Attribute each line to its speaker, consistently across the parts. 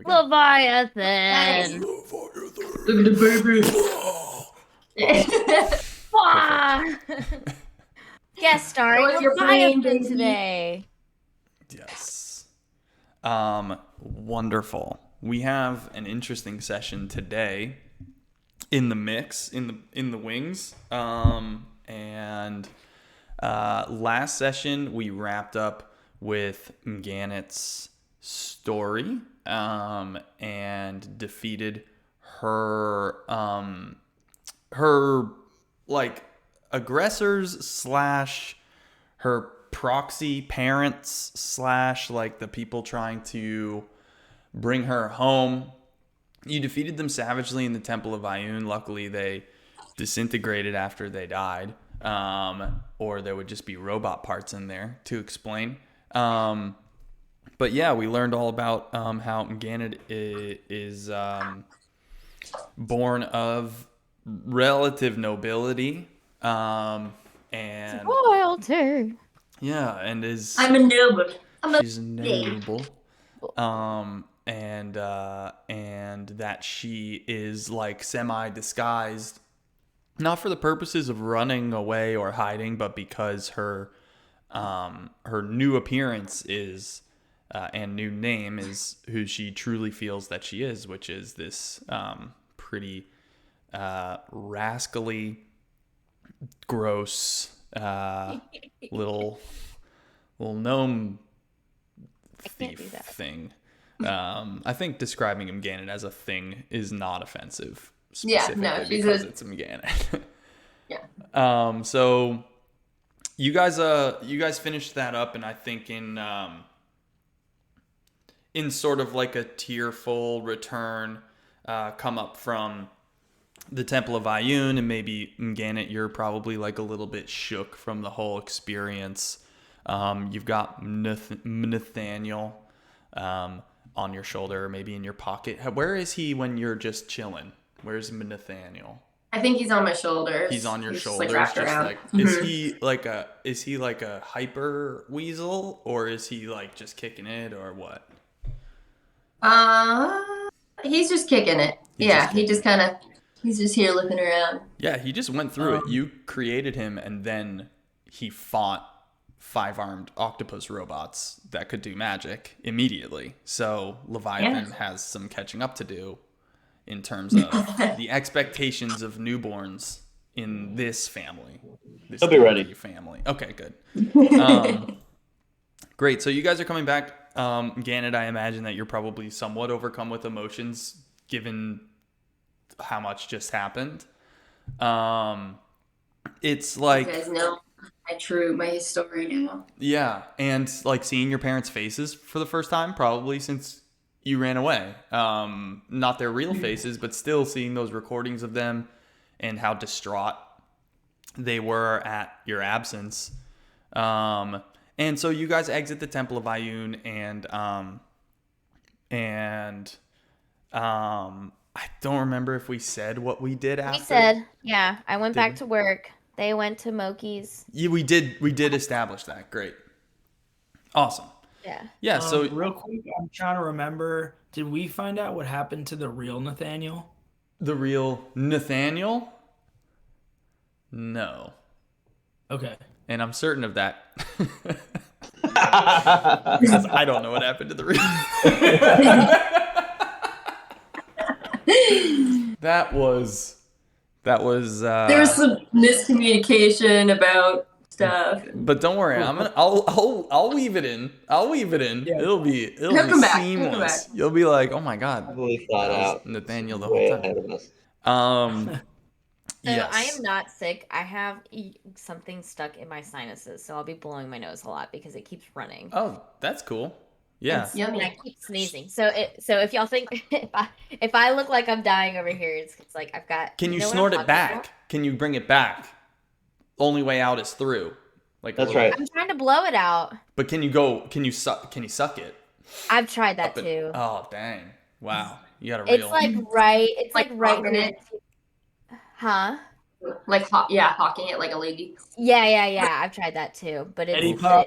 Speaker 1: Leviathan.
Speaker 2: Look at the baby.
Speaker 1: Wah! Guest starring
Speaker 2: That was your brain,
Speaker 1: Leviathan
Speaker 2: baby.
Speaker 1: today.
Speaker 3: Yes. Wonderful. We have an interesting session today in the mix, in the wings. And last session we wrapped up with Gannett's story, and defeated her like aggressors slash her proxy parents slash like the people trying to bring her home. You defeated them savagely in the Temple of Ioun. Luckily, they disintegrated after they died, or there would just be robot parts in there to explain. But yeah, we learned all about how Gannet is born of relative nobility, and
Speaker 1: Royalty.
Speaker 3: yeah, and is
Speaker 2: I'm a noble.
Speaker 3: she's noble, and that she is like semi disguised, not for the purposes of running away or hiding, but because her new appearance is and new name is who she truly feels that she is, which is this pretty rascally, gross little gnome thief thing. I think describing him Gannet as a thing is not offensive, specifically because it's him Gannet.
Speaker 2: Yeah.
Speaker 3: So you guys finished that up, and I think in sort of like a tearful return, come up from the Temple of Ioun, and maybe Gannet, you're probably like a little bit shook from the whole experience. You've got Nathaniel on your shoulder, maybe in your pocket. Where is he when you're just chilling? Where's Nathaniel?
Speaker 2: I think he's on my shoulders.
Speaker 3: He's on your shoulders,
Speaker 2: just
Speaker 3: like is he like a hyper weasel, or is he like just kicking it, or what?
Speaker 2: He's just kicking it. He's just here looking around.
Speaker 3: Yeah, he just went through it. You created him, and then he fought 5-armed octopus robots that could do magic immediately. So Leviathan has some catching up to do in terms of the expectations of newborns in this family.
Speaker 4: He'll be ready.
Speaker 3: Family. Okay, good. Great. So you guys are coming back. Gannet, I imagine that you're probably somewhat overcome with emotions given how much just happened. It's like,
Speaker 2: you guys know my story now.
Speaker 3: Yeah, and like seeing your parents' faces for the first time, probably since you ran away. Not their real faces, but still seeing those recordings of them and how distraught they were at your absence. And so you guys exit the Temple of Ioun, and I don't remember if we said what we did after.
Speaker 1: We said, yeah. I went back to work. They went to Moki's.
Speaker 3: Yeah, we did establish that. Great. Awesome.
Speaker 1: Yeah.
Speaker 3: Yeah, so
Speaker 5: real quick, I'm trying to remember, did we find out what happened to the real Nathaniel?
Speaker 3: The real Nathaniel? No. Okay. And I'm certain of that. Because I don't know what happened to the real. That was
Speaker 2: there was some miscommunication about stuff.
Speaker 3: But don't worry, I'll weave it in. Yeah. It'll be seamless. You'll be like, oh my god,
Speaker 4: Really thought out.
Speaker 3: Nathaniel the
Speaker 4: Way
Speaker 3: whole
Speaker 4: ahead of us.
Speaker 3: time.
Speaker 1: So
Speaker 3: yes.
Speaker 1: I am not sick. I have something stuck in my sinuses, so I'll be blowing my nose a lot because it keeps running.
Speaker 3: Oh, that's cool. Yeah.
Speaker 1: And I keep sneezing. So if y'all think if I look like I'm dying over here, it's like I've got.
Speaker 3: Can you snort it back? About? Can you bring it back? Only way out is through. Like
Speaker 4: that's right.
Speaker 1: I'm trying to blow it out.
Speaker 3: But can you suck it?
Speaker 1: I've tried that too.
Speaker 3: Oh dang! Wow, you got a
Speaker 1: real. It's like right. It's like right
Speaker 2: in it.
Speaker 1: Huh?
Speaker 2: Like hawking it like a lady.
Speaker 1: Yeah. I've tried that too, but it's
Speaker 5: Neti pot.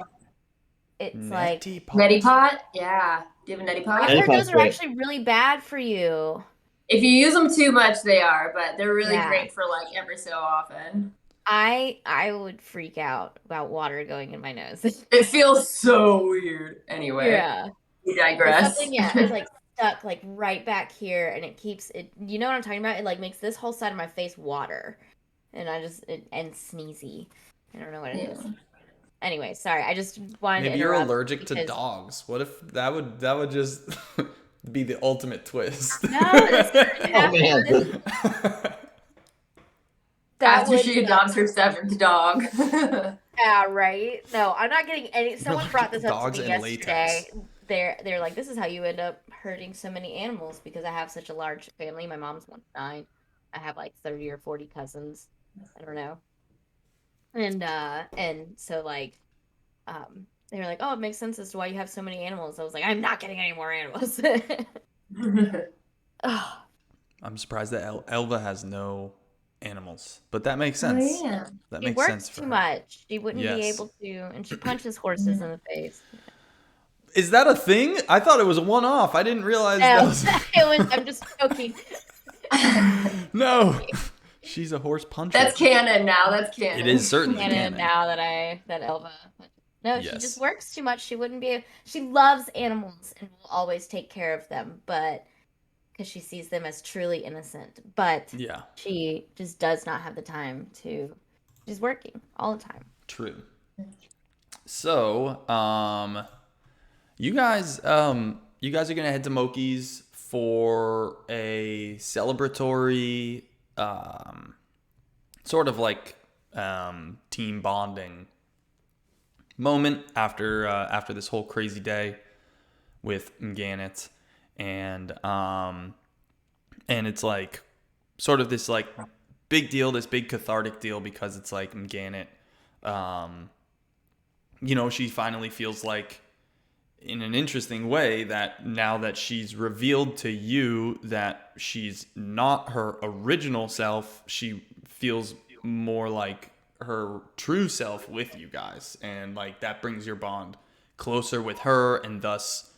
Speaker 1: It's like
Speaker 2: Neti pot. Yeah. Do you have a neti
Speaker 1: I've
Speaker 2: pot?
Speaker 4: Neti
Speaker 1: heard
Speaker 4: pot's
Speaker 1: those are
Speaker 4: great.
Speaker 1: actually really bad for you.
Speaker 2: If you use them too much, they are, but they're really
Speaker 1: Yeah.
Speaker 2: great for like every so often.
Speaker 1: I would freak out about water going in my nose.
Speaker 2: It feels so weird. Anyway,
Speaker 1: Yeah.
Speaker 2: we
Speaker 1: There's
Speaker 2: digress.
Speaker 1: something, yeah, it's like stuck like right back here and it keeps it, you know what I'm talking about? It like makes this whole side of my face water. And and sneezy. I don't know what it is.
Speaker 2: Yeah.
Speaker 1: Anyway, sorry. I just wanted to
Speaker 3: Maybe you're
Speaker 1: interrupt
Speaker 3: allergic to
Speaker 1: because
Speaker 3: dogs. What if that would just be the ultimate twist?
Speaker 1: no, this doesn't
Speaker 4: Oh
Speaker 1: happen.
Speaker 4: man.
Speaker 1: That
Speaker 2: After
Speaker 1: would
Speaker 2: she adopts her 7th dog.
Speaker 1: yeah, right. No, I'm not getting any. Someone
Speaker 3: allergic
Speaker 1: brought
Speaker 3: to
Speaker 1: this up to
Speaker 3: dogs
Speaker 1: me
Speaker 3: and
Speaker 1: yesterday.
Speaker 3: latex.
Speaker 1: They're like, this is how you end up hurting so many animals because I have such a large family. My mom's 1 of 9. I have like 30 or 40 cousins. I don't know. And so like they were like, oh, it makes sense as to why you have so many animals. I was like, I'm not getting any more animals. Oh,
Speaker 3: I'm surprised that Elva has no animals, but that makes
Speaker 2: Oh,
Speaker 3: sense.
Speaker 2: yeah.
Speaker 3: That
Speaker 1: she
Speaker 3: makes
Speaker 1: works
Speaker 3: sense for
Speaker 1: too
Speaker 3: her.
Speaker 1: much. She wouldn't be
Speaker 3: Yes.
Speaker 1: able to, and she punches horses in the face.
Speaker 3: Is that a thing? I thought it was a one-off. I didn't realize
Speaker 1: No,
Speaker 3: that was.
Speaker 1: it was. I'm just joking.
Speaker 3: No, she's a horse puncher.
Speaker 2: That's canon now. That's canon.
Speaker 3: It is certainly
Speaker 1: Canon
Speaker 3: canon.
Speaker 1: now that Elva. No, she
Speaker 3: Yes.
Speaker 1: just works too much. She wouldn't be. She loves animals and will always take care of them, but because she sees them as truly innocent. But
Speaker 3: Yeah,
Speaker 1: she just does not have the time to. She's working all the time.
Speaker 3: true. So, you guys are gonna head to Moki's for a celebratory, sort of like team bonding moment after this whole crazy day with Mganet, and it's like sort of this like big deal, this big cathartic deal because it's like Mganet, she finally feels like in an interesting way that now that she's revealed to you that she's not her original self, she feels more like her true self with you guys, and like that brings your bond closer with her and thus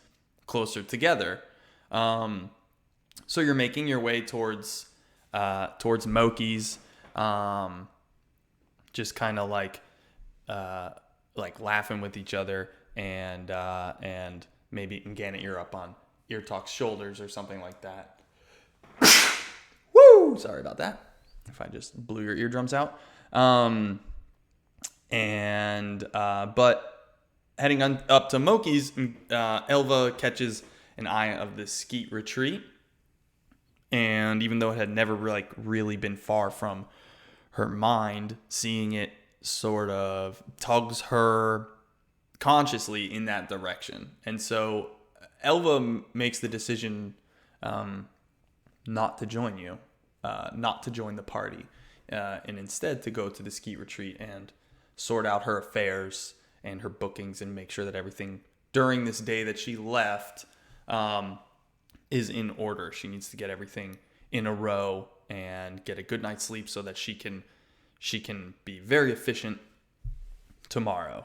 Speaker 3: closer together. So you're making your way towards Moki's, just kind of like laughing with each other, and maybe Ganet, you're up on Ear Talk's shoulders or something like that. Woo! Sorry about that. If I just blew your eardrums out. But heading up to Moki's, Elva catches an eye of the skeet retreat, and even though it had never really been far from her mind, seeing it sort of tugs her consciously in that direction. And so Elva makes the decision not to join you, not to join the party, and instead to go to the ski retreat and sort out her affairs and her bookings and make sure that everything during this day that she left is in order. She needs to get everything in a row and get a good night's sleep so that she can be very efficient tomorrow.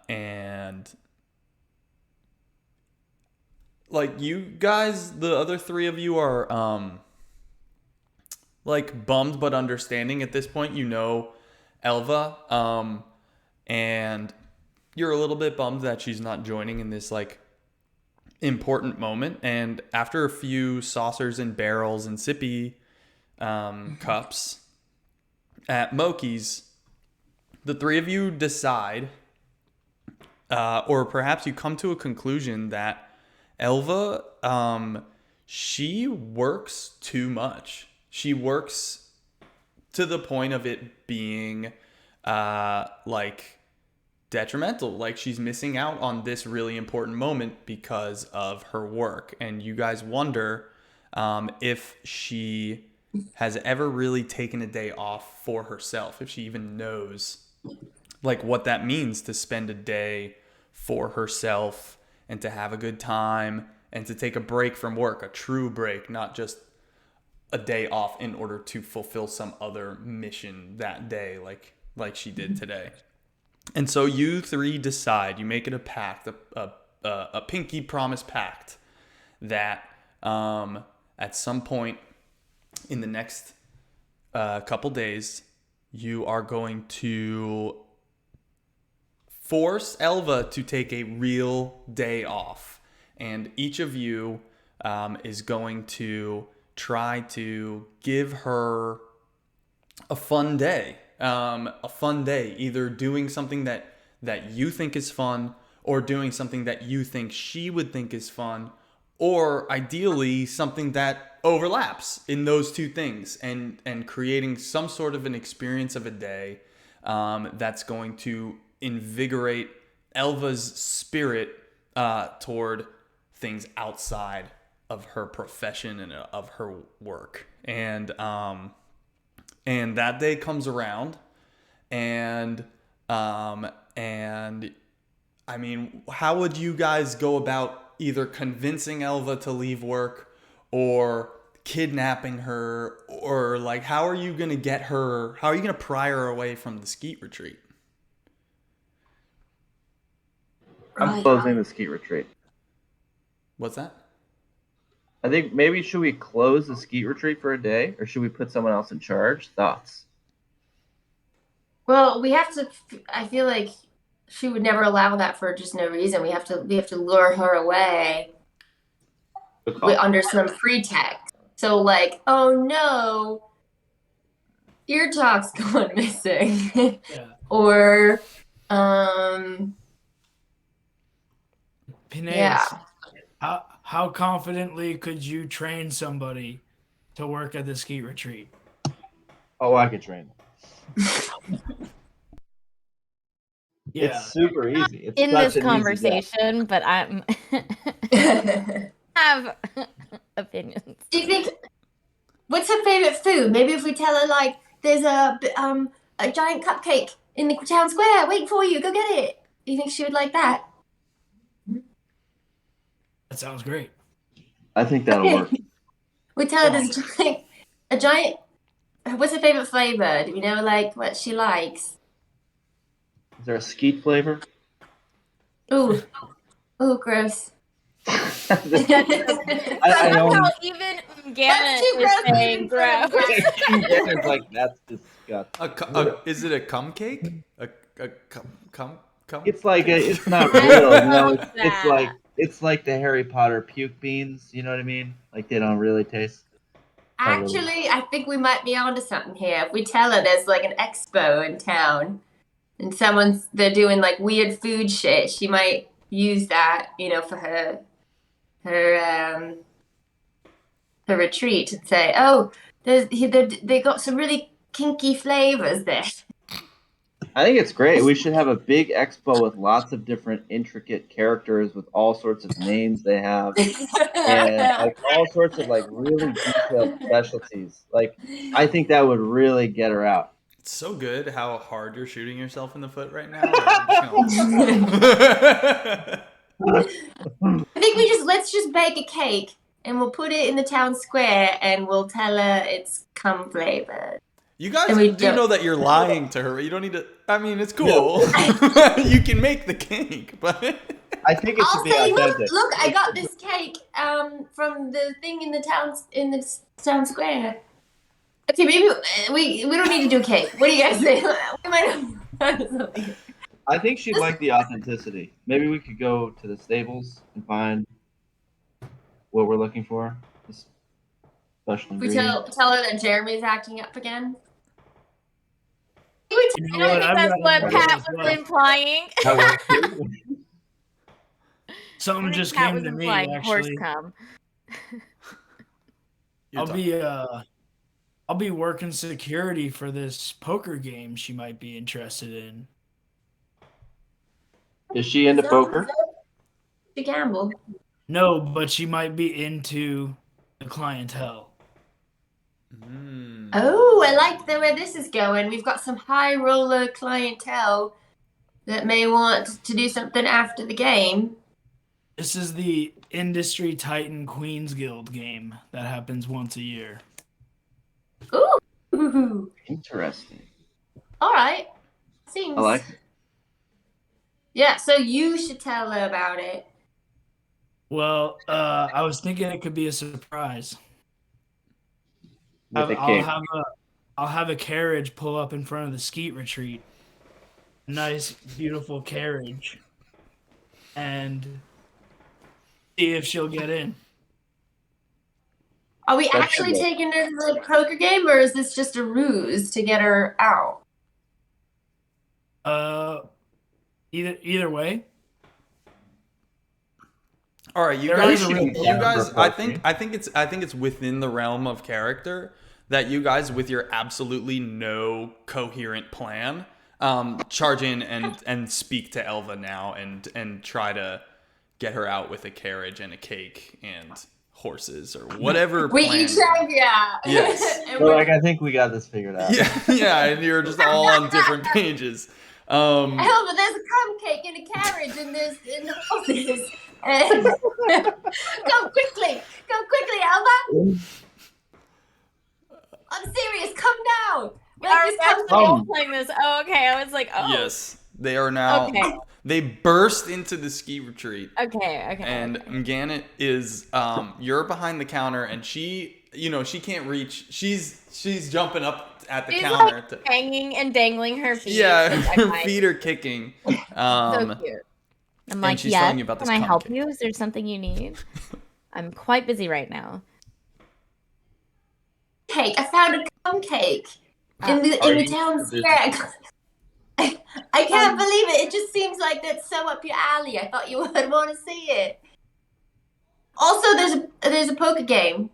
Speaker 3: And like you guys, the other three of you are like bummed but understanding at this point. You know Elva, and you're a little bit bummed that she's not joining in this like important moment. And after a few saucers and barrels and sippy cups at Moki's, the three of you decide, or perhaps you come to a conclusion that Elva, she works too much. She works to the point of it being like detrimental. Like she's missing out on this really important moment because of her work. And you guys wonder if she has ever really taken a day off for herself, if she even knows like what that means to spend a day for herself and to have a good time and to take a break from work, a true break, not just a day off in order to fulfill some other mission that day like she did today. And so you three decide, you make it a pact, a pinky promise pact that at some point in the next couple days, you are going to force Elva to take a real day off. And each of you is going to try to give her a fun day. Either doing something that you think is fun, or doing something that you think she would think is fun, or ideally something that overlaps in those two things, and creating some sort of an experience of a day that's going to invigorate Elva's spirit toward things outside of her profession and of her work. And that day comes around, and I mean, how would you guys go about either convincing Elva to leave work, or kidnapping her, or like how are you gonna get her? How are you gonna pry her away from the skeet retreat?
Speaker 4: I'm closing the skeet retreat.
Speaker 3: What's that?
Speaker 4: I think maybe should we close the skeet retreat for a day, or should we put someone else in charge? Thoughts?
Speaker 2: Well, we have to. I feel like she would never allow that for just no reason. We have to lure her away under some pretext. So, like, oh no, ear talk's gone missing,
Speaker 5: Yeah.
Speaker 2: or
Speaker 5: Pinez,
Speaker 2: yeah.
Speaker 5: how confidently could you train somebody to work at the skeet retreat?
Speaker 4: Oh, I could train.
Speaker 5: Yeah.
Speaker 4: It's super easy. It's
Speaker 1: In
Speaker 4: such
Speaker 1: this
Speaker 4: an easy job.
Speaker 1: conversation, but I'm have opinions.
Speaker 2: Do you think? What's her favorite food? Maybe if we tell her like there's a giant cupcake in the town square waiting for you, go get it. Do you think she would like that?
Speaker 5: That sounds great.
Speaker 4: I think that'll work.
Speaker 2: We tell her there's a giant. What's her favorite flavor? Do we know like what she likes?
Speaker 4: Is there a skeet flavor?
Speaker 2: Ooh, gross.
Speaker 4: I know.
Speaker 1: How even Gannon
Speaker 2: too
Speaker 1: is
Speaker 2: gross.
Speaker 1: saying gross.
Speaker 4: It's like that's disgusting.
Speaker 3: Is it a cum cake? A cum?
Speaker 4: It's like it's not real. You know,
Speaker 1: love that.
Speaker 4: it's like the Harry Potter puke beans. You know what I mean? Like they don't really taste.
Speaker 2: Actually, I think we might be onto something here. If we tell her there's like an expo in town and they're doing like weird food shit, she might use that, for her retreat and say, "Oh, they got some really kinky flavors there."
Speaker 4: I think it's great. We should have a big expo with lots of different intricate characters with all sorts of names they have, and like all sorts of like really detailed specialties. Like I think that would really get her out.
Speaker 3: It's so good how hard you're shooting yourself in the foot right now.
Speaker 2: I think let's just bake a cake and we'll put it in the town square and we'll tell her it's cum flavored.
Speaker 3: You guys do know that you're lying to her. You don't need to. I mean, it's cool. You can make the cake, but
Speaker 4: I think it should
Speaker 2: I'll
Speaker 4: be
Speaker 2: say,
Speaker 4: authentic.
Speaker 2: look, I got this cake from the thing in the town square. Okay, maybe we don't need to do cake. What do you guys think? We might have something.
Speaker 4: I think she'd like the authenticity. Maybe we could go to the stables and find what we're looking for. Special
Speaker 2: We
Speaker 4: ingredient.
Speaker 2: tell her that Jeremy's acting up again.
Speaker 1: I don't think that's what Pat was implying.
Speaker 5: Something just
Speaker 1: Pat
Speaker 5: came
Speaker 1: was
Speaker 5: to me
Speaker 1: implying horse
Speaker 5: actually.
Speaker 1: cum.
Speaker 5: I'll be working security for this poker game she might be interested in.
Speaker 4: Is she into poker?
Speaker 2: She gamble.
Speaker 5: No, but she might be into the clientele.
Speaker 2: Oh, I like where this is going. We've got some high roller clientele that may want to do something after the game.
Speaker 5: This is the Industry Titan Queens Guild game that happens once a year.
Speaker 2: Ooh.
Speaker 4: Interesting.
Speaker 2: All right. Seems.
Speaker 4: I like it.
Speaker 2: Yeah, so you should tell her about it.
Speaker 5: Well, I was thinking it could be a surprise.
Speaker 4: with a
Speaker 5: I'll
Speaker 4: cake.
Speaker 5: have a carriage pull up in front of the skeet retreat. A nice, beautiful carriage, and see if she'll get in.
Speaker 2: Are we
Speaker 4: That's
Speaker 2: actually
Speaker 4: good.
Speaker 2: taking her to the poker game, or is this just a ruse to get her out?
Speaker 5: Either way.
Speaker 3: All right, you
Speaker 5: There
Speaker 3: guys,
Speaker 5: is a
Speaker 4: should
Speaker 5: real
Speaker 4: be
Speaker 3: you
Speaker 4: down
Speaker 3: guys.
Speaker 4: for
Speaker 3: I
Speaker 4: poker.
Speaker 3: think it's within the realm of character that you guys, with your absolutely no coherent plan, charge in and speak to Elva now and try to get her out with a carriage and a cake and horses or whatever
Speaker 2: We
Speaker 3: plan.
Speaker 2: each have, yeah.
Speaker 3: Yes.
Speaker 2: And
Speaker 4: So
Speaker 2: we're
Speaker 4: like I think we got this figured out.
Speaker 3: Yeah, and you're just all on different pages.
Speaker 2: Oh, but there's a cupcake in a carriage, and there's in the horses. And come quickly, Alba. I'm serious. Come down.
Speaker 1: Are
Speaker 2: Like
Speaker 1: we
Speaker 2: this
Speaker 1: actually
Speaker 2: cupcake.
Speaker 1: role playing this? Oh, okay. I was like, oh.
Speaker 3: Yes, they are now.
Speaker 1: Okay.
Speaker 3: They burst into the ski retreat.
Speaker 1: Okay.
Speaker 3: And Mganet is you're behind the counter and she can't reach. She's jumping up at the
Speaker 1: She's
Speaker 3: counter
Speaker 1: like hanging and dangling her feet.
Speaker 3: yeah,
Speaker 1: which I
Speaker 3: her
Speaker 1: find
Speaker 3: feet are kicking.
Speaker 1: so cute. I'm like,
Speaker 3: she's
Speaker 1: yes.
Speaker 3: telling you about this
Speaker 1: Can I help
Speaker 3: cupcake.
Speaker 1: you? Is there something you need? I'm quite busy right now.
Speaker 2: Cake. I found a cupcake in the town square. I can't believe it. It just seems like that's so up your alley. I thought you would want to see it. Also, there's a poker game.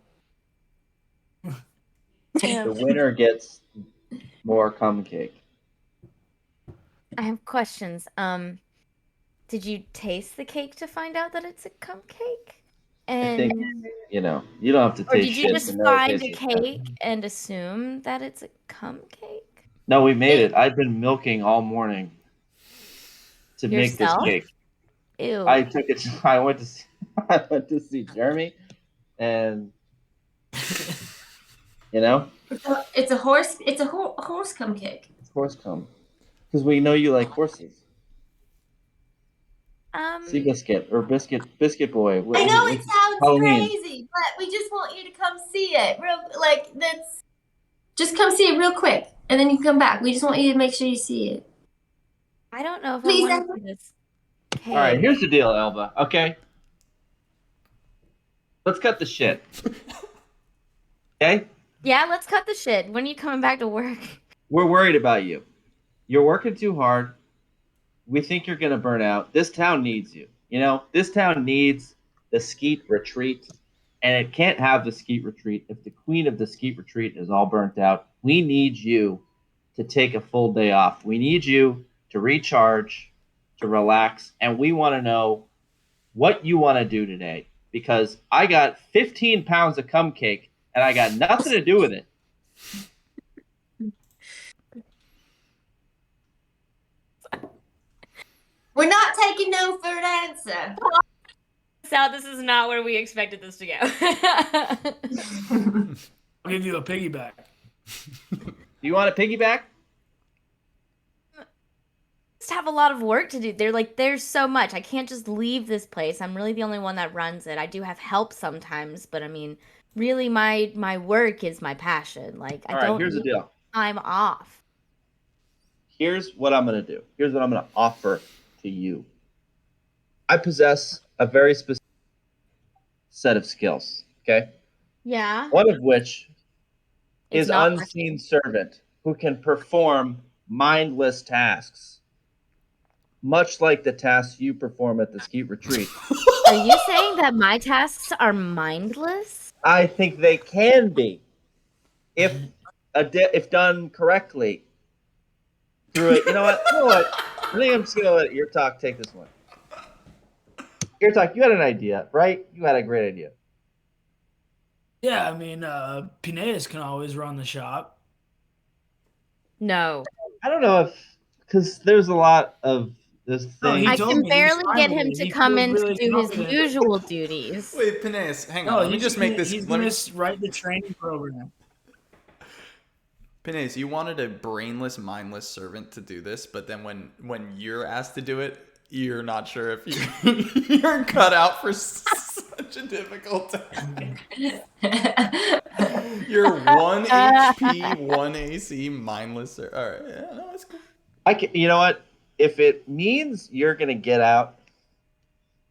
Speaker 4: The winner gets more cum cake.
Speaker 1: I have questions. Did you taste the cake to find out that it's a cupcake?
Speaker 4: I think
Speaker 1: And
Speaker 4: you don't have to
Speaker 1: or
Speaker 4: taste
Speaker 1: did you
Speaker 4: shit
Speaker 1: just
Speaker 4: to know it
Speaker 1: find a
Speaker 4: tastes good.
Speaker 1: cake and assume that it's a cupcake?
Speaker 4: No, we made it. I've been milking all morning to make this
Speaker 1: Yourself?
Speaker 4: cake.
Speaker 1: Ew.
Speaker 4: I took it. I went to see Jeremy, and
Speaker 2: It's a horse. It's a horse cupcake.
Speaker 4: it's horse cum because we know you like horses. Seabiscuit or biscuit boy.
Speaker 2: I know it sounds
Speaker 4: Halloween.
Speaker 2: crazy, but we just want you to come see it. Just come see it real quick, and then you can come back. We just want you to make sure you see it.
Speaker 1: I don't know if
Speaker 2: Please,
Speaker 1: I want to do this cake.
Speaker 4: All right, here's the deal, Elva. Okay, let's cut the shit. Okay,
Speaker 1: Yeah, let's cut the shit. When are you coming back to work?
Speaker 4: we're worried about you. You're working too hard. We think you're gonna burn out. This town needs you. This town needs the skeet retreat, and it can't have the skeet retreat if the queen of the skeet retreat is all burnt out. We need you to take a full day off. We need you to recharge, to relax, and we want to know what you want to do today because I got 15 pounds of cum cake and I got nothing to do with it.
Speaker 2: We're not taking no for an answer.
Speaker 1: So this is not where we expected this to go.
Speaker 5: I'll give you a piggyback.
Speaker 4: Do you want a piggyback?
Speaker 1: Just have a lot of work to do. There's so much. I can't just leave this place. I'm really the only one that runs it. I do have help sometimes, but I mean, really my work is my passion. Like I
Speaker 4: All right,
Speaker 1: don't
Speaker 4: here's the
Speaker 1: need
Speaker 4: deal.
Speaker 1: time off.
Speaker 4: Here's what I'm going to do. Here's what I'm going to offer to you. I possess a very specific set of skills, okay?
Speaker 1: Yeah.
Speaker 4: One of which
Speaker 1: It's
Speaker 4: is
Speaker 1: not
Speaker 4: unseen servant who can perform mindless tasks, much like the tasks you perform at the skeet retreat.
Speaker 1: Are you saying that my tasks are mindless?
Speaker 4: I think they can be, if done correctly. Through it, you know what? I think I'm just gonna let your talk take this one. Your talk, you had an idea, right? You had a great idea.
Speaker 5: Yeah, I mean, Pineas can always run the shop.
Speaker 1: No.
Speaker 4: I don't know because there's a lot of this
Speaker 5: No,
Speaker 4: thing.
Speaker 5: he
Speaker 1: I
Speaker 5: told
Speaker 1: can
Speaker 5: me he's
Speaker 1: barely
Speaker 5: fine
Speaker 1: get
Speaker 5: with
Speaker 1: him
Speaker 5: it.
Speaker 1: to
Speaker 5: He
Speaker 1: come
Speaker 5: feels
Speaker 1: in
Speaker 5: really
Speaker 1: to do his
Speaker 5: confident.
Speaker 1: usual duties.
Speaker 3: Wait, Pineas, hang on.
Speaker 5: No,
Speaker 3: Let me just make this.
Speaker 5: He's
Speaker 3: Let
Speaker 5: gonna
Speaker 3: me,
Speaker 5: write the training program.
Speaker 3: Pineas, you wanted a brainless, mindless servant to do this, but then when you're asked to do it, you're not sure if you're cut out for such a difficult task. You're 1 HP, 1 AC, mindless. All right, yeah, no, it's cool.
Speaker 4: You know what? If it means you're gonna get out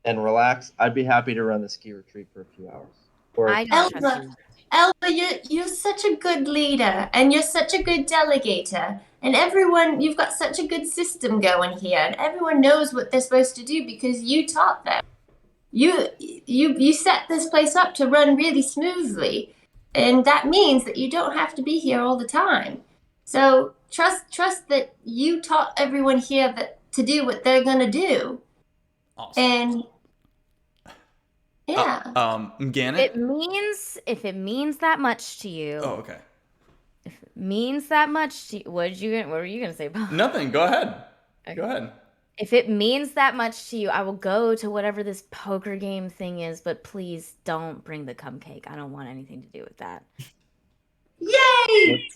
Speaker 4: and relax, I'd be happy to run the ski retreat for a few hours. Or
Speaker 1: I don't trust
Speaker 2: Elva,
Speaker 1: you.
Speaker 2: you're such a good leader, and you're such a good delegator, and everyone, you've got such a good system going here, and everyone knows what they're supposed to do because you taught them. You set this place up to run really smoothly, and that means that you don't have to be here all the time. So trust that you taught everyone here that to do what they're gonna do,
Speaker 3: Awesome.
Speaker 2: and yeah.
Speaker 3: Gannett?
Speaker 1: If it means that much to you,
Speaker 3: Oh, okay.
Speaker 1: if it means that much to you, what were you gonna say, Bob?
Speaker 3: Nothing. Go ahead. Go ahead.
Speaker 1: If it means that much to you, I will go to whatever this poker game thing is, but please don't bring the cupcake. I don't want anything to do with that.
Speaker 2: Yay!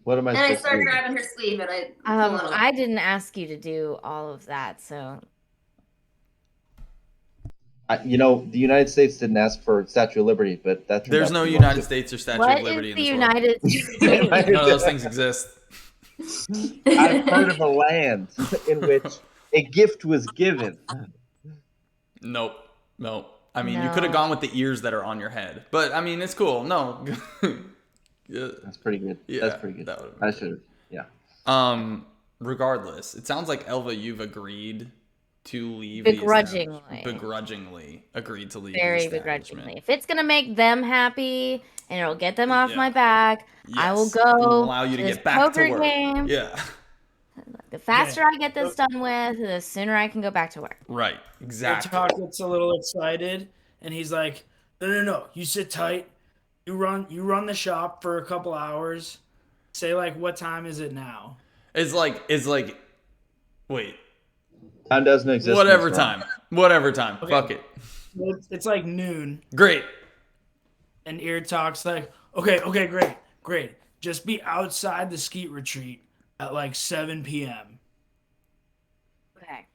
Speaker 4: what am I
Speaker 2: And I
Speaker 4: supposed to
Speaker 2: start
Speaker 4: do?
Speaker 2: grabbing her sleeve, and I pull it off.
Speaker 1: I didn't ask you to do all of that, so
Speaker 4: The United States didn't ask for Statue of Liberty, but that turned
Speaker 3: There's
Speaker 4: out
Speaker 3: no
Speaker 4: to be
Speaker 3: United
Speaker 4: one,
Speaker 3: States or Statue
Speaker 1: what
Speaker 3: of Liberty
Speaker 1: is
Speaker 3: in
Speaker 1: the
Speaker 3: this world.
Speaker 1: United States?
Speaker 3: None of those things exist.
Speaker 4: I've heard of a land in which a gift was given.
Speaker 3: Nope. I mean, you could have gone with the ears that are on your head, but I mean, it's cool. No. Yeah.
Speaker 4: That's pretty good.
Speaker 3: Yeah,
Speaker 4: That's pretty good.
Speaker 3: that would've
Speaker 4: I
Speaker 3: been
Speaker 4: should have. Yeah.
Speaker 3: Regardless, it sounds like Elva, you've agreed to leave begrudgingly agreed to leave
Speaker 1: Very
Speaker 3: the
Speaker 1: begrudgingly. If it's gonna make them happy and it'll get them off my
Speaker 3: Yeah.
Speaker 1: back, I will
Speaker 3: Yes, it'll
Speaker 1: go
Speaker 3: allow you to
Speaker 1: this
Speaker 3: get back to
Speaker 1: poker
Speaker 3: work.
Speaker 1: game.
Speaker 3: Yeah.
Speaker 1: The faster I get this done with, the sooner I can go back to work.
Speaker 3: Right. Exactly.
Speaker 5: Talk gets a little excited, and he's like, "No, you sit tight. You run the shop for a couple hours. Say like, what time is it now?"
Speaker 3: It's like wait.
Speaker 4: Time doesn't exist.
Speaker 3: Whatever
Speaker 4: in this world.
Speaker 3: time. Whatever time.
Speaker 5: Okay.
Speaker 3: Fuck it.
Speaker 5: It's like noon,
Speaker 3: Great.
Speaker 5: and Ear Talk's like, okay, great. Just be outside the skeet retreat at like 7 p.m.
Speaker 1: Okay.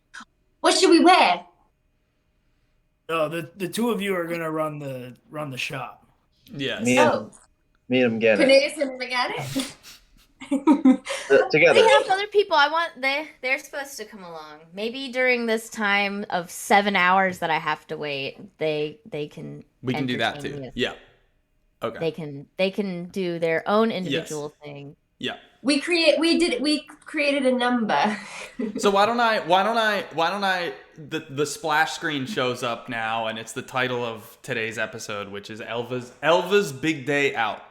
Speaker 2: What should we wear?
Speaker 5: No, the two of you are gonna run the shop.
Speaker 3: Yes.
Speaker 4: Me and him get it
Speaker 2: Phineas and Megadeth?
Speaker 4: together.
Speaker 1: We have other people. They're supposed to come along. Maybe during this time of 7 hours that I have to wait, they can.
Speaker 3: We can do that
Speaker 1: entertain
Speaker 3: too.
Speaker 1: me.
Speaker 3: Yeah. Okay.
Speaker 1: They can do their own individual thing.
Speaker 3: Yeah.
Speaker 2: We created a number.
Speaker 3: So why don't I the splash screen shows up now, and it's the title of today's episode, which is Elva's Big Day Out.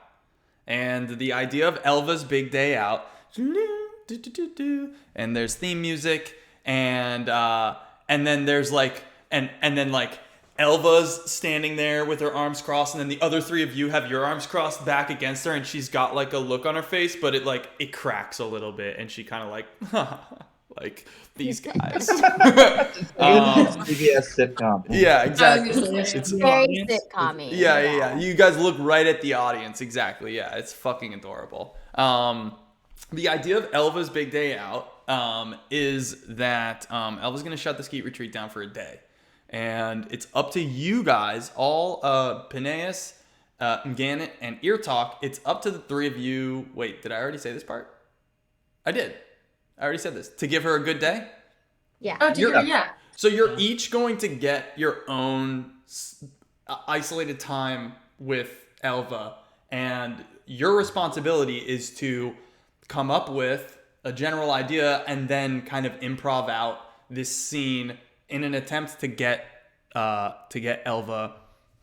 Speaker 3: And the idea of Elva's Big Day Out, and there's theme music, and then there's like and then like Elva's standing there with her arms crossed, and then the other three of you have your arms crossed back against her, and she's got like a look on her face, but it cracks a little bit, and she kind of like like these guys.
Speaker 4: CBS sitcom.
Speaker 3: Yeah, exactly.
Speaker 5: It's
Speaker 1: Very sitcom-y.
Speaker 3: Yeah. You guys look right at the audience. Exactly. Yeah, it's fucking adorable. The idea of Elva's Big Day Out is that Elva's going to shut the skeet retreat down for a day. And it's up to you guys, all Peneus, Gannett, and Ear Talk. It's up to the three of you. Wait, did I already say this part? I did. I already said this. To give her a good day?
Speaker 1: Yeah.
Speaker 2: Oh, yeah.
Speaker 3: So you're each going to get your own isolated time with Elva, and your responsibility is to come up with a general idea and then kind of improv out this scene in an attempt to get Elva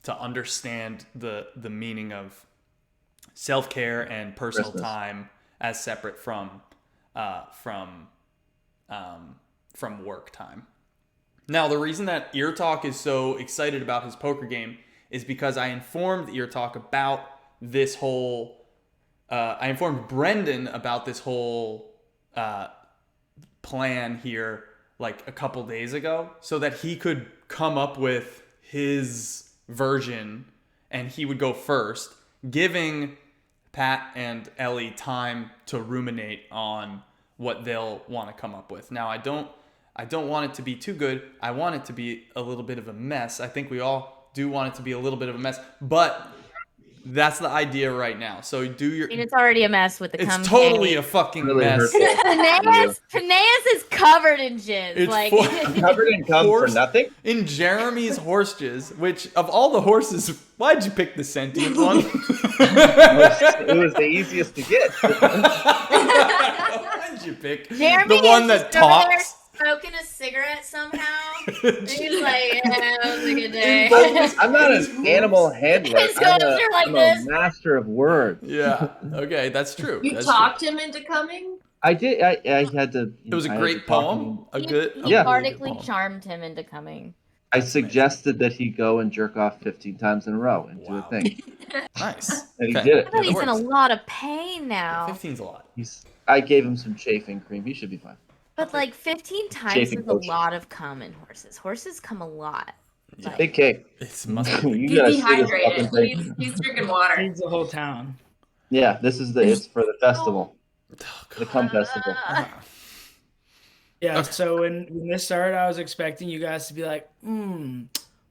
Speaker 3: to understand the meaning of self-care and personal
Speaker 4: Christmas.
Speaker 3: time as separate from work time. Now, the reason that Ear Talk is so excited about his poker game is because I informed Ear Talk about this whole. I informed Brendan about this whole plan here like a couple days ago, so that he could come up with his version, and he would go first, giving Pat and Ellie time to ruminate on what they'll want to come up with. Now, I don't want it to be too good. I want it to be a little bit of a mess. I think we all do want it to be a little bit of a mess, but that's the idea right now. So do your.
Speaker 1: I mean, it's already a mess with the cum
Speaker 3: It's totally
Speaker 1: cake.
Speaker 3: a fucking
Speaker 4: Really
Speaker 3: mess.
Speaker 4: hurtful.
Speaker 1: Phineas is covered in jizz.
Speaker 3: It's
Speaker 1: Like
Speaker 4: Covered in cum for
Speaker 3: horse
Speaker 4: nothing.
Speaker 3: in Jeremy's horse jizz. Which of all the horses, why'd you pick the sentient one?
Speaker 4: It was the easiest to get.
Speaker 3: Why'd you pick
Speaker 1: Jeremy
Speaker 3: the one
Speaker 1: is
Speaker 3: that
Speaker 1: just over there
Speaker 3: talks?
Speaker 1: smoking a cigarette somehow. And he's like, yeah, that was a good day.
Speaker 4: I'm not an animal handler.
Speaker 1: His hooves are like
Speaker 4: I'm
Speaker 1: this.
Speaker 4: a master of words.
Speaker 3: Yeah. Okay, that's true.
Speaker 2: You
Speaker 3: That's
Speaker 2: talked him into coming?
Speaker 4: I did. I had to.
Speaker 3: It was a
Speaker 4: I had
Speaker 3: great
Speaker 4: to talk to
Speaker 3: poem.
Speaker 4: him.
Speaker 3: A good.
Speaker 1: He
Speaker 3: a really good
Speaker 1: artically
Speaker 3: poem.
Speaker 1: charmed him into coming.
Speaker 4: I suggested that he go and jerk off 15 times in a row and do a
Speaker 3: Wow.
Speaker 4: thing,
Speaker 3: Nice.
Speaker 4: and he
Speaker 3: Okay.
Speaker 4: did it.
Speaker 1: I thought
Speaker 3: It
Speaker 1: he's in a
Speaker 3: works.
Speaker 1: lot of pain now.
Speaker 3: 15's a lot.
Speaker 4: I gave him some chafing cream. He should be fine.
Speaker 1: But like 15 times
Speaker 4: Chafing
Speaker 1: is a
Speaker 4: potion.
Speaker 1: lot of cum in horses. Horses come a lot.
Speaker 3: Yeah.
Speaker 1: Like,
Speaker 4: Big cake.
Speaker 3: It must be.
Speaker 4: You
Speaker 2: He's
Speaker 4: gotta see this fucking
Speaker 2: dehydrated.
Speaker 4: thing.
Speaker 2: He's drinking water.
Speaker 5: Feeds the whole town.
Speaker 4: Yeah, this is it's for the festival,
Speaker 3: Oh,
Speaker 4: the
Speaker 3: God.
Speaker 4: cum festival.
Speaker 5: Yeah,
Speaker 3: Okay.
Speaker 5: so when this started, I was expecting you guys to be like,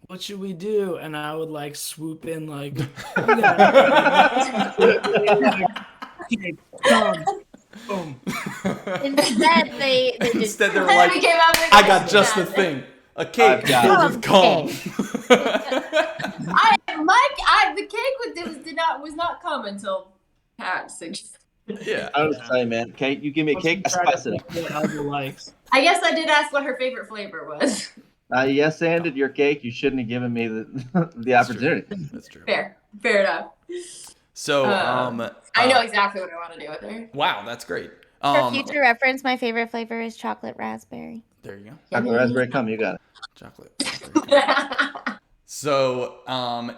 Speaker 5: what should we do? And I would like swoop in like, boom.
Speaker 1: instead, they just
Speaker 3: Instead, they were
Speaker 2: Then
Speaker 3: like,
Speaker 2: we came up with
Speaker 3: I got
Speaker 2: this.
Speaker 3: just the thing. A cake
Speaker 4: I've got
Speaker 3: filled
Speaker 1: it.
Speaker 3: with cum.
Speaker 2: The cake was not come until Pat suggested.
Speaker 3: Yeah.
Speaker 4: I was saying, man. Cake. You give me a cake, I spice it up.
Speaker 5: What Elva likes.
Speaker 2: I guess I did ask what her favorite flavor was.
Speaker 4: Yes, and your cake. You shouldn't have given me the opportunity.
Speaker 3: That's true.
Speaker 2: Fair enough.
Speaker 3: So,
Speaker 2: I know exactly what I want to do with her.
Speaker 3: Wow, that's great.
Speaker 1: For future reference, my favorite flavor is chocolate raspberry.
Speaker 3: There you go.
Speaker 4: Chocolate raspberry cum. You got it.
Speaker 3: Chocolate. So,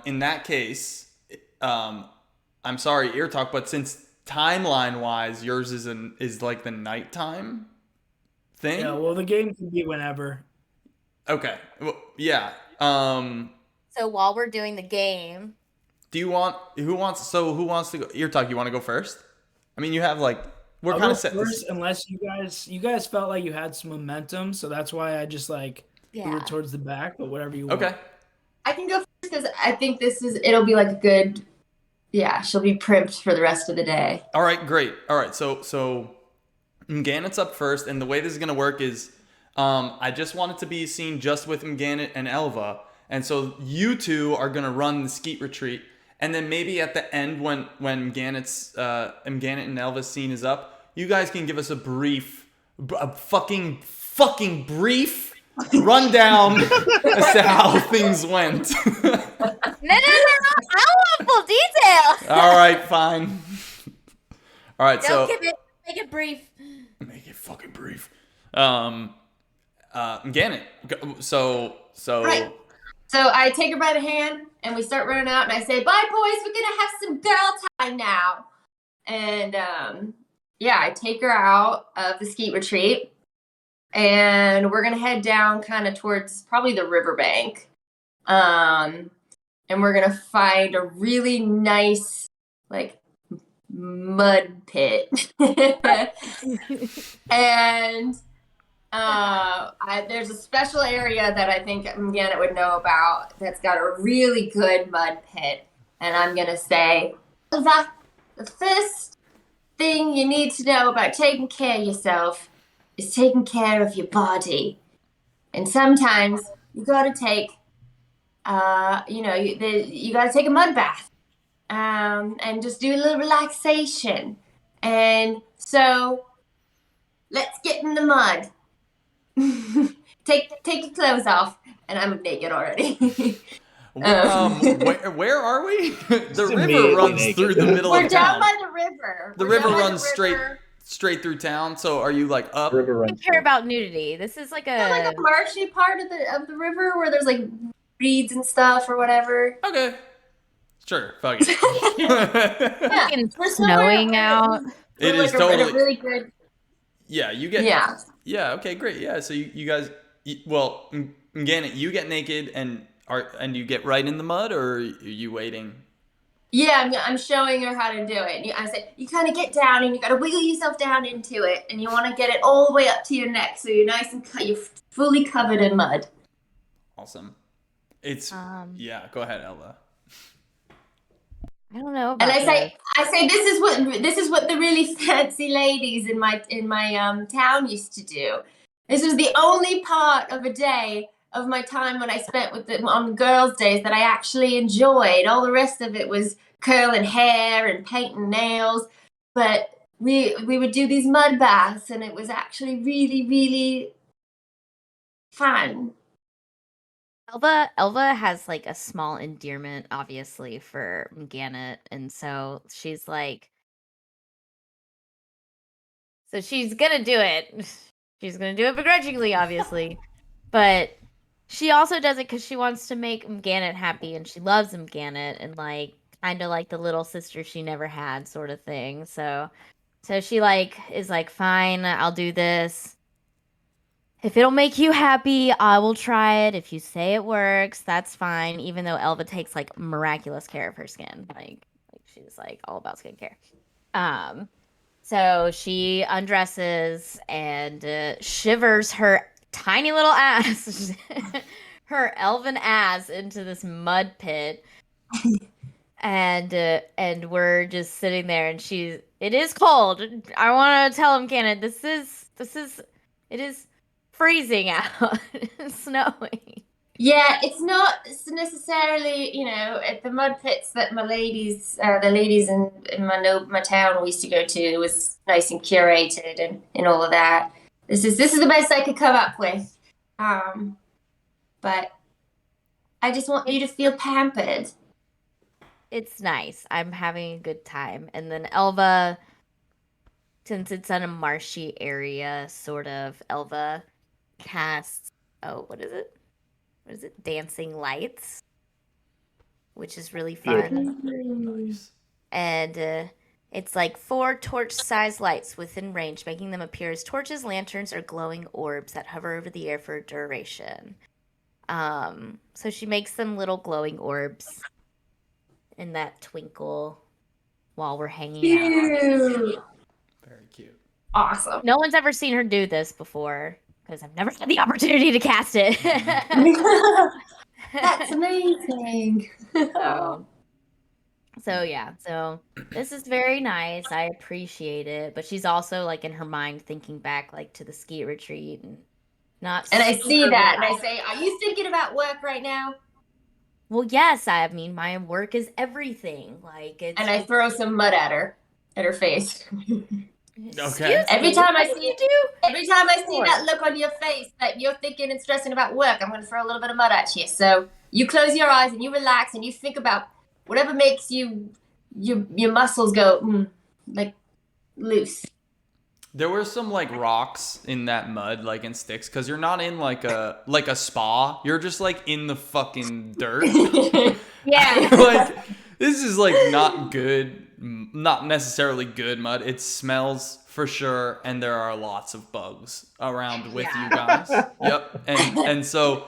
Speaker 3: in that case, I'm sorry, ear talk, but since timeline wise, yours is like the nighttime thing.
Speaker 5: Yeah, well, the game can be whenever.
Speaker 3: Okay. Well, yeah.
Speaker 1: So while we're doing the game,
Speaker 3: Who wants to go? Ear talk. You want to go first? I mean, you have like we're
Speaker 5: I'll
Speaker 3: kind
Speaker 5: go
Speaker 3: of set.
Speaker 5: first, unless you guys felt like you had some momentum, so that's why I just like threw
Speaker 1: yeah.
Speaker 5: it towards the back. But whatever you want.
Speaker 3: Okay.
Speaker 2: I can go first because I think it'll be like a good, yeah, she'll be primped for the rest of the day.
Speaker 3: All right. Great. All right. So Mganet's up first, and the way this is gonna work is, I just want it to be seen just with Mganet and Elva, and so you two are gonna run the skeet retreat, and then maybe at the end when Mganet and Elva's scene is up, you guys can give us a fucking brief rundown as to how things went.
Speaker 1: No, I want full details.
Speaker 3: All right, fine. All right,
Speaker 1: Don't make it brief.
Speaker 3: make it fucking brief. Mganet. So.
Speaker 2: Right. So I take her by the hand and we start running out and I say, bye boys, we're gonna have some girl time now. And yeah, I take her out of the skeet retreat and we're gonna head down kind of towards probably the riverbank. And we're gonna find a really nice like mud pit. And there's a special area that I think Janet would know about that's got a really good mud pit. And I'm going to say, the first thing you need to know about taking care of yourself is taking care of your body. And sometimes you got to take, you got to take a mud bath and just do a little relaxation. And so let's get in the mud. Take your clothes off, and I'm naked already.
Speaker 3: Where are we? The river
Speaker 4: immediately
Speaker 3: runs
Speaker 4: naked.
Speaker 3: through the middle
Speaker 2: We're
Speaker 3: of
Speaker 2: down
Speaker 3: town.
Speaker 2: by the river.
Speaker 3: The
Speaker 2: We're
Speaker 3: river
Speaker 2: down by the
Speaker 3: runs
Speaker 2: river.
Speaker 3: straight through town. So are you like up?
Speaker 4: River
Speaker 1: I
Speaker 4: runs.
Speaker 1: don't care about nudity. This is like
Speaker 2: Like a marshy part of the river where there's like reeds and stuff or whatever.
Speaker 3: Okay. Sure. Fuck it.
Speaker 2: Yeah,
Speaker 1: fucking
Speaker 2: we're
Speaker 1: snowing
Speaker 2: somewhere-
Speaker 1: out.
Speaker 3: It
Speaker 2: we're
Speaker 3: is
Speaker 2: like in
Speaker 3: totally.
Speaker 2: a really good.
Speaker 3: Yeah, you get.
Speaker 2: Yeah.
Speaker 3: Yeah. Okay. Great. Yeah. So you guys. Well, Gannet, you get naked and you get right in the mud, or are you waiting?
Speaker 2: Yeah, I'm showing her how to do it. I say, you kind of get down and you got to wiggle yourself down into it, and you want to get it all the way up to your neck, so you're nice and you're fully covered in mud.
Speaker 3: Awesome. It's yeah. Go ahead, Ella.
Speaker 1: I don't know
Speaker 2: And
Speaker 1: about
Speaker 2: I say this is what the really fancy ladies in my town used to do. This was the only part of a day of my time when I spent with them on girls' days that I actually enjoyed. All the rest of it was curling hair and painting nails. But we would do these mud baths, and it was actually really, really fun.
Speaker 1: Elva has like a small endearment, obviously, for Gannett, and so she's like, so she's gonna do it. She's gonna do it begrudgingly, obviously, but she also does it because she wants to make Gannett happy, and she loves Gannett, and like kind of like the little sister she never had, sort of thing. So she like is like, fine, I'll do this. If it'll make you happy, I will try it. If you say it works, that's fine. Even though Elva takes like miraculous care of her skin, like she's like all about skincare. So she undresses and shivers her tiny little ass, her elven ass, into this mud pit. And we're just sitting there, and it is cold. I want to tell him, Cannon, it is freezing out. It's snowing.
Speaker 2: Yeah, it's not necessarily, at the mud pits that the ladies in my town we used to go to. It was nice and curated and all of that. This is the best I could come up with. But I just want you to feel pampered.
Speaker 1: It's nice. I'm having a good time. And then Elva, since it's in a marshy area, sort of, Elva casts, what is it? Dancing lights, which is really fun.
Speaker 3: Nice.
Speaker 1: And it's like 4 torch-sized lights within range, making them appear as torches, lanterns, or glowing orbs that hover over the air for duration. So she makes them little glowing orbs in that twinkle while we're hanging out.
Speaker 3: Very cute.
Speaker 2: Awesome.
Speaker 1: No one's ever seen her do this before because I've never had the opportunity to cast it.
Speaker 2: That's amazing.
Speaker 1: So yeah, so this is very nice. I appreciate it, but she's also like in her mind thinking back like to the ski retreat and not.
Speaker 2: And I see that, and I say, "Are you thinking about work right now?"
Speaker 1: Well, yes. I mean, my work is everything. Like it's.
Speaker 2: And I throw some mud at her face.
Speaker 3: Okay.
Speaker 2: Every time I see
Speaker 1: Sure.
Speaker 2: that look on your face that you're thinking and stressing about work, I'm going to throw a little bit of mud at you. So you close your eyes and you relax and you think about whatever makes your muscles go like loose.
Speaker 3: There were some like rocks in that mud, like in sticks, because you're not in like a spa. You're just like in the fucking dirt.
Speaker 1: Yeah.
Speaker 3: Like this is like not good, not necessarily good mud. It smells for sure, and there are lots of bugs around with you guys. Yep. And so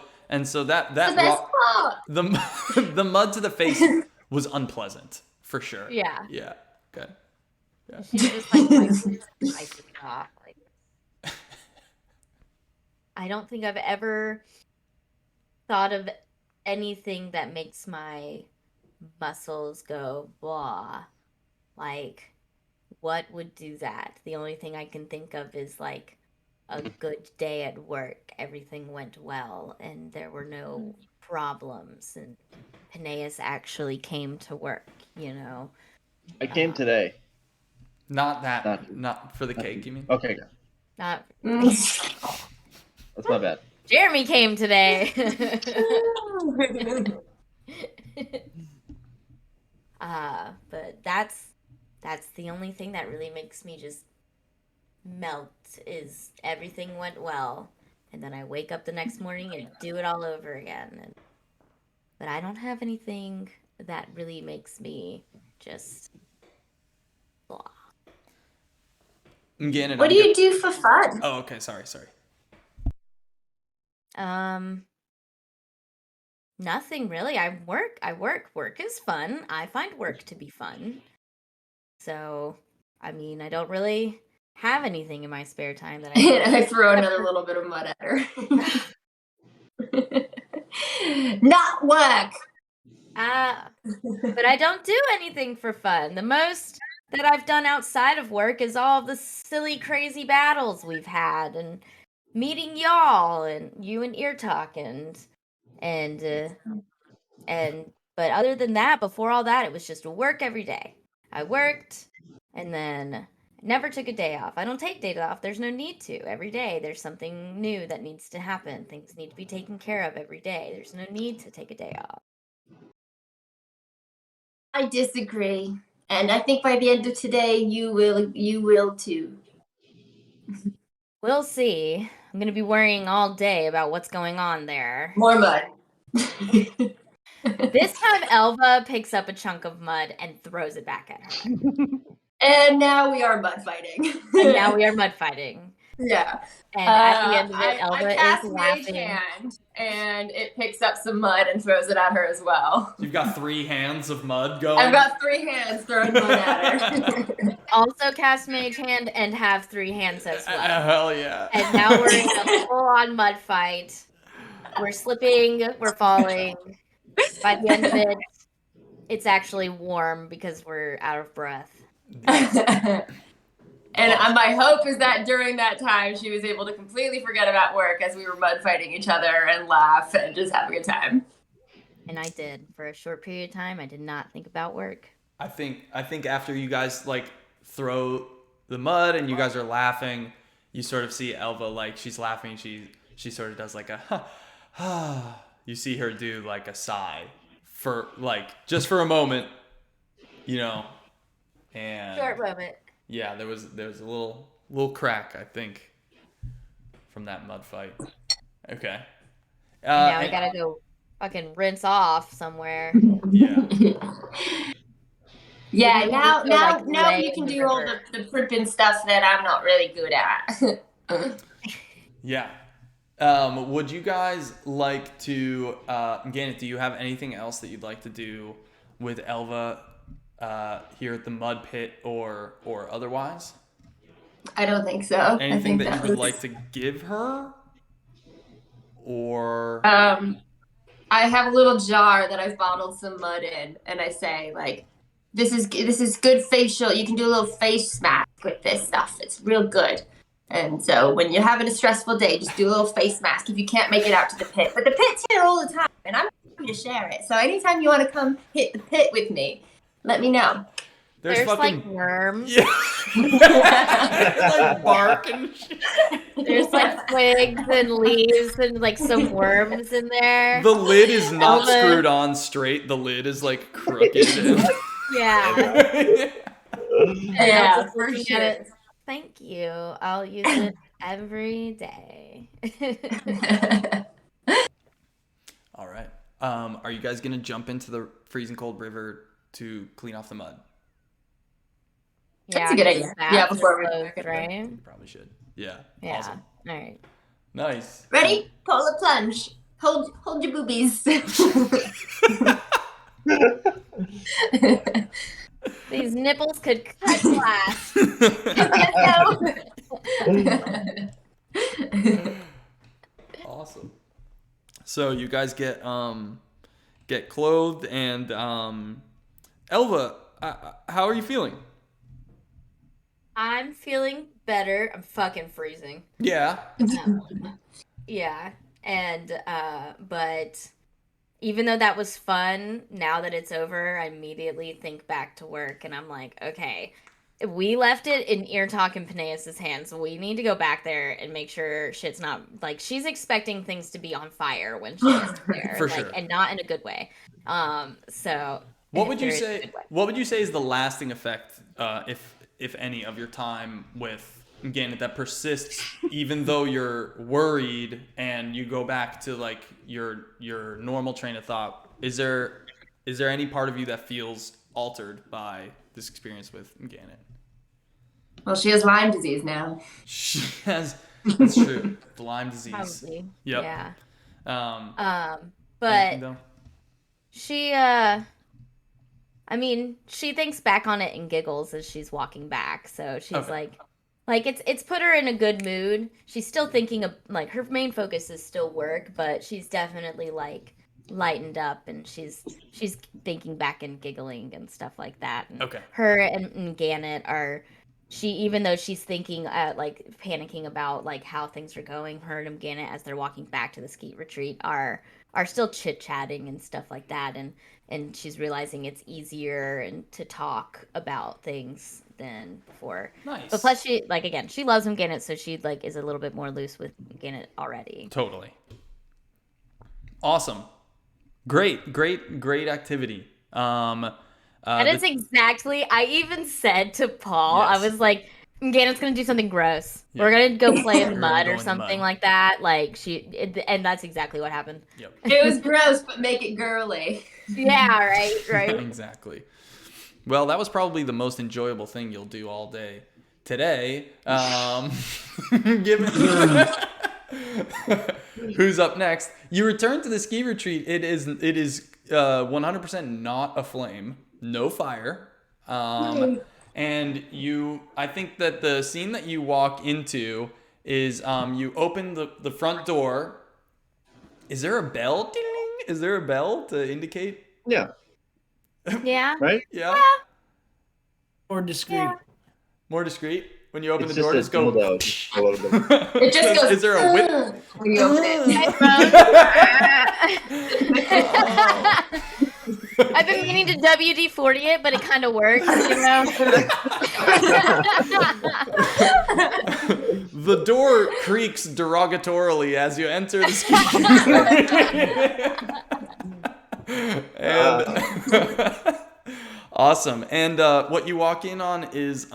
Speaker 3: that
Speaker 2: the best part.
Speaker 3: the mud to the face was unpleasant for sure.
Speaker 1: Yeah.
Speaker 3: Yeah. Good. Yeah.
Speaker 1: She's just like wiping it off. Like, I don't think I've ever thought of anything that makes my muscles go blah. Like, what would do that? The only thing I can think of is like a good day at work. Everything went well and there were no problems, and Peneus actually came to work,
Speaker 4: I came today.
Speaker 3: Not for the cake, you mean?
Speaker 4: Okay, good.
Speaker 1: Not
Speaker 4: That's my bad.
Speaker 1: Jeremy came today. But that's the only thing that really makes me just melt is everything went well, and then I wake up the next morning and do it all over again. But I don't have anything that really makes me just blah.
Speaker 2: What do you do for fun?
Speaker 3: Oh, okay. Sorry.
Speaker 1: Nothing really. I work. Work is fun. I find work to be fun. So, I mean, I don't really have anything in my spare time that
Speaker 2: I throw another little bit of mud at her. Not work.
Speaker 1: But I don't do anything for fun. The most that I've done outside of work is all the silly, crazy battles we've had, and meeting y'all, and you and Ear Talk, and but other than that, before all that, it was just work every day. I worked, and then never took a day off. I don't take days off. There's no need to. Every day, there's something new that needs to happen. Things need to be taken care of every day. There's no need to take a day off.
Speaker 2: I disagree. And I think by the end of today you will too.
Speaker 1: We'll see. I'm gonna be worrying all day about what's going on there.
Speaker 2: More mud.
Speaker 1: This time, Elva picks up a chunk of mud and throws it back at her.
Speaker 2: And now we are mud fighting.
Speaker 1: And now we are mud fighting.
Speaker 2: Yeah.
Speaker 1: And at the end of it,
Speaker 2: I
Speaker 1: Elva
Speaker 2: cast
Speaker 1: is
Speaker 2: Mage
Speaker 1: laughing.
Speaker 2: Hand, and it picks up some mud and throws it at her as well.
Speaker 3: You've got 3 hands of mud going.
Speaker 2: I've got 3 hands throwing mud at her.
Speaker 1: Also cast Mage Hand and have 3 hands as well.
Speaker 3: Hell yeah.
Speaker 1: And now we're in a full-on mud fight. We're slipping, we're falling. By the end of it, it's actually warm because we're out of breath.
Speaker 2: And my hope is that during that time, she was able to completely forget about work as we were mud fighting each other and laugh and just have a good time.
Speaker 1: And I did. For a short period of time, I did not think about work.
Speaker 3: I think after you guys like throw the mud and you guys are laughing, you sort of see Elva, like she's laughing, she sort of does like a you see her do like a sigh for like just for a moment, you know. And
Speaker 1: Short moment.
Speaker 3: yeah, there was a little crack, I think, from that mud fight. Okay.
Speaker 1: Now we gotta go fucking rinse off somewhere.
Speaker 3: Yeah.
Speaker 2: Yeah,
Speaker 1: Maybe we
Speaker 2: now
Speaker 1: can go, like,
Speaker 2: now
Speaker 1: lay
Speaker 2: you can
Speaker 1: in the
Speaker 2: do all
Speaker 1: river.
Speaker 2: the pripping stuff that I'm not really good at.
Speaker 3: Yeah. Would you guys like to, Gannett, do you have anything else that you'd like to do with Elva here at the mud pit or otherwise?
Speaker 2: I don't think so.
Speaker 3: Anything that you would
Speaker 2: was...
Speaker 3: like to give her? Or
Speaker 2: I have a little jar that I've bottled some mud in, and I say like, this is good facial. You can do a little face mask with this stuff. It's real good. And so when you're having a stressful day, just do a little face mask if you can't make it out to the pit. But the pit's here all the time, and I'm happy to share it. So anytime you want to come hit the pit with me, let me know.
Speaker 3: there's fucking
Speaker 1: like worms.
Speaker 3: Yeah. Like bark and shit.
Speaker 1: There's like twigs and leaves and like some worms in there.
Speaker 3: The lid is not
Speaker 1: Elva.
Speaker 3: screwed on straight. The lid is like crooked.
Speaker 1: Yeah.
Speaker 2: Yeah,
Speaker 1: Elva's
Speaker 2: for
Speaker 1: looking
Speaker 2: sure.
Speaker 1: at it. Thank you. I'll use it every day.
Speaker 3: All right. Are you guys gonna jump into the freezing cold river to clean off the mud?
Speaker 2: That's a good idea. Yeah, before we
Speaker 1: closed, right?
Speaker 3: You probably should. Yeah.
Speaker 1: Yeah.
Speaker 3: Awesome.
Speaker 1: All right.
Speaker 3: Nice.
Speaker 2: Ready? Polar plunge. Hold your boobies.
Speaker 1: These nipples could cut glass.
Speaker 3: Awesome. So you guys get clothed and Elva, how are you feeling?
Speaker 1: I'm feeling better. I'm fucking freezing.
Speaker 3: Yeah.
Speaker 1: Yeah. And but even though that was fun, now that it's over, I immediately think back to work and I'm like, okay, we left it in Ear Talk and Peneus's hands. We need to go back there and make sure shit's not like she's expecting things to be on fire when she gets there.
Speaker 3: For
Speaker 1: like,
Speaker 3: sure.
Speaker 1: And not in a good way. So
Speaker 3: What would you
Speaker 1: there is a
Speaker 3: say?
Speaker 1: good way.
Speaker 3: What would you say is the lasting effect, if any, of your time with Gannett that persists, even though you're worried and you go back to like your normal train of thought? Is there any part of you that feels altered by this experience with Gannett?
Speaker 2: Well, she has Lyme disease now.
Speaker 3: She has. That's true. The Lyme disease.
Speaker 1: Probably.
Speaker 3: Yep.
Speaker 1: Yeah.
Speaker 3: Anything,
Speaker 1: But
Speaker 3: though?
Speaker 1: she she thinks back on it and giggles as she's walking back. So she's
Speaker 3: Okay.
Speaker 1: like Like it's put her in a good mood. She's still thinking of like her main focus is still work, but she's definitely like lightened up and she's thinking back and giggling and stuff like that. And
Speaker 3: Okay.
Speaker 1: her and Gannett are she even though she's thinking like panicking about like how things are going, her and Gannett as they're walking back to the skeet retreat are still chit-chatting and stuff like that and she's realizing it's easier and to talk about things than before.
Speaker 3: Nice.
Speaker 1: But plus, she like again, she loves him Gannett, so she like is a little bit more loose with Gannett already.
Speaker 3: Totally. Awesome. Great activity.
Speaker 1: That is exactly. I even said to Paul,
Speaker 3: Yes.
Speaker 1: I was like, Gannett's gonna do something gross.
Speaker 3: Yeah.
Speaker 1: We're gonna go play in the
Speaker 3: We're gonna
Speaker 1: mud
Speaker 3: go
Speaker 1: or
Speaker 3: in the
Speaker 1: something
Speaker 3: mud.
Speaker 1: like that. Like and that's exactly what happened.
Speaker 3: Yep.
Speaker 2: It was gross, but make it girly.
Speaker 1: Yeah, right.
Speaker 3: Exactly. Well, that was probably the most enjoyable thing you'll do all day today. Given who's up next? You return to the ski retreat. It is 100% not a flame, no fire. And I think that the scene that you walk into is you open the front door. Is there a bell? Ding-ding. Is there a bell to indicate?
Speaker 4: Yeah.
Speaker 1: Yeah.
Speaker 4: Right?
Speaker 3: Yeah.
Speaker 5: Or discreet.
Speaker 1: Yeah.
Speaker 3: More discreet. When you open
Speaker 4: It's
Speaker 3: the door,
Speaker 4: just
Speaker 3: just
Speaker 4: a
Speaker 3: go.
Speaker 4: dildo, just a little bit.
Speaker 2: It just goes.
Speaker 3: Is there a whip?
Speaker 2: When you open it.
Speaker 1: I've been meaning to WD-40 it, but it kind of works, you know.
Speaker 3: The door creaks derogatorily as you enter the ski. And awesome. And what you walk in on is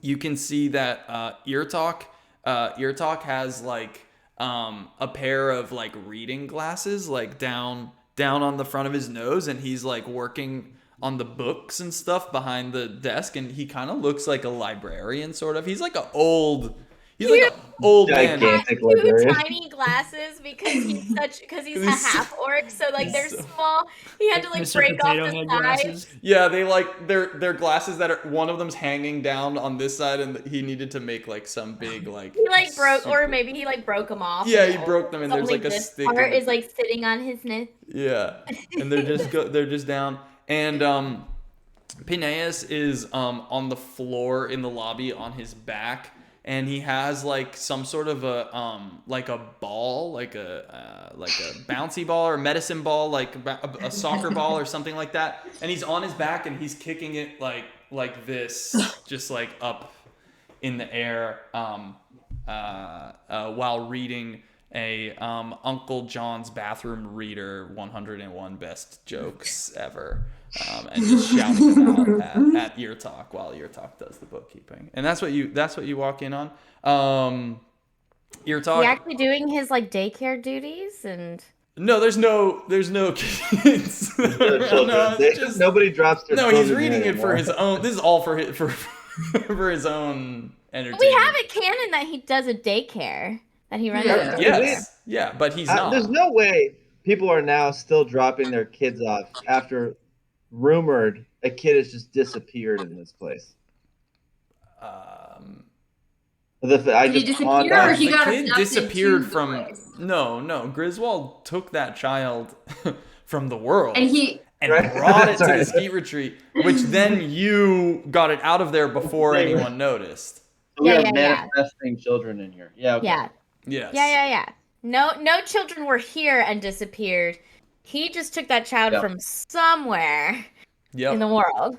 Speaker 3: you can see that Ear Talk has like a pair of like reading glasses like down on the front of his nose, and he's like working on the books and stuff behind the desk, and he kind of looks like a librarian sort of. He's like an old man.
Speaker 4: Gigantic
Speaker 1: Two
Speaker 4: librarian.
Speaker 1: tiny glasses because he's a
Speaker 3: He's so-
Speaker 1: half orc, so like they're
Speaker 3: so-
Speaker 1: small. He had to like
Speaker 5: Mr.
Speaker 1: break off
Speaker 5: Potato
Speaker 1: the
Speaker 5: Head
Speaker 1: sides.
Speaker 5: glasses.
Speaker 3: Yeah, they're glasses that are one of them's hanging down on this side, and he needed to make like some big like.
Speaker 1: He like broke, or
Speaker 3: super-
Speaker 1: maybe he like broke them off.
Speaker 3: Yeah,
Speaker 1: and
Speaker 3: he broke them, and there's
Speaker 1: only
Speaker 3: like a
Speaker 1: this
Speaker 3: stick in
Speaker 1: part
Speaker 3: the-
Speaker 1: is like sitting on his neck.
Speaker 3: Yeah, and they're just down, and Phineas is on the floor in the lobby on his back, and he has like some sort of a like a ball, like a bouncy ball or a medicine ball, like a soccer ball or something like that, and he's on his back and he's kicking it like this, just like up in the air, while reading a Uncle John's Bathroom Reader 101 Best Jokes Ever, and just shouting them out at Ear Talk while Ear Talk does the bookkeeping. And that's what you walk in on. Ear Talk.
Speaker 1: He actually doing his like daycare duties and.
Speaker 3: No, there's no kids.
Speaker 4: Children. Nobody drops their.
Speaker 3: No, he's
Speaker 4: children
Speaker 3: reading it
Speaker 4: anymore.
Speaker 3: for his own. This is all for his own entertainment.
Speaker 1: We have it canon that he does a daycare that he runs.
Speaker 2: Yeah.
Speaker 3: Yes, yeah, but he's not.
Speaker 4: There's no way people are now still dropping their kids off after rumored a kid has just disappeared in this place. I
Speaker 2: Did he
Speaker 4: just
Speaker 2: disappear,
Speaker 4: on
Speaker 2: or he
Speaker 3: The
Speaker 2: got
Speaker 3: kid
Speaker 2: abducted
Speaker 3: disappeared
Speaker 2: to the
Speaker 3: from.
Speaker 2: place?
Speaker 3: No. Griswold took that child from the world
Speaker 2: And he.
Speaker 3: and brought it to
Speaker 4: Sorry.
Speaker 3: the ski retreat, which then you got it out of there before anyone noticed.
Speaker 4: We
Speaker 1: Yeah,
Speaker 4: have
Speaker 1: yeah.
Speaker 4: manifesting children in here. Yeah. Okay.
Speaker 1: Yeah.
Speaker 3: Yes.
Speaker 1: Yeah. No children were here and disappeared. He just took that child
Speaker 4: Yep.
Speaker 1: from somewhere
Speaker 3: Yep.
Speaker 1: in the world.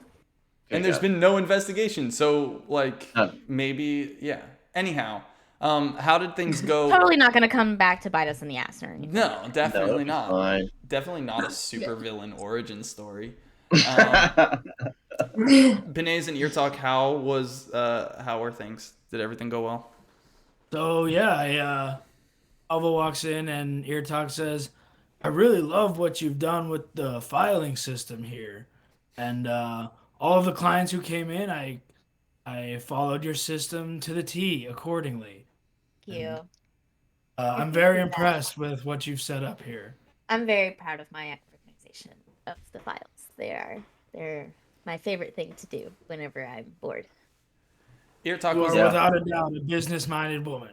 Speaker 3: And there's been no investigation, so like
Speaker 4: None.
Speaker 3: maybe yeah. Anyhow, how did things go?
Speaker 1: Totally not going to come back to bite us in the ass or anything.
Speaker 3: No, definitely
Speaker 4: No,
Speaker 3: not.
Speaker 4: fine.
Speaker 3: Definitely not a supervillain origin story.
Speaker 4: Yeah.
Speaker 3: Benes and Ear Talk, how are things? Did everything go well?
Speaker 5: So yeah, Alva walks in and Ear Talk says, "I really love what you've done with the filing system here, and all of the clients who came in, I followed your system to the T accordingly.
Speaker 1: Thank you.
Speaker 5: I'm very impressed with what you've set up here."
Speaker 1: I'm very proud of my organization of the files. They're my favorite thing to do whenever I'm bored.
Speaker 3: Ear Talk,
Speaker 5: You
Speaker 3: was
Speaker 5: are
Speaker 3: there?
Speaker 5: without a doubt a business-minded woman.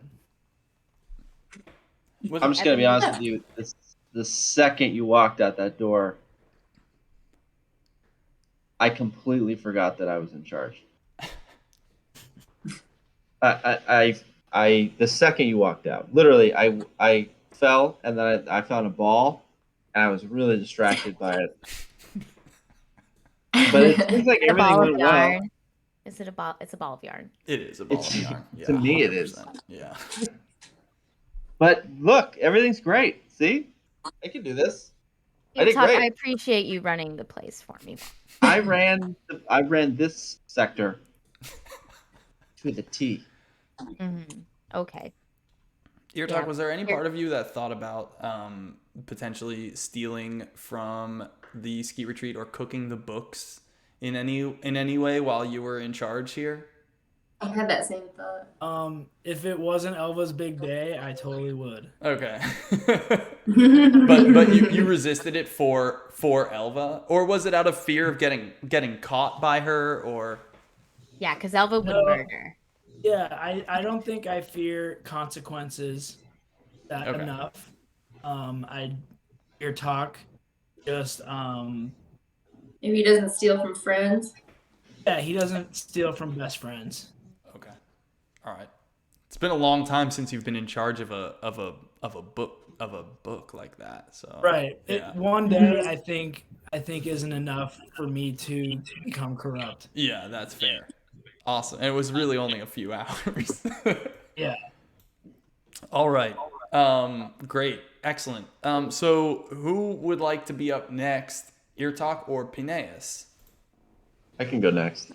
Speaker 4: I'm just gonna be honest with you. The second you walked out that door, I completely forgot that I was in charge. The second you walked out, literally, I fell and then I found a ball, and I was really distracted by it. But it seems like
Speaker 1: A
Speaker 4: everything
Speaker 1: ball of
Speaker 4: went well.
Speaker 1: yarn. Is it a ball? It's a ball of yarn.
Speaker 3: It is a ball of yarn. Yeah,
Speaker 4: To me, it is.
Speaker 3: 100%. Yeah.
Speaker 4: But look, everything's great. See, I can do this. I did
Speaker 1: Talk,
Speaker 4: great.
Speaker 1: I appreciate you running the place for me.
Speaker 4: I ran this sector to the T.
Speaker 1: Mm-hmm. Okay.
Speaker 3: Ear Talk,
Speaker 1: Yeah.
Speaker 3: was there any part of you that thought about potentially stealing from the ski retreat or cooking the books in any way while you were in charge here?
Speaker 2: I had that same thought.
Speaker 5: If it wasn't Elva's big day, I totally would.
Speaker 3: Okay. but you resisted it for Elva, or was it out of fear of getting caught by her, or?
Speaker 1: Yeah, because Elva would
Speaker 5: No.
Speaker 1: murder.
Speaker 5: Yeah, I don't think I fear consequences that
Speaker 3: Okay.
Speaker 5: enough. Ear Talk just
Speaker 2: Maybe he doesn't steal from friends.
Speaker 5: yeah, he doesn't steal from best friends.
Speaker 3: Okay. All right. It's been a long time since you've been in charge of a book like that. So
Speaker 5: Right.
Speaker 3: Yeah.
Speaker 5: One day I think isn't enough for me to become corrupt.
Speaker 3: Yeah, that's fair. Awesome. And it was really only a few hours.
Speaker 5: Yeah.
Speaker 3: All right. Great. Excellent. So who would like to be up next? Ear Talk or Pineus?
Speaker 4: I can go next.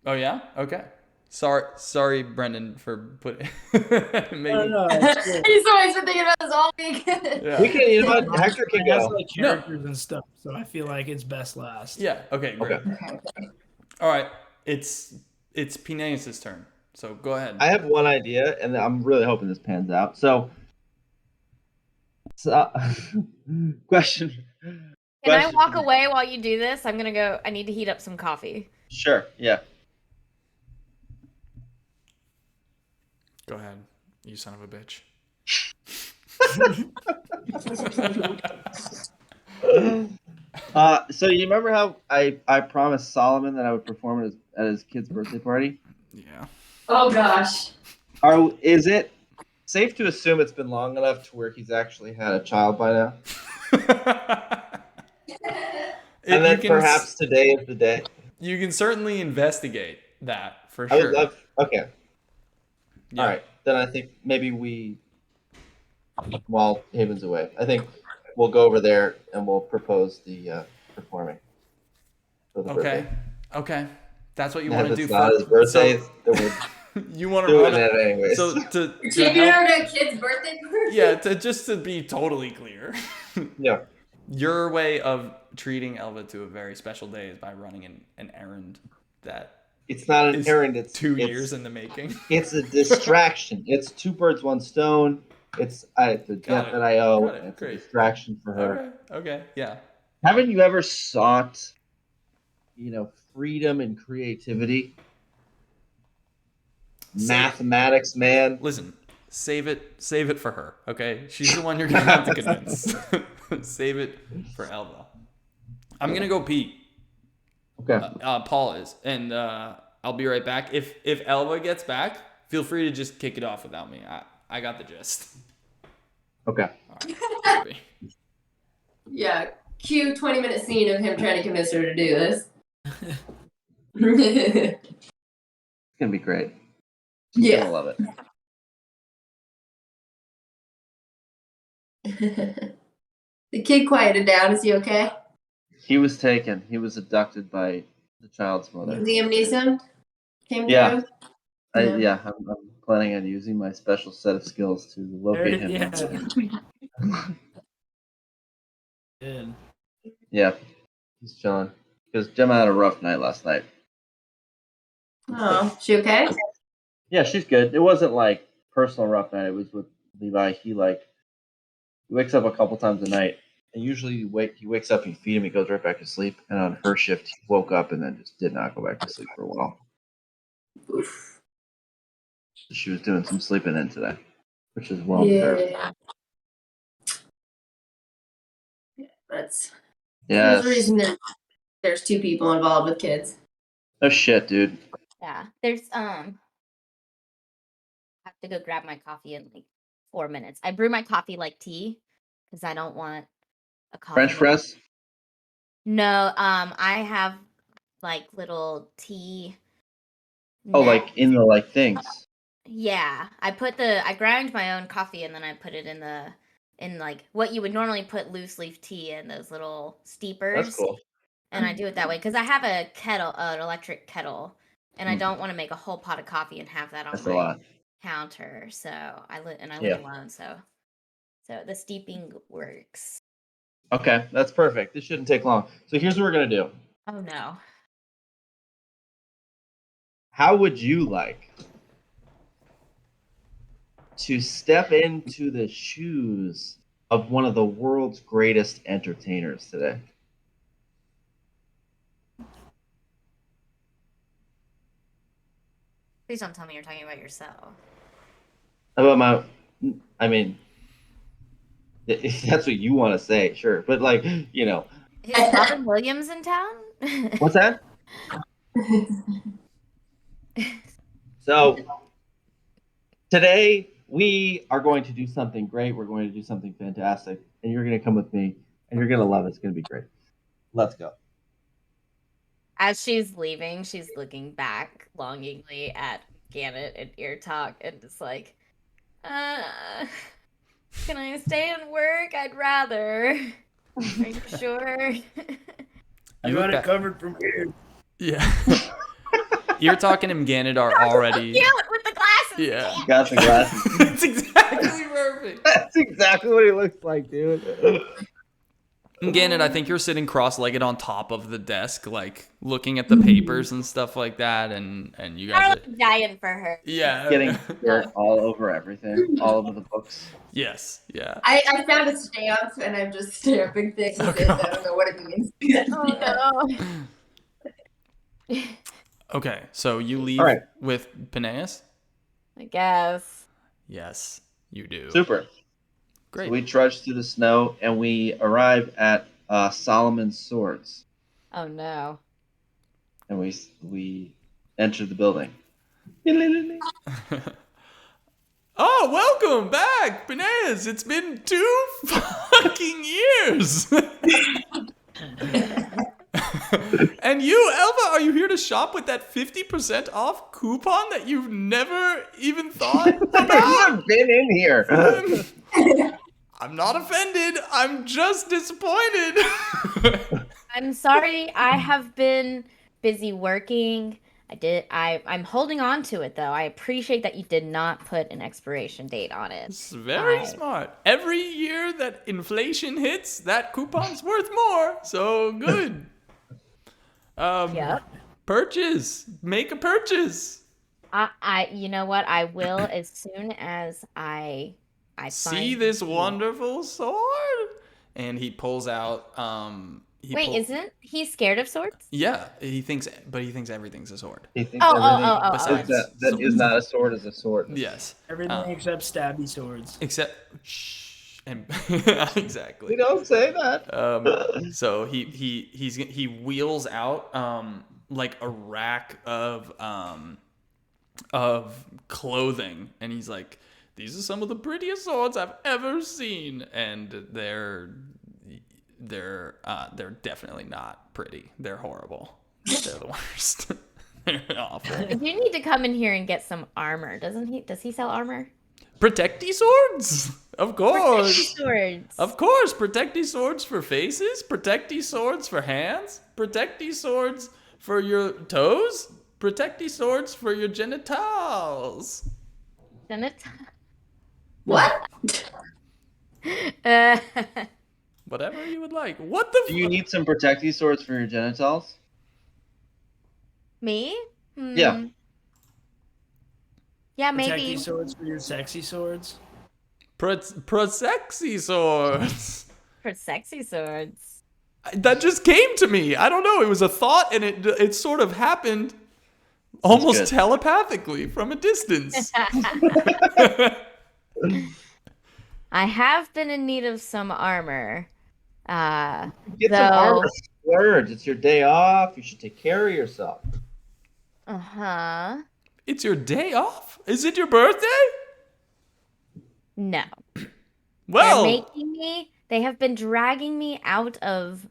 Speaker 3: Oh yeah? Okay. Sorry, Brendan, for putting
Speaker 5: No, it's good.
Speaker 2: He's always been thinking about this all week.
Speaker 3: Yeah.
Speaker 4: We can, you know what? Hector can
Speaker 5: It has
Speaker 4: go.
Speaker 5: like characters and stuff, so I feel like it's best last.
Speaker 3: Yeah. Okay. Great.
Speaker 4: Okay.
Speaker 3: All right. It's Pineus' turn. So go ahead.
Speaker 4: I have one idea, and I'm really hoping this pans out. So question.
Speaker 1: Can I
Speaker 4: Question.
Speaker 1: walk away while you do this? I'm gonna go. I need to heat up some coffee.
Speaker 4: Sure. Yeah.
Speaker 3: Go ahead, you son of a bitch.
Speaker 4: So you remember how I promised Solomon that I would perform at his kid's birthday party?
Speaker 3: Yeah.
Speaker 2: Oh gosh.
Speaker 4: Is it safe to assume it's been long enough to where he's actually had a child by now? And then perhaps today is the day.
Speaker 3: You can certainly investigate that for
Speaker 4: I
Speaker 3: sure.
Speaker 4: would love. Okay.
Speaker 3: Yeah.
Speaker 4: All right. Then I think maybe while Haven's away, I think we'll go over there and we'll propose the performing. For the
Speaker 3: Okay.
Speaker 4: birthday.
Speaker 3: Okay. That's what you
Speaker 4: And
Speaker 3: want to
Speaker 4: if
Speaker 3: do
Speaker 4: it's not his
Speaker 3: for
Speaker 4: birthday,
Speaker 3: so
Speaker 4: then we're
Speaker 3: you want to
Speaker 4: doing
Speaker 3: run
Speaker 4: it anyways.
Speaker 3: So
Speaker 2: You're taking
Speaker 3: help-
Speaker 2: her to a kid's birthday party?
Speaker 3: yeah, to be totally clear.
Speaker 4: Yeah.
Speaker 3: Your way of treating Elva to a very special day is by running an errand that
Speaker 4: It's not an
Speaker 3: is
Speaker 4: errand. It's
Speaker 3: 2
Speaker 4: it's-
Speaker 3: years in the making.
Speaker 4: It's a distraction. It's two birds, one stone. It's a debt
Speaker 3: it.
Speaker 4: that I owe.
Speaker 3: Got it.
Speaker 4: It's
Speaker 3: Great.
Speaker 4: a distraction for her.
Speaker 3: Okay. Yeah.
Speaker 4: Haven't you ever sought, freedom and creativity? Mathematics, man.
Speaker 3: Listen, save it for her, okay? She's the one you're gonna have to convince. Save it for Elva. I'm gonna go pee.
Speaker 4: Okay.
Speaker 3: Paul is, and I'll be right back. If Elva gets back, feel free to just kick it off without me. I got the gist.
Speaker 4: Okay.
Speaker 3: All right.
Speaker 2: Yeah. Cue 20-minute scene of him trying to convince her to do this.
Speaker 4: It's gonna be great. You're
Speaker 2: Yeah.
Speaker 4: gonna love it.
Speaker 2: The kid quieted down. Is he okay?
Speaker 4: He was taken. He was abducted by the child's mother.
Speaker 2: Liam Neeson came
Speaker 4: Yeah.
Speaker 2: through.
Speaker 4: I'm planning on using my special set of skills to locate him.
Speaker 5: Yeah. Good.
Speaker 4: Yeah, he's chilling. Because Gemma had a rough night last night.
Speaker 2: Oh, she okay?
Speaker 4: Yeah, she's good. It wasn't like personal rough night. It was with Levi. He wakes up a couple times a night, and usually he wakes up and you feed him. He goes right back to sleep. And on her shift, he woke up and then just did not go back to sleep for a while.
Speaker 2: Oof.
Speaker 4: So she was doing some sleeping in today, which is well deserved.
Speaker 2: Yeah. There's
Speaker 4: Yes.
Speaker 2: a reason there's 2 people involved with kids.
Speaker 4: Oh shit, dude.
Speaker 1: Yeah. There's I have to go grab my coffee in like 4 minutes. I brew my coffee like tea because I don't want a coffee
Speaker 4: French
Speaker 1: maker.
Speaker 4: press?
Speaker 1: No, I have like little tea.
Speaker 4: Oh,
Speaker 1: net.
Speaker 4: like in the like things.
Speaker 1: Yeah, I grind my own coffee and then I put it in like what you would normally put loose leaf tea in, those little steepers.
Speaker 4: That's cool.
Speaker 1: And I do it that way because I have a kettle, an electric kettle, and I
Speaker 4: Mm.
Speaker 1: don't want to make a whole pot of coffee and have that on
Speaker 4: That's a
Speaker 1: my
Speaker 4: lot.
Speaker 1: counter. So I live
Speaker 4: Yeah.
Speaker 1: alone, so the steeping works.
Speaker 4: Okay, that's perfect. This shouldn't take long. So here's what we're gonna do.
Speaker 1: Oh no.
Speaker 4: How would you like to step into the shoes of one of the world's greatest entertainers today?
Speaker 1: Please don't tell me you're talking about yourself.
Speaker 4: How about I mean, if that's what you want to say, sure. But like, you know.
Speaker 1: Is Robin Williams in town?
Speaker 4: What's that? So today we are going to do something great. We're going to do something fantastic. And you're going to come with me and you're going to love it. It's going to be great. Let's go.
Speaker 1: As she's leaving, she's looking back longingly at Gannett and Ear Talk and just like, can I stay and work? I'd rather. Are you sure?
Speaker 5: You got it covered from here.
Speaker 3: Yeah. Ear Talk and Gannett are already.
Speaker 1: Cute with the glasses.
Speaker 3: Yeah.
Speaker 4: You got the glasses.
Speaker 3: It's exactly perfect.
Speaker 4: That's exactly what he looks like, dude.
Speaker 3: Gannett, I think you're sitting cross-legged on top of the desk, like looking at the papers and stuff like that, and you guys
Speaker 1: I'm dying for her.
Speaker 3: Yeah.
Speaker 4: Getting dirt all over everything, all over the books.
Speaker 3: Yes. Yeah.
Speaker 2: I found a stamp and I'm just stamping things.
Speaker 3: Oh,
Speaker 2: and I don't know what it means.
Speaker 1: Oh no.
Speaker 3: Okay, so you leave
Speaker 4: All right.
Speaker 3: with Peneus?
Speaker 1: I guess.
Speaker 3: Yes, you do.
Speaker 4: Super.
Speaker 3: Great.
Speaker 4: So we trudge through the snow and we arrive at Solomon's Swords.
Speaker 1: Oh no.
Speaker 4: And we enter the building.
Speaker 3: Oh, welcome back, Peneus. It's been 2 fucking years. And you, Elva, are you here to shop with that 50% off coupon that you've never even thought about?
Speaker 4: I've been in here.
Speaker 3: I'm not offended. I'm just disappointed.
Speaker 1: I'm sorry. I have been busy working. I'm holding on to it though. I appreciate that you did not put an expiration date on it.
Speaker 3: It's very smart. Every year that inflation hits, that coupon's worth more. So good.
Speaker 1: Yep.
Speaker 3: Purchase. Make a purchase.
Speaker 1: You know what? I will as soon as I
Speaker 3: See
Speaker 1: find
Speaker 3: this wonderful sword? And he pulls out
Speaker 1: isn't he scared of swords?
Speaker 3: Yeah, he thinks everything's a sword.
Speaker 4: He thinks
Speaker 1: Oh.
Speaker 3: besides
Speaker 4: that is not a sword is a sword.
Speaker 3: Yes.
Speaker 5: Everything except stabby swords.
Speaker 3: Except and exactly.
Speaker 4: We don't say that.
Speaker 3: So he wheels out like a rack of clothing, and he's like, these are some of the prettiest swords I've ever seen, and they're definitely not pretty. They're horrible. They're the worst. They're awful.
Speaker 1: You need to come in here and get some armor, doesn't he? Does he sell armor?
Speaker 3: Protecty swords? Of course.
Speaker 1: Protecty swords.
Speaker 3: Of course. Protecty swords for faces. Protecty swords for hands. Protecty swords for your toes. Protecty swords for your genitals.
Speaker 2: What?
Speaker 3: Whatever you would like. What the
Speaker 4: Do you need some protecty swords for your genitals?
Speaker 1: Me?
Speaker 4: Yeah.
Speaker 1: Yeah,
Speaker 5: Protecty
Speaker 1: maybe.
Speaker 5: swords for your sexy swords.
Speaker 3: Prosexy swords.
Speaker 1: For sexy swords.
Speaker 3: That just came to me. I don't know. It was a thought, and it sort of happened almost
Speaker 4: good.
Speaker 3: telepathically from a distance.
Speaker 1: I have been in need of some armor.
Speaker 4: Get some armor.
Speaker 1: Though.
Speaker 4: Splurge. It's your day off. You should take care of yourself.
Speaker 1: Uh-huh.
Speaker 3: It's your day off? Is it your birthday?
Speaker 1: No.
Speaker 3: Well,
Speaker 1: They have been dragging me out of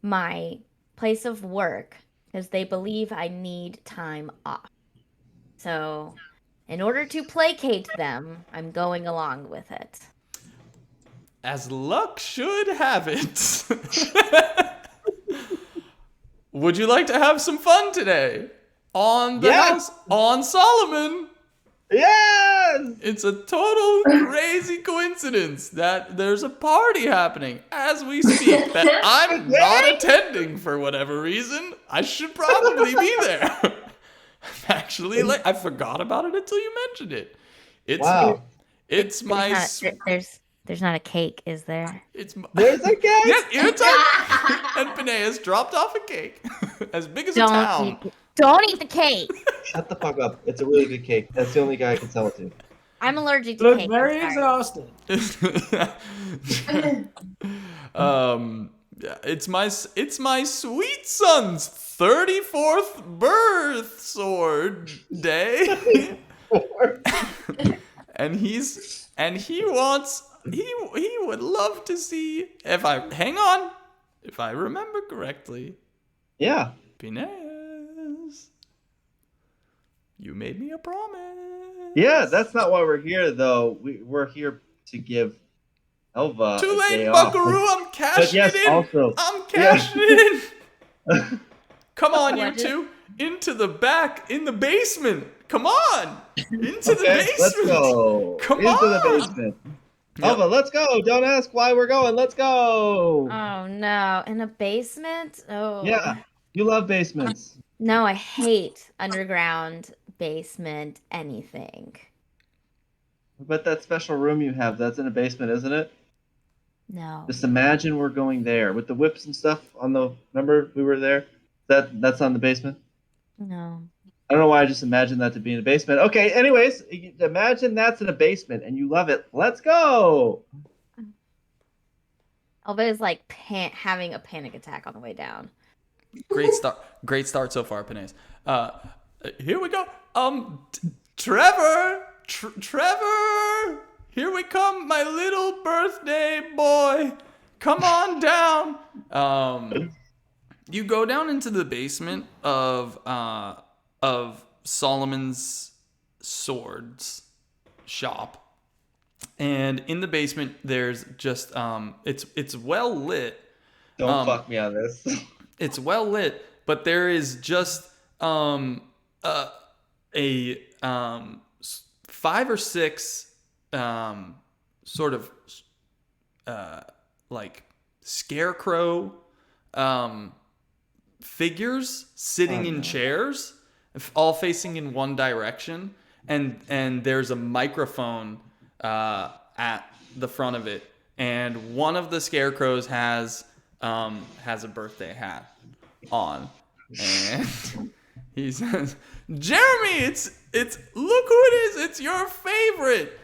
Speaker 1: my place of work because they believe I need time off. So, in order to placate them, I'm going along with it.
Speaker 3: as luck should have it. Would you like to have some fun today? On the house, on Solomon.
Speaker 4: Yes!
Speaker 3: It's a total crazy coincidence that there's a party happening as we speak that I'm not attending for whatever reason. I should probably be there. Actually, I forgot about it until you mentioned it. It's my...
Speaker 1: There's not a cake, is there?
Speaker 4: There's a cake!
Speaker 3: Yes, Irritar and Phineas dropped off a cake as big as a town.
Speaker 1: Don't eat the cake!
Speaker 4: Shut the fuck up. It's a really good cake. That's the only guy I can tell it to.
Speaker 1: I'm allergic to
Speaker 5: Look
Speaker 1: cake.
Speaker 5: very exhausted.
Speaker 3: It's my sweet son's 34th birth sword day. and he would love to see if I remember correctly.
Speaker 4: Yeah.
Speaker 3: Pinez, you made me a promise.
Speaker 4: Yeah, that's not why we're here, though. We're here to give Elva
Speaker 3: Too
Speaker 4: a
Speaker 3: late,
Speaker 4: day
Speaker 3: Buckaroo.
Speaker 4: off.
Speaker 3: I'm cashing it in.
Speaker 4: Also,
Speaker 3: I'm cashing it in. Come on, you two. Into the back, in the basement. Come on. Into the basement.
Speaker 4: Let's go.
Speaker 3: Come
Speaker 4: Into
Speaker 3: on.
Speaker 4: the basement. Elva, let's go. Don't ask why we're going. Let's go.
Speaker 1: Oh, no. In a basement? Oh.
Speaker 4: Yeah. You love basements.
Speaker 1: No, I hate underground basement anything.
Speaker 4: But that special room you have, that's in a basement, isn't it?
Speaker 1: No.
Speaker 4: Just imagine we're going there with the whips and stuff on the. Remember we were there? That's on the basement.
Speaker 1: No.
Speaker 4: I don't know why I just imagined that to be in a basement. Okay. Anyways, imagine that's in a basement and you love it. Let's go.
Speaker 1: Elva is like having a panic attack on the way down.
Speaker 3: Great start so far, Pinez. Here we go. Trevor, here we come, my little birthday boy. Come on down. You go down into the basement of Solomon's swords shop, and in the basement there's just it's well lit.
Speaker 4: Don't fuck me on this.
Speaker 3: It's well lit, but there is just a 5 or 6 sort of like scarecrow figures sitting in chairs, all facing in one direction, and there's a microphone at the front of it, and one of the scarecrows has a birthday hat on, and he says, "Jeremy, it's look who it is! It's your favorite."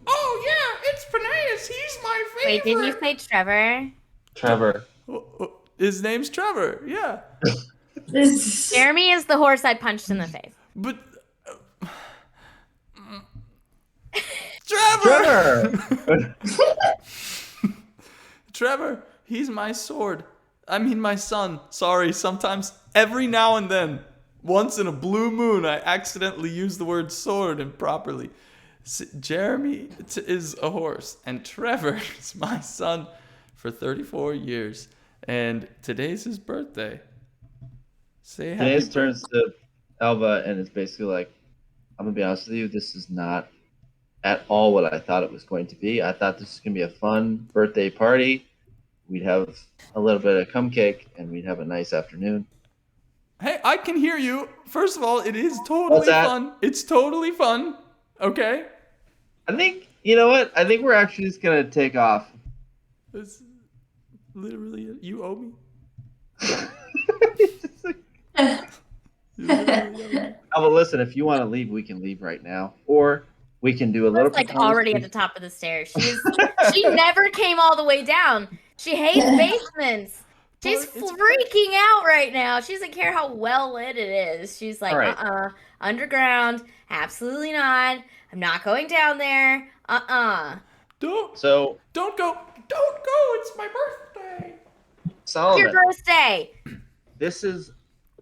Speaker 3: "Oh yeah, it's Phineas. He's my favorite."
Speaker 1: Wait, didn't you say Trevor?
Speaker 4: Trevor.
Speaker 3: His name's Trevor. Yeah.
Speaker 1: Jeremy is the horse I punched in the face.
Speaker 3: But Trevor. Trevor, he's my sword. I mean my son. Sorry, sometimes every now and then, once in a blue moon, I accidentally use the word sword improperly. Jeremy is a horse, and Trevor is my son for 34 years, and today's his birthday. Say happy
Speaker 4: Phineas turns to Elva and is basically like, I'm going to be honest with you, this is not at all what I thought it was going to be. I thought this was going to be a fun birthday party. We'd have a little bit of cum cake, and we'd have a nice afternoon.
Speaker 3: Hey, I can hear you. First of all, it is totally fun. It's totally fun. Okay?
Speaker 4: I think, you know what? I think we're actually just going to take off.
Speaker 3: It's literally, you owe me.
Speaker 4: Elva, Alva, listen, if you want to leave, we can leave right now. Or we can do a little
Speaker 1: She's like already at the
Speaker 4: conversation.
Speaker 1: top of the stairs. She never came all the way down. She hates basements. She's
Speaker 3: But it's
Speaker 1: freaking out right now. She doesn't care how well lit it is. She's
Speaker 4: All
Speaker 1: like,
Speaker 4: right.
Speaker 1: underground, absolutely not. I'm not going down there.
Speaker 3: Don't
Speaker 4: So,
Speaker 3: don't go. Don't go. It's my birthday.
Speaker 1: Your
Speaker 4: Solomon,
Speaker 1: birthday.
Speaker 4: this is.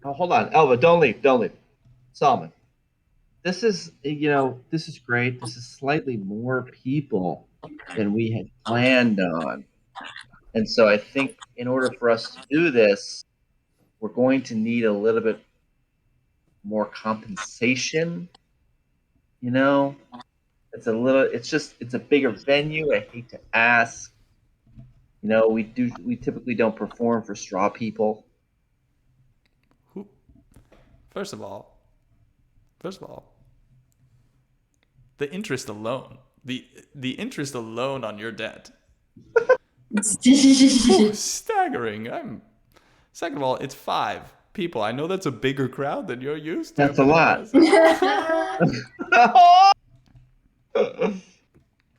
Speaker 4: Oh, hold on. Alva, don't leave. Don't leave. Solomon, this is, this is great. This is slightly more people than we had planned on. And so I think in order for us to do this, we're going to need a little bit more compensation. You know, it's a bigger venue. I hate to ask. We typically don't perform for straw people.
Speaker 3: Who? First of all, the interest alone, the interest alone on your debt, ooh, staggering. Second of all, it's 5 people. I know that's a bigger crowd than you're used to.
Speaker 4: That's a lot.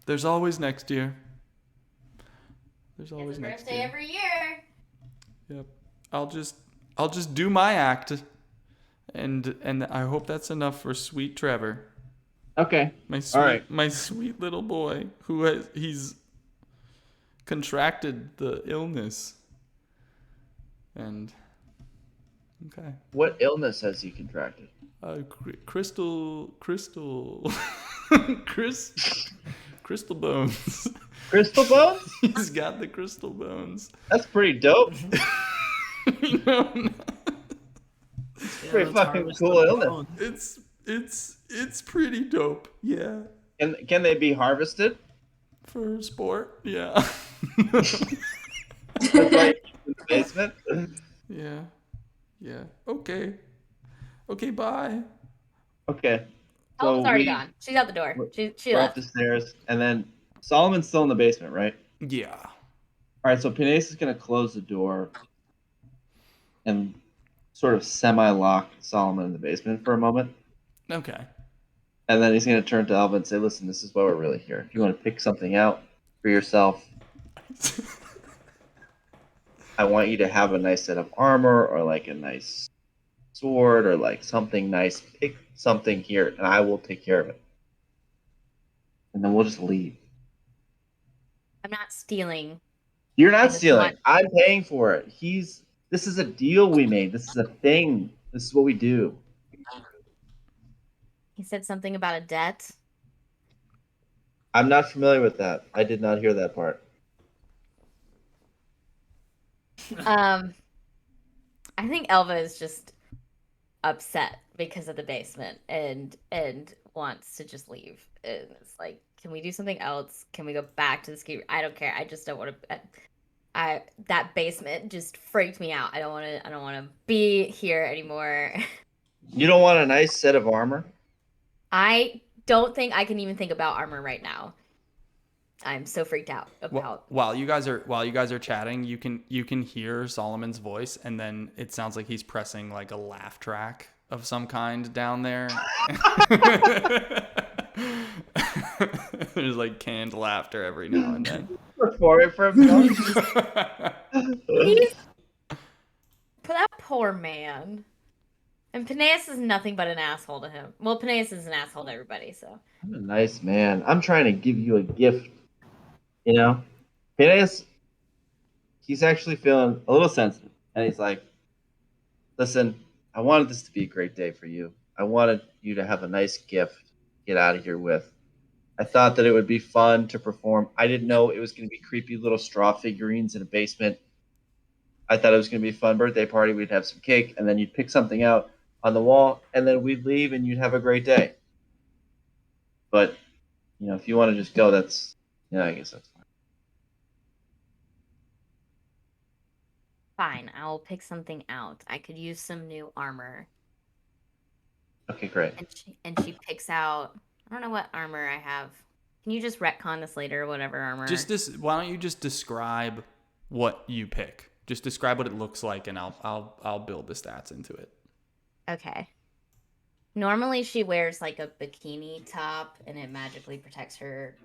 Speaker 3: There's always next year. There's
Speaker 1: It's
Speaker 3: always
Speaker 1: a
Speaker 3: next
Speaker 1: birthday
Speaker 3: year.
Speaker 1: every year.
Speaker 3: Yep. I'll just do my act, and I hope that's enough for sweet Trevor,
Speaker 4: Okay.
Speaker 3: my
Speaker 4: All right.
Speaker 3: sweet little boy he's contracted the illness. And okay.
Speaker 4: What illness has he contracted?
Speaker 3: Crystal crystal bones.
Speaker 4: Crystal bones?
Speaker 3: He's got the crystal bones.
Speaker 4: That's pretty dope.
Speaker 3: No.
Speaker 4: Pretty
Speaker 5: let's
Speaker 4: fucking
Speaker 5: harvest
Speaker 4: cool
Speaker 5: the
Speaker 4: illness.
Speaker 5: bones.
Speaker 3: It's pretty dope. Yeah.
Speaker 4: Can they be harvested?
Speaker 3: For sport. Yeah.
Speaker 4: That's right in the basement.
Speaker 3: Yeah. Yeah. Okay. Okay, bye.
Speaker 4: Okay.
Speaker 1: Elva's already gone. She's out the door. She
Speaker 4: We're up
Speaker 1: left.
Speaker 4: the stairs, and then Solomon's still in the basement, right?
Speaker 3: Yeah.
Speaker 4: All right. So Pinais is gonna close the door and sort of semi-lock Solomon in the basement for a moment,
Speaker 3: Okay.
Speaker 4: and then he's gonna turn to Alva and say, "Listen, this is why we're really here. If you want to pick something out for yourself, I want you to have a nice set of armor or like a nice sword or like something nice. Pick something here, and I will take care of it. And then we'll just leave.
Speaker 1: I'm not stealing.
Speaker 4: You're
Speaker 1: I
Speaker 4: not
Speaker 1: just
Speaker 4: stealing.
Speaker 1: want-
Speaker 4: I'm paying for it. This is a deal we made. This is a thing. This is what we do.
Speaker 1: He said something about a debt.
Speaker 4: I'm not familiar with that. I did not hear that part.
Speaker 1: I think Elva is just upset because of the basement and wants to just leave. And it's like, can we do something else? Can we go back to the ski? I don't care. I just don't want to. That basement just freaked me out. I don't want to be here anymore.
Speaker 4: You don't want a nice set of armor?
Speaker 1: I don't think I can even think about armor right now. I'm so freaked out about.
Speaker 3: While you guys are chatting, you can hear Solomon's voice, and then it sounds like he's pressing like a laugh track of some kind down there. There's like canned laughter every now and then.
Speaker 4: Performing for himself?
Speaker 1: That poor man. And Peneus is nothing but an asshole to him. Well, Peneus is an asshole to everybody, so.
Speaker 4: I'm a nice man. I'm trying to give you a gift. Pinais, he's actually feeling a little sensitive. And he's like, listen, I wanted this to be a great day for you. I wanted you to have a nice gift to get out of here with. I thought that it would be fun to perform. I didn't know it was going to be creepy little straw figurines in a basement. I thought it was going to be a fun birthday party. We'd have some cake, and then you'd pick something out on the wall, and then we'd leave, and you'd have a great day. But, if you want to just go, that's, I guess that's fine.
Speaker 1: Fine, I'll pick something out. I could use some new armor.
Speaker 4: Okay, great.
Speaker 1: And she picks out. I don't know what armor I have. Can you just retcon this later? Whatever armor.
Speaker 3: Why don't you just describe what you pick? Just describe what it looks like, and I'll build the stats into it.
Speaker 1: Okay. Normally she wears like a bikini top and it magically protects her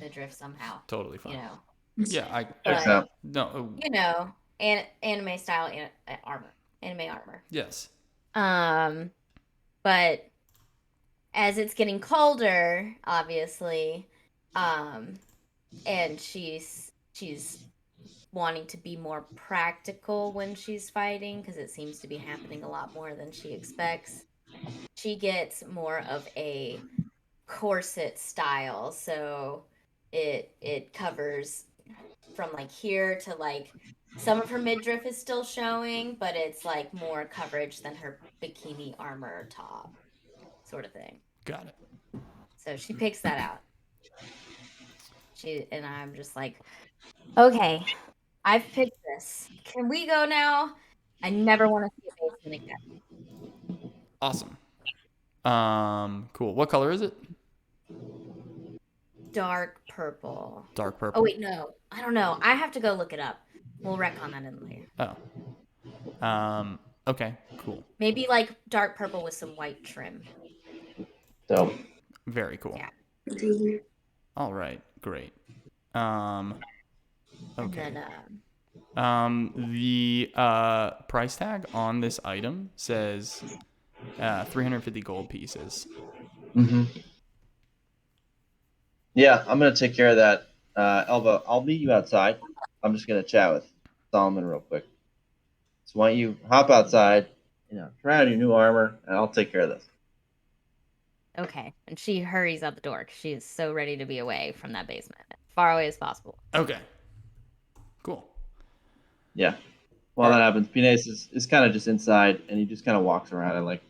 Speaker 1: midriff somehow.
Speaker 3: Totally fine.
Speaker 1: You know.
Speaker 3: Yeah,
Speaker 4: Checks
Speaker 1: But
Speaker 4: out.
Speaker 3: no.
Speaker 1: you know, anime style armor. Anime armor.
Speaker 3: Yes.
Speaker 1: But as it's getting colder, obviously, and she's wanting to be more practical when she's fighting because it seems to be happening a lot more than she expects. She gets more of a corset style, so it covers from like here to like some of her midriff is still showing, but it's like more coverage than her bikini armor top, sort of thing.
Speaker 3: Got it.
Speaker 1: So she picks that out. And I'm just like, okay, I've picked this. Can we go now? I never want to see a basement again.
Speaker 3: Awesome. Cool. What color is it?
Speaker 1: Dark purple.
Speaker 3: Dark
Speaker 1: Oh
Speaker 3: purple.
Speaker 1: wait, no, I don't know. I have to go look it up. We'll retcon that in later.
Speaker 3: Oh. Okay. Cool.
Speaker 1: Maybe like dark purple with some white trim.
Speaker 4: So
Speaker 3: Very cool.
Speaker 1: Yeah.
Speaker 3: All right. Great.
Speaker 1: And
Speaker 3: Okay.
Speaker 1: then,
Speaker 3: The price tag on this item says 350 gold pieces.
Speaker 4: Mm-hmm. Yeah, I'm gonna take care of that. Elva, I'll meet you outside. I'm just gonna chat with Solomon real quick. So why don't you hop outside, try on your new armor, and I'll take care of this.
Speaker 1: okay. And she hurries out the door because she is so ready to be away from that basement, as far away as possible.
Speaker 3: Okay. Cool.
Speaker 4: Yeah. While that happens, Pines is kind of just inside, and he just kind of walks around and like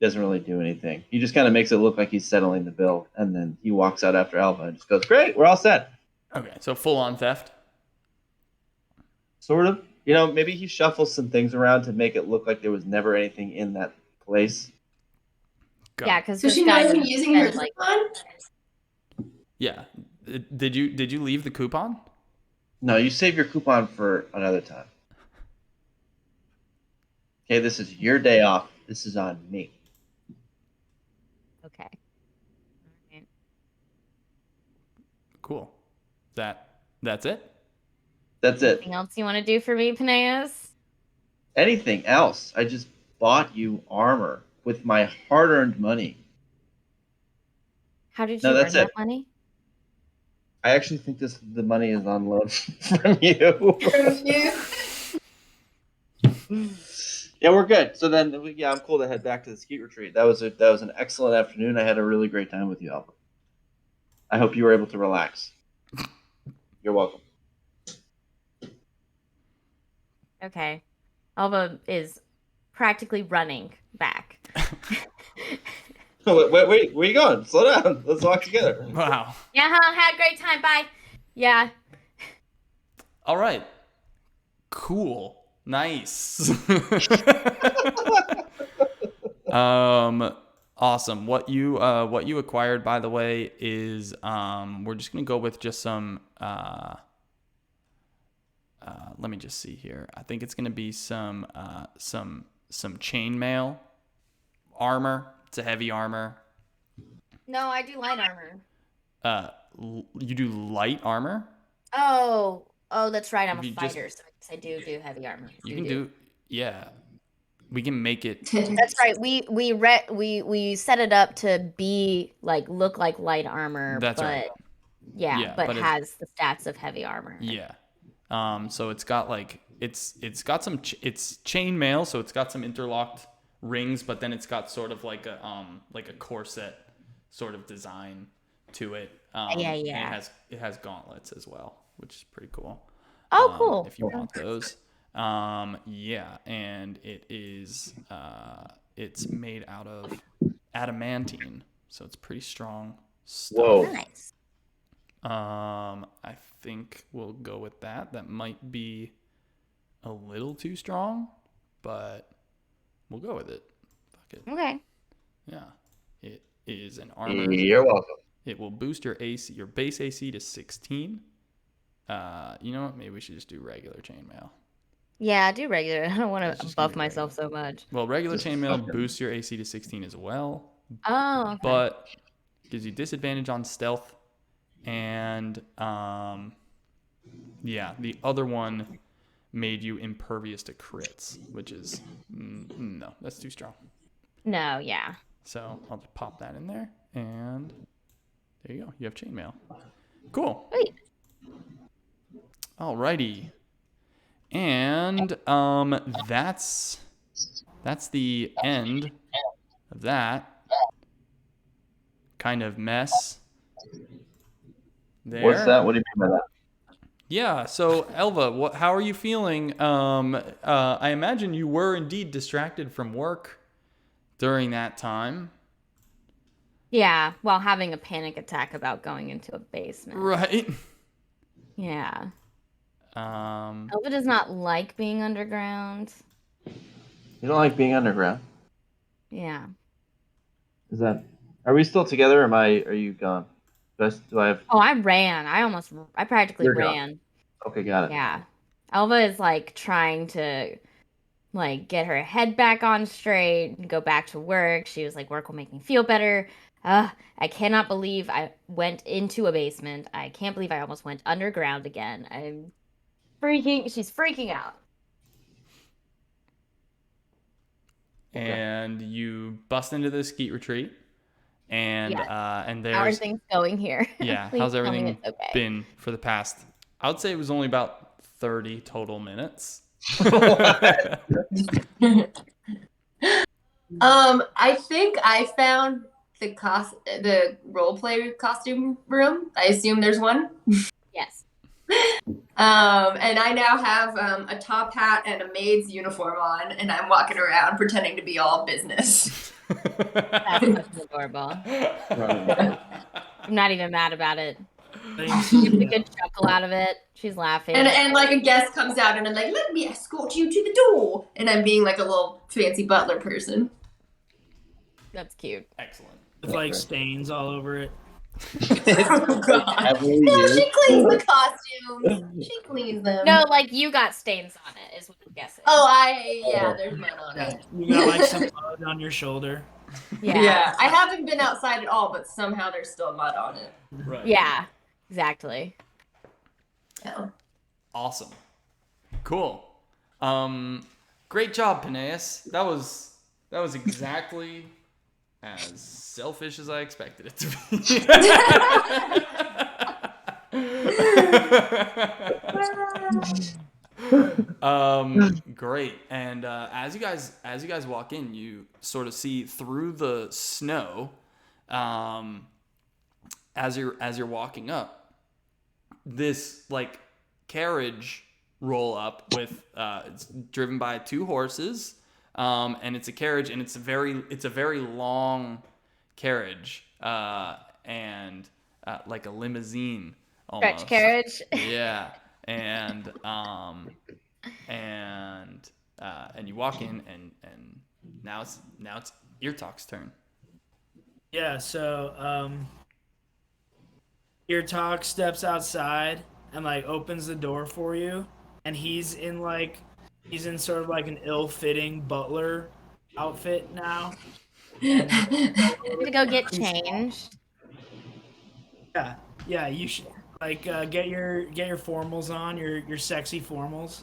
Speaker 4: doesn't really do anything. He just kind of makes it look like he's settling the bill, and then he walks out after Alva and just goes, "Great, we're all set."
Speaker 3: Okay. So full on theft.
Speaker 4: Sort of. Maybe he shuffles some things around to make it look like there was never anything in that place.
Speaker 1: Yeah, because
Speaker 2: So she knows you're using her coupon?
Speaker 3: Yeah. Did you leave the coupon?
Speaker 4: No, you save your coupon for another time. Okay, this is your day off. This is on me.
Speaker 1: Okay. All right.
Speaker 3: Cool. That's it?
Speaker 4: That's it.
Speaker 1: Anything else you want to do for me, Peneus?
Speaker 4: Anything else? I just bought you armor with my hard-earned money.
Speaker 1: How did
Speaker 4: No,
Speaker 1: you
Speaker 4: that's
Speaker 1: earn
Speaker 4: it.
Speaker 1: that money?
Speaker 4: I actually think the money is on loan from you. Yeah, we're good. So then, I'm cool to head back to the skeet retreat. That was an excellent afternoon. I had a really great time with you, Albert. I hope you were able to relax. You're welcome.
Speaker 1: Okay. Alva is practically running back.
Speaker 4: Wait, where are you going? Slow down. Let's walk together.
Speaker 3: Wow.
Speaker 1: Yeah, had a great time. Bye. Yeah.
Speaker 3: All right. Cool. Nice. Awesome. What you acquired, by the way, is we're just gonna go with just some let me just see here. I think it's gonna be some chainmail armor. It's a heavy armor.
Speaker 1: No, I do light armor.
Speaker 3: You do light armor?
Speaker 1: Oh, that's right. I'm
Speaker 3: If
Speaker 1: a
Speaker 3: you
Speaker 1: fighter, so I do heavy armor.
Speaker 3: You can do, yeah. We can make it.
Speaker 1: That's right. We set it up to be like look like light armor,
Speaker 3: That's
Speaker 1: but
Speaker 3: right.
Speaker 1: yeah, but
Speaker 3: but
Speaker 1: has the stats of heavy armor.
Speaker 3: Yeah. So it's got like it's got some it's chainmail, so it's got some interlocked rings, but then it's got sort of like a corset sort of design to it.
Speaker 1: Yeah.
Speaker 3: And it has gauntlets as well, which is pretty cool.
Speaker 1: Oh, cool.
Speaker 3: If you want those. Yeah, and it is it's made out of adamantine, so it's pretty strong stuff.
Speaker 4: Whoa.
Speaker 1: Nice.
Speaker 3: I think we'll go with that. That might be a little too strong, but we'll go with it. Fuck it.
Speaker 1: Okay.
Speaker 3: Yeah. It is an armor.
Speaker 4: You're welcome.
Speaker 3: It will boost your base AC to 16. You know what? Maybe we should just do regular chainmail.
Speaker 1: Yeah, do regular. I don't want
Speaker 3: Let's
Speaker 1: to
Speaker 3: just go
Speaker 1: buff
Speaker 3: with
Speaker 1: myself
Speaker 3: regular.
Speaker 1: so much.
Speaker 3: Well, regular
Speaker 4: Just
Speaker 3: chainmail
Speaker 4: fucking-
Speaker 3: boosts your AC to 16 as well,
Speaker 1: Oh, okay.
Speaker 3: but gives you disadvantage on stealth, and yeah, the other one made you impervious to crits, which is no, that's too strong.
Speaker 1: No, yeah.
Speaker 3: So I'll just pop that in there, and there you go. You have chainmail. Cool.
Speaker 1: Wait.
Speaker 3: Alrighty. And that's the end of that kind of mess there.
Speaker 4: What's that? What do you mean by that?
Speaker 3: Yeah, so Elva, how are you feeling? I imagine you were indeed distracted from work during that time.
Speaker 1: Yeah, while having a panic attack about going into a basement.
Speaker 3: Right.
Speaker 1: Yeah.
Speaker 3: Um,
Speaker 1: Elva does not like being underground.
Speaker 4: You don't like being underground?
Speaker 1: Yeah.
Speaker 4: Is that? Are we still together? Or are you gone? Do I have?
Speaker 1: Oh, I ran. I practically
Speaker 4: You're gone.
Speaker 1: ran.
Speaker 4: Okay, got it.
Speaker 1: Yeah. Elva is like trying to like get her head back on straight and go back to work. She was like, work will make me feel better. I cannot believe I went into a basement. I can't believe I almost went underground again. She's freaking out.
Speaker 3: and you bust into the skeet retreat, and and
Speaker 1: How are
Speaker 3: there's
Speaker 1: things going here?
Speaker 3: yeah.
Speaker 1: Please
Speaker 3: How's
Speaker 1: tell me
Speaker 3: everything
Speaker 1: it's okay.
Speaker 3: been for the past? I would say it was only about 30 total minutes.
Speaker 2: I think I found the role play costume room. I assume there's one.
Speaker 1: Yes.
Speaker 2: And I now have a top hat and a maid's uniform on, and I'm walking around pretending to be all business.
Speaker 1: That's fucking adorable. I'm not even mad about it.
Speaker 5: Thanks.
Speaker 1: She gets a good chuckle out of it. She's laughing.
Speaker 2: And like a guest comes out, and I'm like, let me escort you to the door. And I'm being like a little fancy butler person.
Speaker 1: That's cute.
Speaker 3: Excellent.
Speaker 5: With like stains all over it.
Speaker 2: Oh, God.
Speaker 4: Heavily
Speaker 2: No,
Speaker 4: used.
Speaker 2: she cleans the costumes. She cleans them.
Speaker 1: No, like you got stains on it, is what I'm guessing.
Speaker 2: Oh, yeah, there's mud on
Speaker 5: Yeah,
Speaker 2: it.
Speaker 5: you got like some mud on your shoulder.
Speaker 2: Yeah, I haven't been outside at all, but somehow there's still mud on it.
Speaker 3: Right.
Speaker 1: Yeah, exactly.
Speaker 2: So.
Speaker 3: Awesome. Cool. Great job, Peneus. That was exactly as selfish as I expected it to be. Great. And as you guys walk in, you sort of see through the snow, as you're walking up, this like carriage roll up with it's driven by 2 horses, and it's a carriage, and it's a very long carriage, and like a limousine almost.
Speaker 1: Stretch carriage.
Speaker 3: Yeah, and you walk in, and now it's Ear Talk's turn.
Speaker 5: Yeah, so Ear Talk steps outside and like opens the door for you, and he's in sort of like an ill-fitting butler outfit now.
Speaker 1: I'm gonna go get changed.
Speaker 5: Yeah, you should like get your formals on, your sexy formals.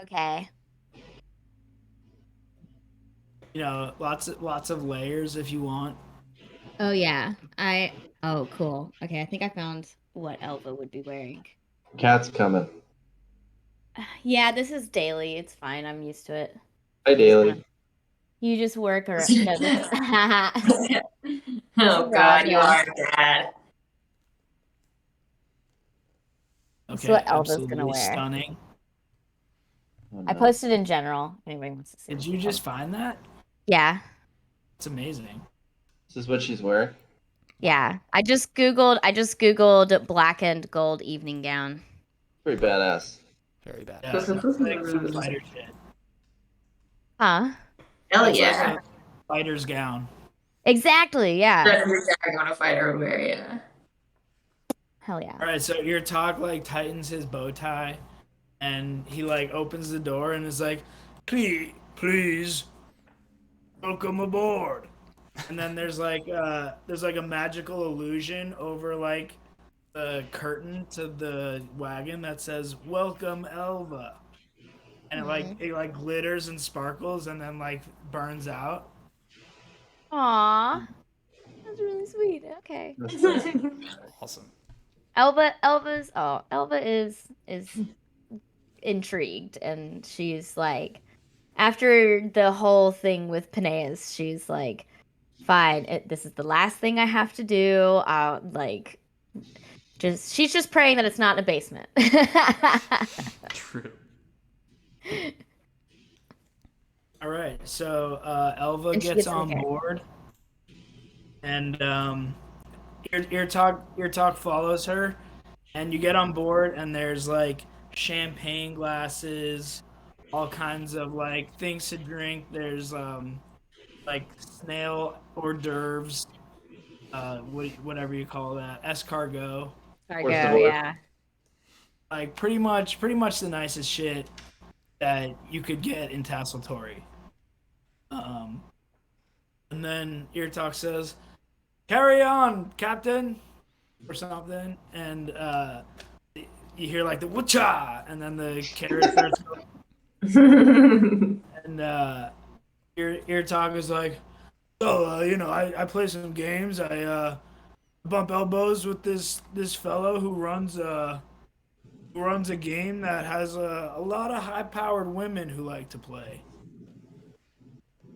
Speaker 1: Okay.
Speaker 5: You know, lots of layers if you want.
Speaker 1: Oh yeah. Oh cool. Okay, I think I found what Elva would be wearing.
Speaker 4: Cat's coming.
Speaker 1: Yeah, this is daily. It's fine. I'm used to it.
Speaker 4: Hi, Daily.
Speaker 1: You just work or no, this
Speaker 2: Oh, God, you are dad.
Speaker 5: Okay,
Speaker 1: That's what Elva's
Speaker 5: absolutely
Speaker 1: gonna wear.
Speaker 5: stunning.
Speaker 4: Oh,
Speaker 1: I
Speaker 4: no.
Speaker 1: posted in general. If anybody wants to see.
Speaker 5: Did you just find that?
Speaker 1: Yeah.
Speaker 5: It's amazing.
Speaker 4: This is what she's wearing.
Speaker 1: Yeah. I just googled black and gold evening gown.
Speaker 4: Pretty badass.
Speaker 3: Very bad.
Speaker 5: Yeah, it's like some fighter shit.
Speaker 1: Huh?
Speaker 2: Hell
Speaker 5: It's like
Speaker 2: yeah.
Speaker 5: a fighter's gown.
Speaker 1: Exactly. Yeah.
Speaker 2: That's exactly what a fighter would wear, yeah.
Speaker 1: Hell yeah.
Speaker 5: All right, so Ear Talk like tightens his bow tie, and he like opens the door and is like, please, welcome aboard. And then there's like a magical illusion over like the curtain to the wagon that says "Welcome, Elva," and
Speaker 1: Hmm.
Speaker 5: it like glitters and sparkles and then like burns out.
Speaker 1: Aw, that's really sweet. Okay.
Speaker 4: That's nice.
Speaker 3: Awesome.
Speaker 1: Elva is intrigued, and she's like, after the whole thing with Peneus, she's like, fine, this is the last thing I have to do. Like, just she's just praying that it's not in a basement.
Speaker 3: True.
Speaker 5: All right, so Elva
Speaker 1: And she
Speaker 5: gets
Speaker 1: gets in the
Speaker 5: on
Speaker 1: carriage.
Speaker 5: board, and Ear Talk follows her, and you get on board, and there's like champagne glasses, all kinds of like things to drink. There's like snail hors d'oeuvres, whatever you call that, escargot,
Speaker 4: Horse the
Speaker 1: Cargo,
Speaker 4: horse.
Speaker 1: yeah.
Speaker 5: like pretty much the nicest shit that you could get in Tasseltori. Um, and then Ear Talk says, "Carry on, Captain," or something, and you hear like the whatcha, and then the carriage starts going, and Ear Talk is like, "So, I play some games. I bump elbows with this fellow who runs a game that has a lot of high powered women who like to play.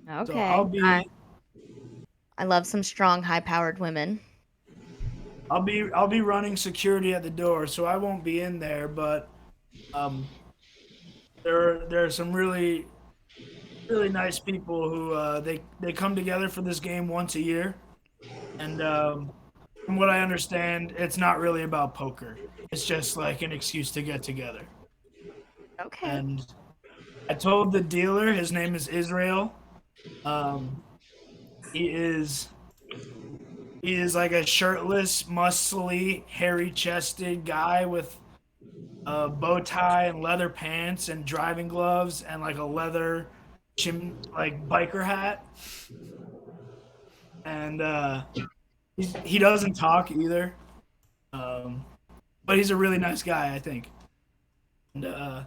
Speaker 5: So
Speaker 1: Okay. I love some strong, high-powered women.
Speaker 5: I'll be running security at the door, so I won't be in there. But um, there are some really nice people who they come together for this game once a year, and from what I understand, it's not really about poker. It's just like an excuse to get together.
Speaker 1: Okay.
Speaker 5: And I told the dealer his name is Israel. Um, he is he is like a shirtless, muscly, hairy-chested guy with a bow tie and leather pants and driving gloves and like a leather like biker hat. And he doesn't talk either. Um, but he's a really nice guy, I think. And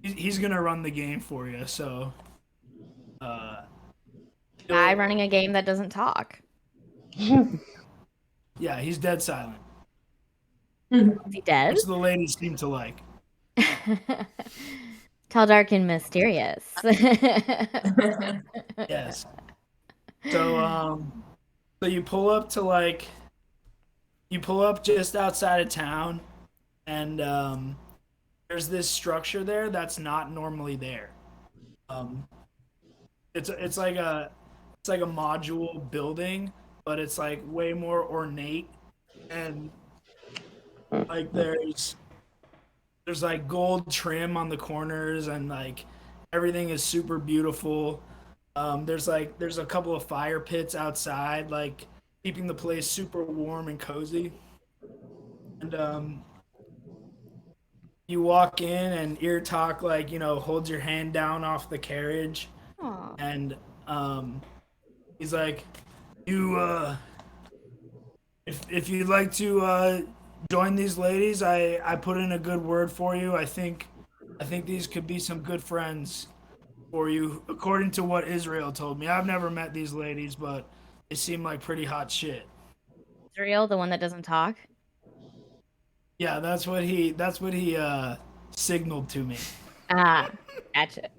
Speaker 5: he's gonna run the game for you. So uh,
Speaker 1: Guy
Speaker 5: he'll,
Speaker 1: running a game that doesn't talk.
Speaker 5: yeah, he's dead silent,
Speaker 1: Is he dead?
Speaker 5: which the ladies seem to like.
Speaker 1: Tall, dark, and mysterious.
Speaker 5: Yes. So so you pull up just outside of town, and there's this structure there that's not normally there. Um, it's like a module building, but it's like way more ornate, and like there's like gold trim on the corners, and like everything is super beautiful. There's a couple of fire pits outside, like keeping the place super warm and cozy. And you walk in, and Ear Talk like holds your hand down off the carriage,
Speaker 1: Aw.
Speaker 5: and um, he's like, "You if you'd like to join these ladies, I put in a good word for you. I think these could be some good friends for you, according to what Israel told me. I've never met these ladies, but they seem like pretty hot shit."
Speaker 1: Israel, the one that doesn't talk.
Speaker 5: Yeah, that's what he signaled to me.
Speaker 1: Ah, gotcha.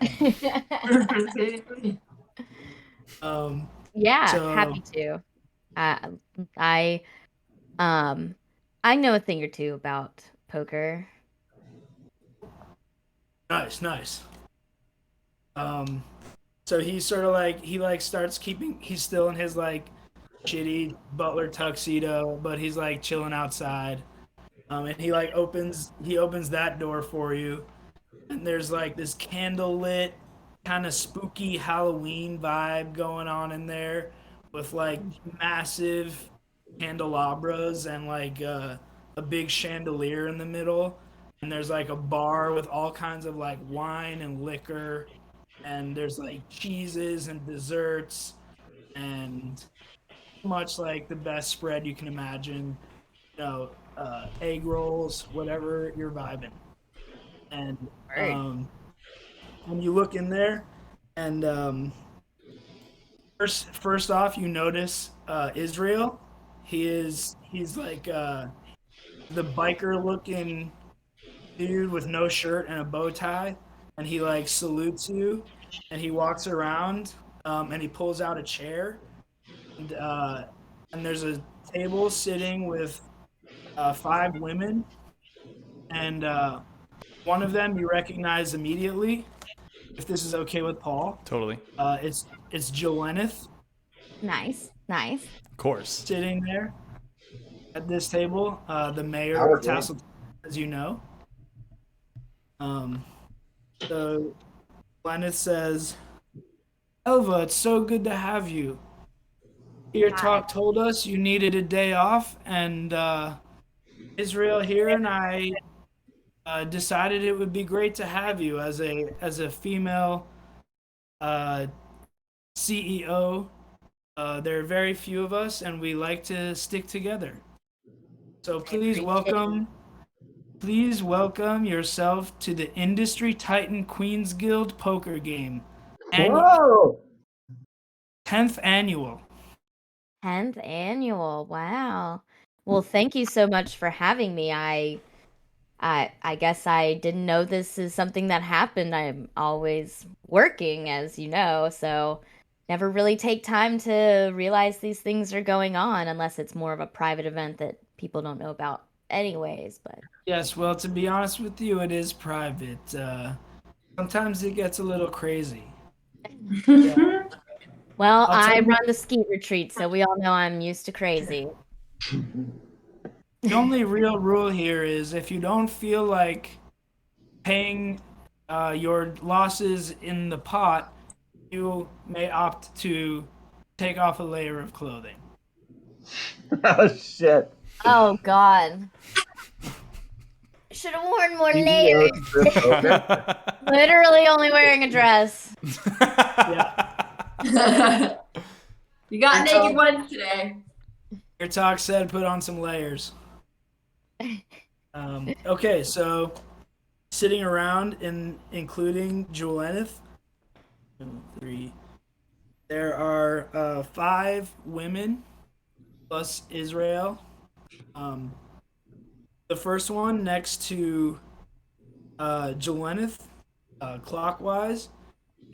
Speaker 5: Um,
Speaker 1: Yeah,
Speaker 5: so
Speaker 1: happy to. Uh, I um I know a thing or two about poker.
Speaker 5: nice, nice. Um, so he sort of like he like starts keeping. He's still in his like shitty butler tuxedo, but he's like chilling outside. And he opens that door for you, and there's like this candlelit kind of spooky Halloween vibe going on in there with like massive candelabras and like a big chandelier in the middle. and there's like a bar with all kinds of like wine and liquor, and there's like cheeses and desserts and much like the best spread you can imagine. Egg rolls, whatever you're vibing. And
Speaker 1: Word.
Speaker 5: when you look in there, and first off, you notice Israel. He's like the biker looking dude with no shirt and a bow tie, and he like salutes you, and he walks around, and he pulls out a chair, and there's a table sitting with 5 women, and one of them you recognize immediately. If this is okay with Paul,
Speaker 3: Totally.
Speaker 5: it's Jolenith
Speaker 1: Nice. Nice.
Speaker 3: Of course.
Speaker 5: sitting there at this table. The mayor
Speaker 4: Howard,
Speaker 5: of Tassel, as you know. So Jolenith says, "Elva, it's so good to have you. Your talk told us you needed a day off, and Israel here and I decided it would be great to have you as a female CEO. There are very few of us, and we like to stick together. So please welcome yourself to the Industry Titan Queens Guild poker game,
Speaker 4: Whoa!
Speaker 5: 10th annual."
Speaker 1: 10th annual. Wow. Well, thank you so much for having me. I guess I didn't know this is something that happened. I'm always working, as you know, so never really take time to realize these things are going on unless it's more of a private event that people don't know about anyways, but
Speaker 5: Yes, well, to be honest with you, it is private. Sometimes it gets a little crazy. Yeah.
Speaker 1: well,
Speaker 5: I'll tell
Speaker 1: I
Speaker 5: you,
Speaker 1: run the ski retreat, so we all know I'm used to crazy.
Speaker 5: the only real rule here is if you don't feel like paying your losses in the pot, you may opt to take off a layer of clothing.
Speaker 4: Oh shit!
Speaker 1: Oh God. Should have worn more
Speaker 4: CEO
Speaker 1: layers.
Speaker 4: to strip poker?
Speaker 1: Literally only wearing a dress.
Speaker 5: Yeah.
Speaker 2: You got naked once today.
Speaker 5: Your talk said put on some layers. Okay, so sitting around, including Julenith, 3. There are 5 women plus Israel. The first one next to Julenith, clockwise,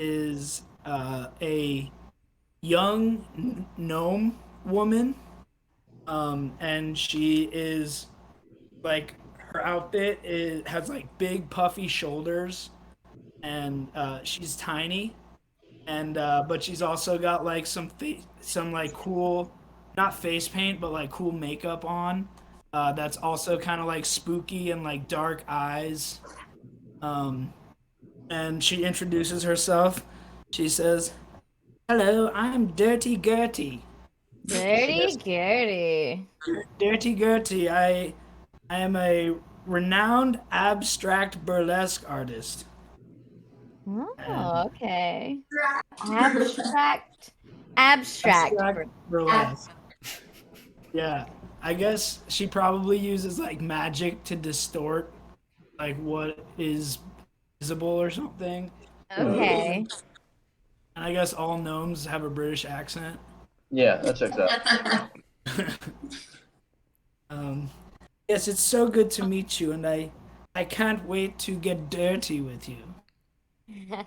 Speaker 5: is a young gnome woman, and she is like her outfit has like big puffy shoulders, and she's tiny, and but she's also got like some like cool, not face paint, but like cool makeup on. That's also kind of like spooky and like dark eyes. And she introduces herself. She says, "Hello, I'm Dirty Gertie.
Speaker 1: Dirty Gertie.
Speaker 5: Dirty Gertie. I am a renowned abstract burlesque artist."
Speaker 1: Oh, okay. Abstract. Abstract.
Speaker 5: Abstract burlesque. Yeah, I guess she probably uses like magic to distort like what is visible or something.
Speaker 1: Okay.
Speaker 5: And I guess all gnomes have a British accent.
Speaker 4: Yeah, that checks out.
Speaker 5: Yes, it's so good to meet you, and I can't wait to get dirty with you.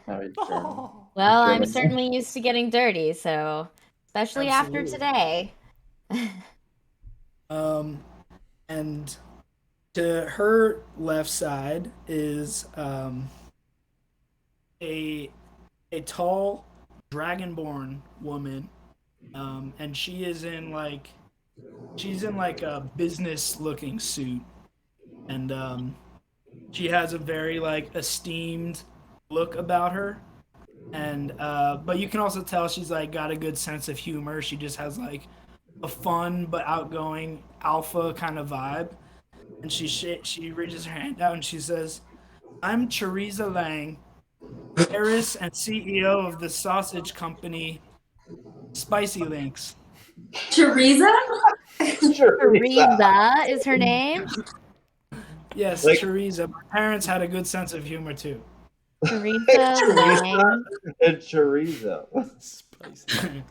Speaker 4: How is German?
Speaker 1: Well, I'm
Speaker 4: German.
Speaker 1: certainly used to getting dirty, so especially after
Speaker 5: Absolutely.
Speaker 1: today.
Speaker 5: And to her left side is a tall dragonborn woman, and she's in like a business looking suit, and she has a very like esteemed look about her, and but you can also tell she's like got a good sense of humor. She just has like a fun but outgoing alpha kind of vibe. and she reaches her hand out and she says, "I'm Teresa Lang, heiress and CEO of the sausage company Spicy Links."
Speaker 2: Teresa?
Speaker 4: Teresa.
Speaker 1: Teresa is her name.
Speaker 5: Yes,
Speaker 4: Like
Speaker 5: Teresa. My parents had a good sense of humor too.
Speaker 1: Teresa
Speaker 4: Teresa
Speaker 1: Lang.
Speaker 4: and chorizo.
Speaker 3: Spicy.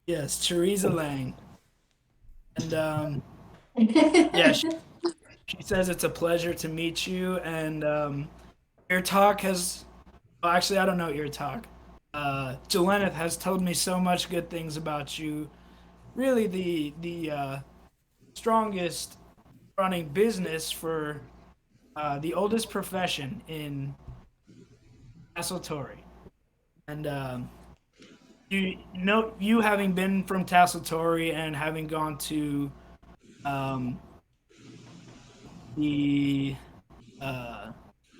Speaker 5: Yes, Teresa Lang. And yeah, she says it's a pleasure to meet you. And your talk has, well, actually, I don't know your talk. Jelenith has told me so much good things about you. Really, the strongest running business for the oldest profession in Tassel. And you know, you having been from Tassel and having gone to um, the uh,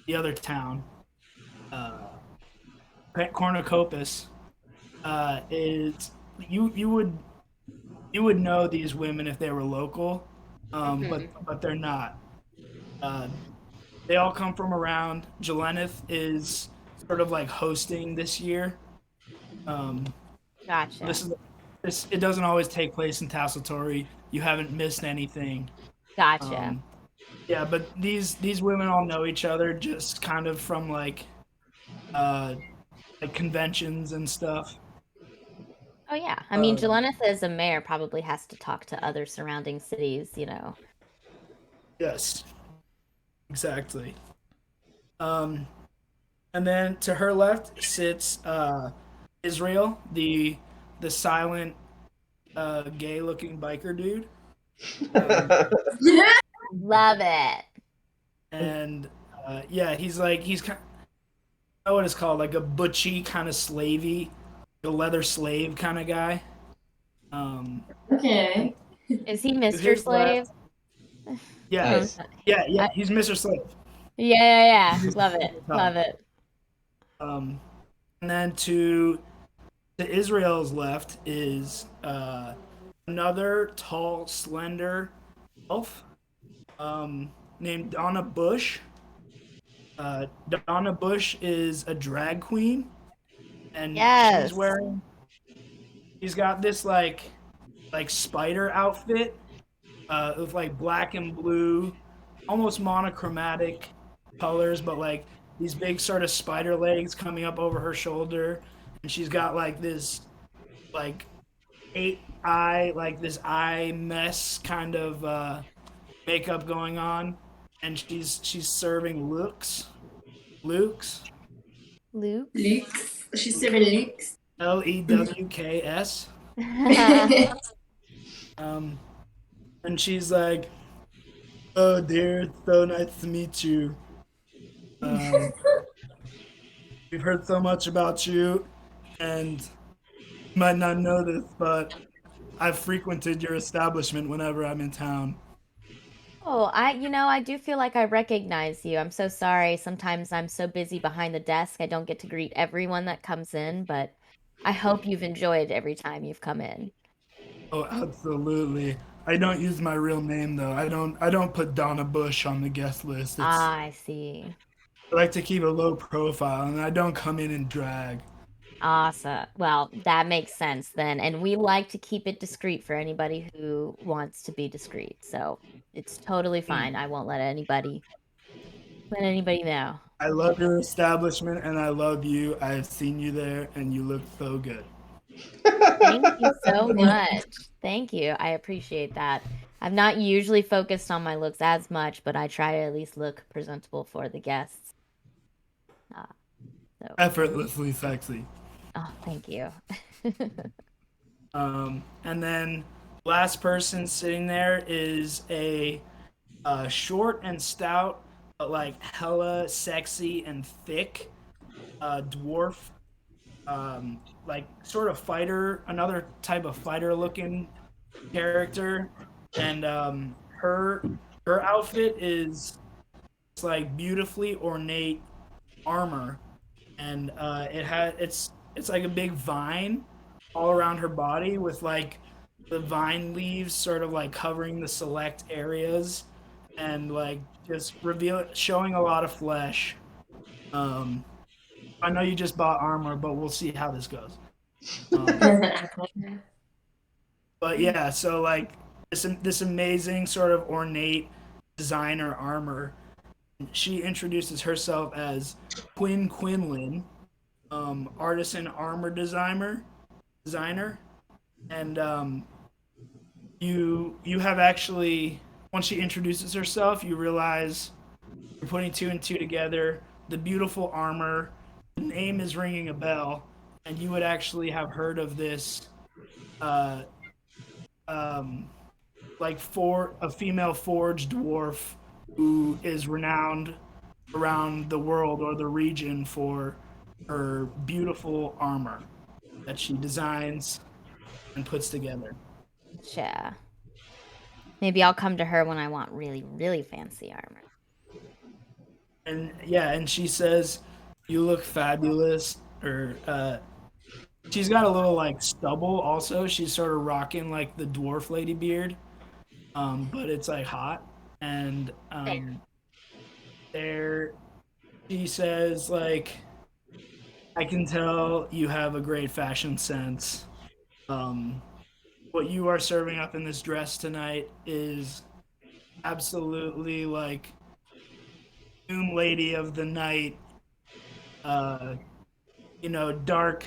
Speaker 5: the other town, uh, Cornucopia, is you would know these women if they were local,
Speaker 1: Mhm.
Speaker 5: but they're not. Uh, they all come from around. Jelenith is sort of like hosting this year. Um,
Speaker 1: Gotcha.
Speaker 5: this is it doesn't always take place in Tassel. You haven't missed anything.
Speaker 1: Gotcha.
Speaker 5: Um, yeah, but these women all know each other just kind of from uh, like conventions and stuff.
Speaker 1: Oh yeah. I mean,
Speaker 5: Um,
Speaker 1: Jelenith as a mayor probably has to talk to other surrounding cities, you know.
Speaker 5: yes, exactly. Um, and then to her left sits Israel, the silent, gay-looking biker dude. Um,
Speaker 1: Love it.
Speaker 5: and yeah, he's kind. I know what it's called, like a butchy kind of slavey, a leather slave kind of guy. Um,
Speaker 2: Okay.
Speaker 1: Is he
Speaker 5: to
Speaker 1: Mr.
Speaker 5: his
Speaker 1: Slave?
Speaker 5: left, yeah,
Speaker 1: Um,
Speaker 4: Nice.
Speaker 5: yeah,
Speaker 1: I,
Speaker 5: he's Mr. Slave.
Speaker 1: yeah, yeah, yeah.
Speaker 5: He's
Speaker 1: Love
Speaker 5: at
Speaker 1: it.
Speaker 5: the top.
Speaker 1: Love it.
Speaker 5: Um, and then to Israel's left is another tall, slender elf named Donna Bush. Donna Bush is a drag queen, and
Speaker 1: Yes.
Speaker 5: she's got this like spider outfit with like black and blue, almost monochromatic colors, but like these big sort of spider legs coming up over her shoulder, and she's got like this like this eye mess kind of makeup going on, and she's serving Luke's
Speaker 1: Luke's.
Speaker 2: Luke's. She's serving Luke's.
Speaker 5: Lewks. Um, and she's like, "Oh dear, it's so nice to meet you. Um, we've heard so much about you, and you might not know this, but I've frequented your establishment whenever I'm in town."
Speaker 1: Oh, I do feel like I recognize you. I'm so sorry. Sometimes I'm so busy behind the desk, I don't get to greet everyone that comes in, but I hope you've enjoyed every time you've come in.
Speaker 5: Oh, absolutely. I don't use my real name though. I don't put Donna Bush on the guest list. It's
Speaker 1: Ah, I see.
Speaker 5: I like to keep a low profile, and I don't come in drag.
Speaker 1: Awesome. Well, that makes sense then. And we like to keep it discreet for anybody who wants to be discreet. So it's totally fine. I won't let anybody know.
Speaker 5: I love your establishment, and I love you. I've seen you there, and you look so good.
Speaker 1: Thank you so much. Thank you. I appreciate that. I'm not usually focused on my looks as much, but I try to at least look presentable for the guests. Uh, thank you.
Speaker 5: Effortlessly sexy.
Speaker 1: Oh, thank you.
Speaker 5: And then last person sitting there is a short and stout, but like hella sexy and thick dwarf, like sort of fighter, another type of fighter looking character, and her outfit is it's like beautifully ornate armor, and it's like a big vine all around her body with like the vine leaves sort of like covering the select areas, and like just showing a lot of flesh. Um, I know you just bought armor, but we'll see how this goes. But yeah, so like this amazing sort of ornate designer armor. She introduces herself as Quinn Quinlan, artisan armor designer, and you have actually, once she introduces herself, you realize you're putting two and two together. The beautiful armor, the name is ringing a bell, and you would actually have heard of this, uh, um, like for a female forged dwarf who is renowned around the world or the region for her beautiful armor that she designs and puts together.
Speaker 1: Yeah. Maybe I'll come to her when I want really, really fancy armor.
Speaker 5: And yeah, and she says, "You look fabulous." Or she's got a little like stubble. Also, she's sort of rocking like the dwarf lady beard, but it's like hot. And there, she says like, "I can tell you have a great fashion sense. Um, what you are serving up in this dress tonight is absolutely like Doom Lady of the Night. Uh, dark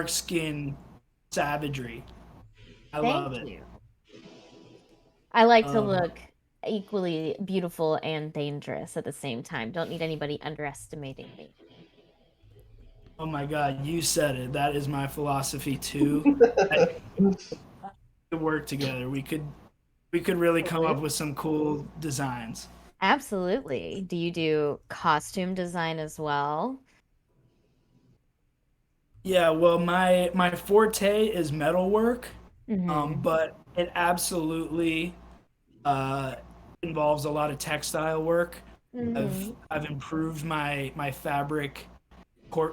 Speaker 5: skin savagery. I love
Speaker 1: Thank
Speaker 5: it.
Speaker 1: you. I like to
Speaker 5: Um,
Speaker 1: look equally beautiful and dangerous at the same time. Don't need anybody underestimating me.
Speaker 5: oh my God, you said it. That is my philosophy too. I think we could work together. We could really come up with some cool designs.
Speaker 1: Absolutely. Do you do costume design as well?
Speaker 5: Yeah, well, my forte is metalwork,
Speaker 1: Mm-hmm.
Speaker 5: but it absolutely uh, involves a lot of textile work.
Speaker 1: Mm-hmm.
Speaker 5: I've improved my fabric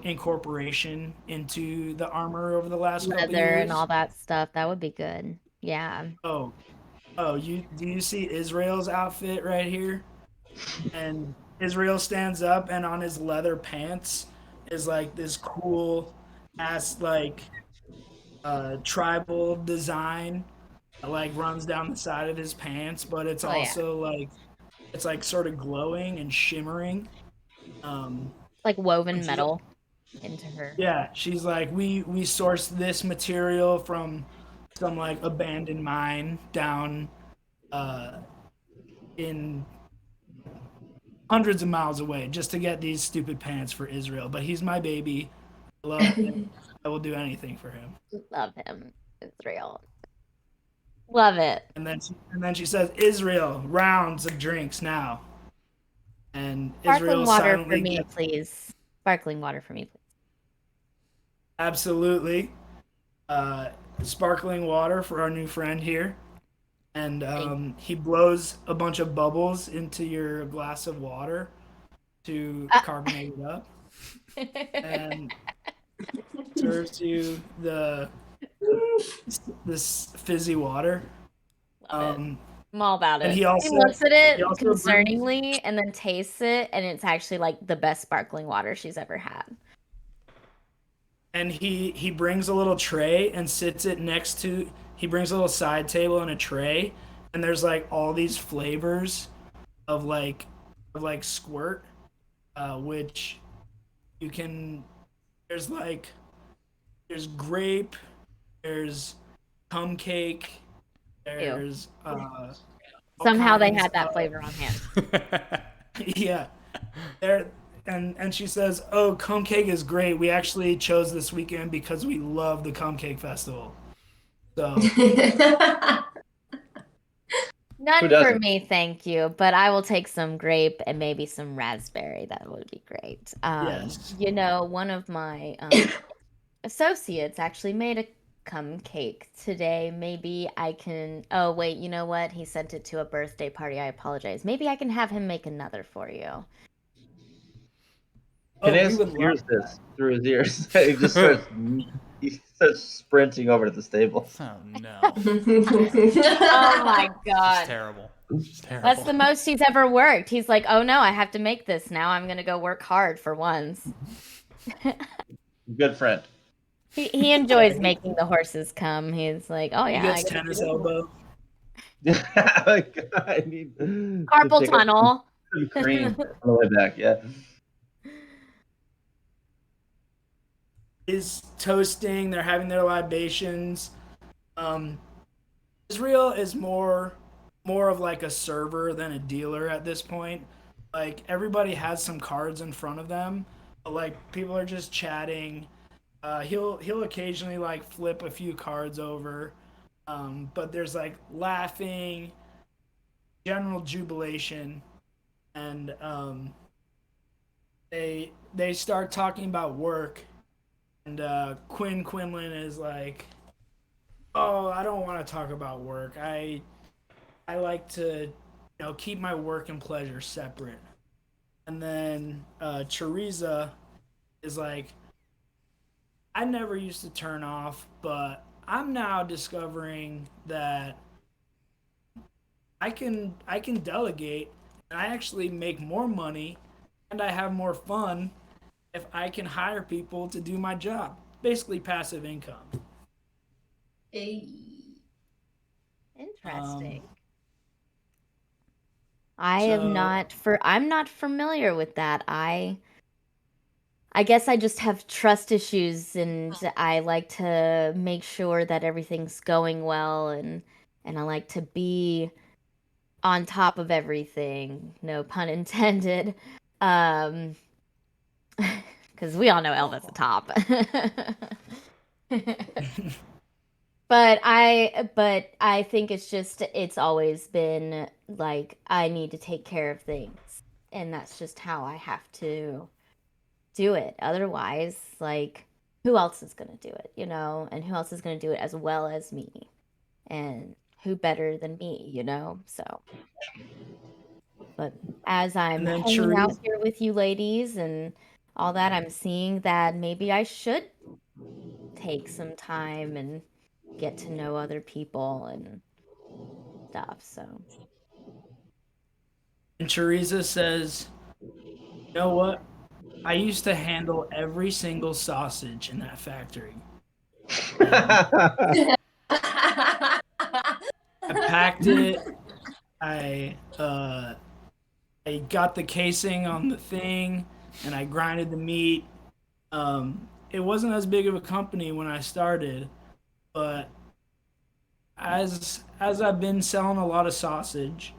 Speaker 5: incorporation into the armor over the last couple
Speaker 1: Leather and
Speaker 5: years.
Speaker 1: all that stuff. That would be good. Yeah.
Speaker 5: Oh, oh, you see Israel's outfit right here? And Israel stands up, and on his leather pants is like this cool ass like tribal design that like runs down the side of his pants, but it's
Speaker 1: Oh yeah.
Speaker 5: also like it's like sort of glowing and shimmering.
Speaker 1: Like
Speaker 5: And
Speaker 1: woven
Speaker 5: she's
Speaker 1: metal into her.
Speaker 5: Yeah, she's like, we sourced this material from some like abandoned mine down uh, in hundreds of miles away just to get these stupid pants for Israel. But he's my baby. I love him. I will do anything for him.
Speaker 1: Love him. It's real. Love it.
Speaker 5: And then she says, Israel, rounds of drinks now. And
Speaker 1: Sparkling
Speaker 5: Israel
Speaker 1: water for
Speaker 5: silently
Speaker 1: me,
Speaker 5: gets
Speaker 1: please. Sparkling water for me, please.
Speaker 5: absolutely sparkling water for our new friend here. And
Speaker 1: Thank
Speaker 5: he blows a bunch of bubbles into your glass of water to
Speaker 1: you.
Speaker 5: carbonate it up, and serves you this fizzy water.
Speaker 1: Love it.
Speaker 5: Um,
Speaker 1: I'm all about
Speaker 5: and
Speaker 1: it.
Speaker 5: he
Speaker 1: He
Speaker 5: also
Speaker 1: looks at
Speaker 5: he
Speaker 1: it
Speaker 5: also brings
Speaker 1: concerningly and then tastes it, and it's actually like the best sparkling water she's ever had.
Speaker 5: and he brings a little tray and sits it next to. He brings a little side table and a tray, and there's like all these flavors of like squirt, which you can. There's like there's grape, there's cum cake,
Speaker 1: Ew.
Speaker 5: there's all
Speaker 1: Somehow they
Speaker 5: kinds
Speaker 1: had that
Speaker 5: of
Speaker 1: flavor on hand.
Speaker 5: yeah. There and she says, "Oh, cum cake is great. We actually chose this weekend because we love the cum cake festival." So
Speaker 4: Who
Speaker 1: None for
Speaker 4: doesn't?
Speaker 1: me, thank you. But I will take some grape and maybe some raspberry. That would be great.
Speaker 5: yes,
Speaker 1: One of my associates actually made a cum cake today. Maybe I can. Oh, wait, you know what? He sent it to a birthday party. I apologize. Maybe I can have him make another for you.
Speaker 5: oh, we
Speaker 4: Kines
Speaker 5: would love
Speaker 4: hears
Speaker 5: that.
Speaker 4: this through his ears. He starts sprinting over to the stable.
Speaker 3: Oh no.
Speaker 1: Oh my
Speaker 3: It's
Speaker 1: God.
Speaker 3: terrible. It's just
Speaker 1: That's
Speaker 3: terrible.
Speaker 1: the most he's ever worked. He's like, oh no, I have to make this now. I'm gonna go work hard for once.
Speaker 4: Good friend.
Speaker 1: He
Speaker 5: Yeah,
Speaker 1: enjoys making the horses come. He's like, oh
Speaker 5: he
Speaker 1: yeah, I
Speaker 5: gets
Speaker 1: get to do
Speaker 5: tennis
Speaker 1: this.
Speaker 5: elbow.
Speaker 4: Like, I need to
Speaker 1: Carpal
Speaker 4: pick up
Speaker 1: tunnel.
Speaker 4: some cream on the way back. Yeah.
Speaker 5: Is toasting. They're having their libations. Um, Israel is more of like a server than a dealer at this point. Like everybody has some cards in front of them, but like people are just chatting. He'll occasionally like flip a few cards over, but there's like laughing, general jubilation, and they start talking about work, and Quinlan is like, "Oh, I don't want to talk about work. I like to, keep my work and pleasure separate." And then Teresa is like, "I never used to turn off, but I'm now discovering that I can delegate, and I actually make more money, and I have more fun if I can hire people to do my job. Basically, passive income." Um,
Speaker 1: Interesting.
Speaker 5: so
Speaker 1: I'm not familiar with that. I guess I just have trust issues and I like to make sure that everything's going well and I like to be on top of everything, no pun intended. Um, because we all know Elva's the top. But I think it's always been like I need to take care of things and that's just how I have to do it. Otherwise, like who else is going to do it, you know? And who else is going to do it as well as me? And who better than me, you know? So, but as I'm
Speaker 5: and then
Speaker 1: hanging out
Speaker 5: Charisse
Speaker 1: here with you ladies and all that, I'm seeing that maybe I should take some time and get to know other people and stuff. So,
Speaker 5: and Teresa says, "You know what? I used to handle every single sausage in that factory, and I packed it. I uh, I got the casing on the thing, and I grinded the meat. It wasn't as big of a company when I started, but as I've been selling a lot of sausage,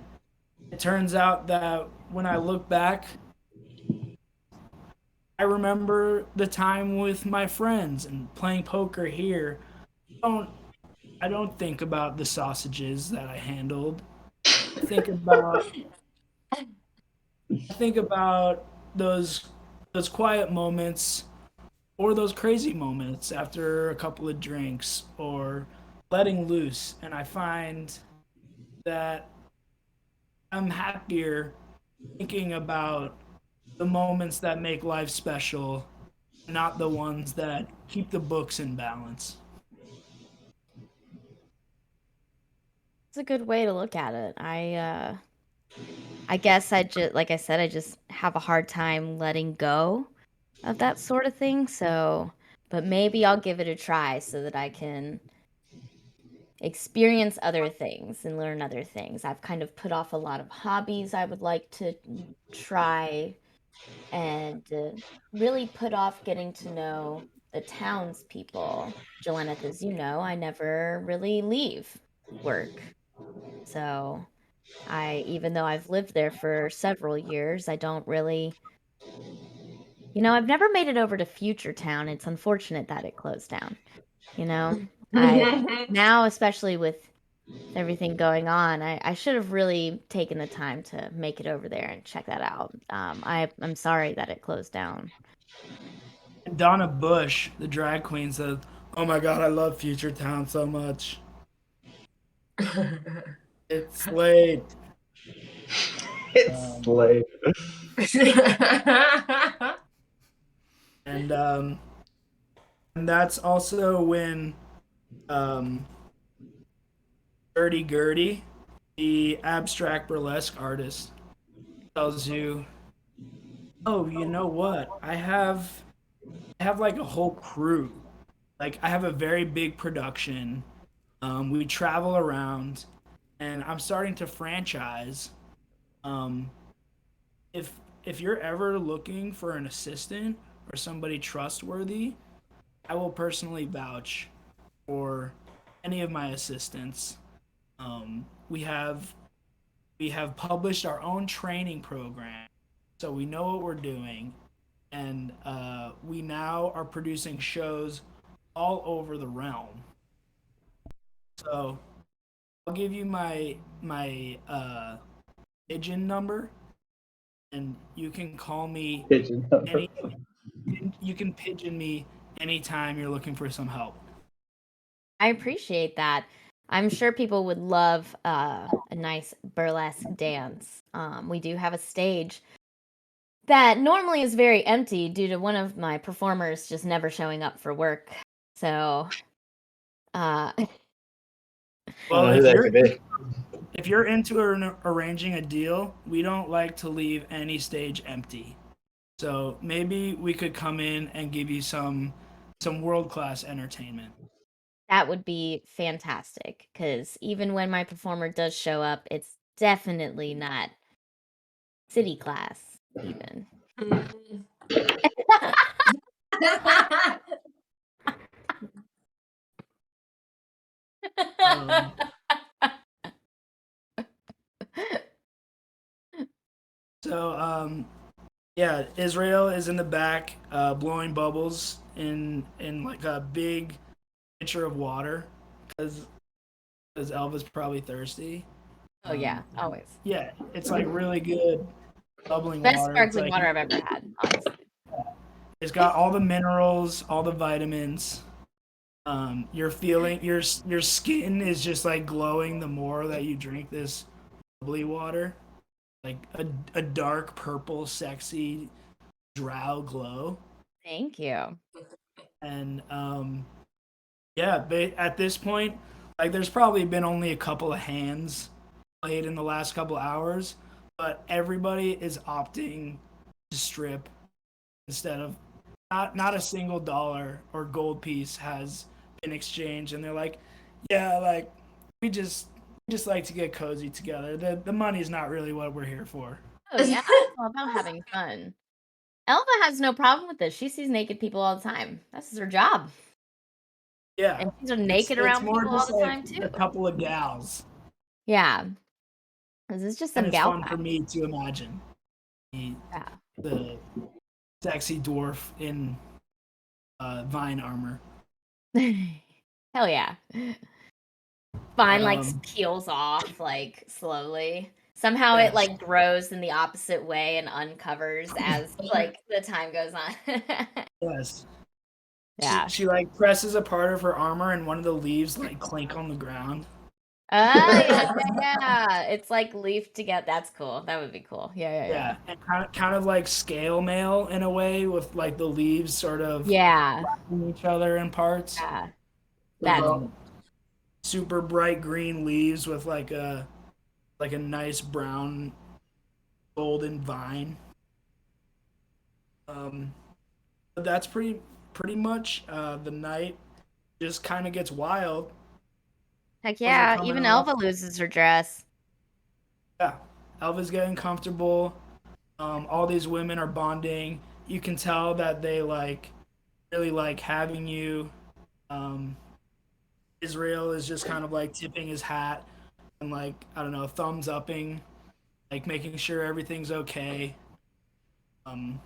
Speaker 5: it turns out that when I look back, I remember the time with my friends and playing poker here. I don't I don't think about the sausages that I handled. I think about I think about those those quiet moments or those crazy moments after a couple of drinks or letting loose, and I find that I'm happier thinking about the moments that make life special, not the ones that keep the books in balance.
Speaker 1: it's a good way to look at it. I guess I just like I said I just have a hard time letting go of that sort of thing. So, but maybe I'll give it a try so that I can experience other things and learn other things. I've kind of put off a lot of hobbies I would like to try and really put off getting to know the townspeople. Joaneth, as you know, I never really leave work. So even though I've lived there for several years, I don't really, I've never made it over to Future Town. It's unfortunate that it closed down. You know, I now, especially with everything going on, I should have really taken the time to make it over there and check that out. I'm sorry that it closed down.
Speaker 5: And Donna Bush, the drag queen, says, "Oh my God, I love Future Town so much. It's late."
Speaker 4: It's
Speaker 5: Um,
Speaker 4: slay.
Speaker 5: and that's also when um, Gertie Gertie the abstract burlesque artist tells you, "Oh, you know what? I have like a whole crew. Like I have a very big production. We travel around, and I'm starting to franchise. Um, if if you're ever looking for an assistant or somebody trustworthy, I will personally vouch for any of my assistants. We have published our own training program, so we know what we're doing, and we now are producing shows all over the realm. So I'll give you my pigeon number, and you can call me
Speaker 4: Pigeon number.
Speaker 5: any. You can pigeon me anytime you're looking for some help.
Speaker 1: I appreciate that. I'm sure people would love a nice burlesque dance. We do have a stage that normally is very empty due to one of my performers just never showing up for work. So, uh,
Speaker 4: I don't
Speaker 5: Well,
Speaker 4: know who that could be.
Speaker 5: if you're into arranging a deal, we don't like to leave any stage empty. So maybe we could come in and give you some world class entertainment.
Speaker 1: that would be fantastic because even when my performer does show up, it's definitely not city class, even.
Speaker 5: Um, so yeah, Israel is in the back, blowing bubbles in like a big pitcher of water because Elva's probably thirsty.
Speaker 1: Oh, yeah, always.
Speaker 5: Yeah, it's like really good bubbling
Speaker 1: Best
Speaker 5: water. It's
Speaker 1: sparkling
Speaker 5: like
Speaker 1: water I've ever had, honestly.
Speaker 5: it's got all the minerals, all the vitamins. You're feeling your skin is just like glowing the more that you drink this bubbly water, like a dark purple, sexy drow glow.
Speaker 1: Thank you.
Speaker 5: And yeah, but at this point, like there's probably been only a couple of hands played in the last couple of hours, but everybody is opting to strip instead of not a single dollar or gold piece has been exchanged, and they're like, yeah, like we just like to get cozy together. The money's not really what we're here for.
Speaker 1: Oh, yeah, it's all about having fun. Elva has no problem with this. She sees naked people all the time. That's her job.
Speaker 5: Yeah,
Speaker 1: And she's
Speaker 5: it's
Speaker 1: naked
Speaker 5: it's
Speaker 1: around
Speaker 5: more
Speaker 1: people all
Speaker 5: just
Speaker 1: the
Speaker 5: like
Speaker 1: time too.
Speaker 5: a couple of gals,
Speaker 1: Yeah. This is just
Speaker 5: and
Speaker 1: some
Speaker 5: it's
Speaker 1: gal
Speaker 5: fun for
Speaker 1: time.
Speaker 5: me to imagine the,
Speaker 1: Yeah.
Speaker 5: the sexy dwarf in vine armor.
Speaker 1: Hell yeah. Vine like
Speaker 5: Um,
Speaker 1: peels off like slowly. Somehow it
Speaker 5: yes,
Speaker 1: like grows in the opposite way and uncovers as like the time goes on.
Speaker 5: yes. She
Speaker 1: Yeah.
Speaker 5: she like presses a part of her armor, and one of the leaves like clink on the ground.
Speaker 1: Oh yeah, yeah, yeah. It's like leaf to get. That's cool. That would be cool. Yeah, yeah, yeah.
Speaker 5: Yeah, and kind of like scale mail in a way, with like the leaves sort of
Speaker 1: Yeah.
Speaker 5: each other in parts,
Speaker 1: Yeah. That's
Speaker 2: Cool.
Speaker 5: and super bright green leaves with like a nice brown golden vine. Um, but that's pretty much the night just kind of gets wild.
Speaker 1: heck
Speaker 5: Girls are
Speaker 1: yeah.
Speaker 5: coming
Speaker 1: Even
Speaker 5: off.
Speaker 1: Elva loses her dress.
Speaker 5: Yeah, Elva's getting comfortable. All these women are bonding. You can tell that they like really like having you. Um, Israel is just kind of like tipping his hat and like I don't know, thumbs upping, like making sure everything's okay. Um,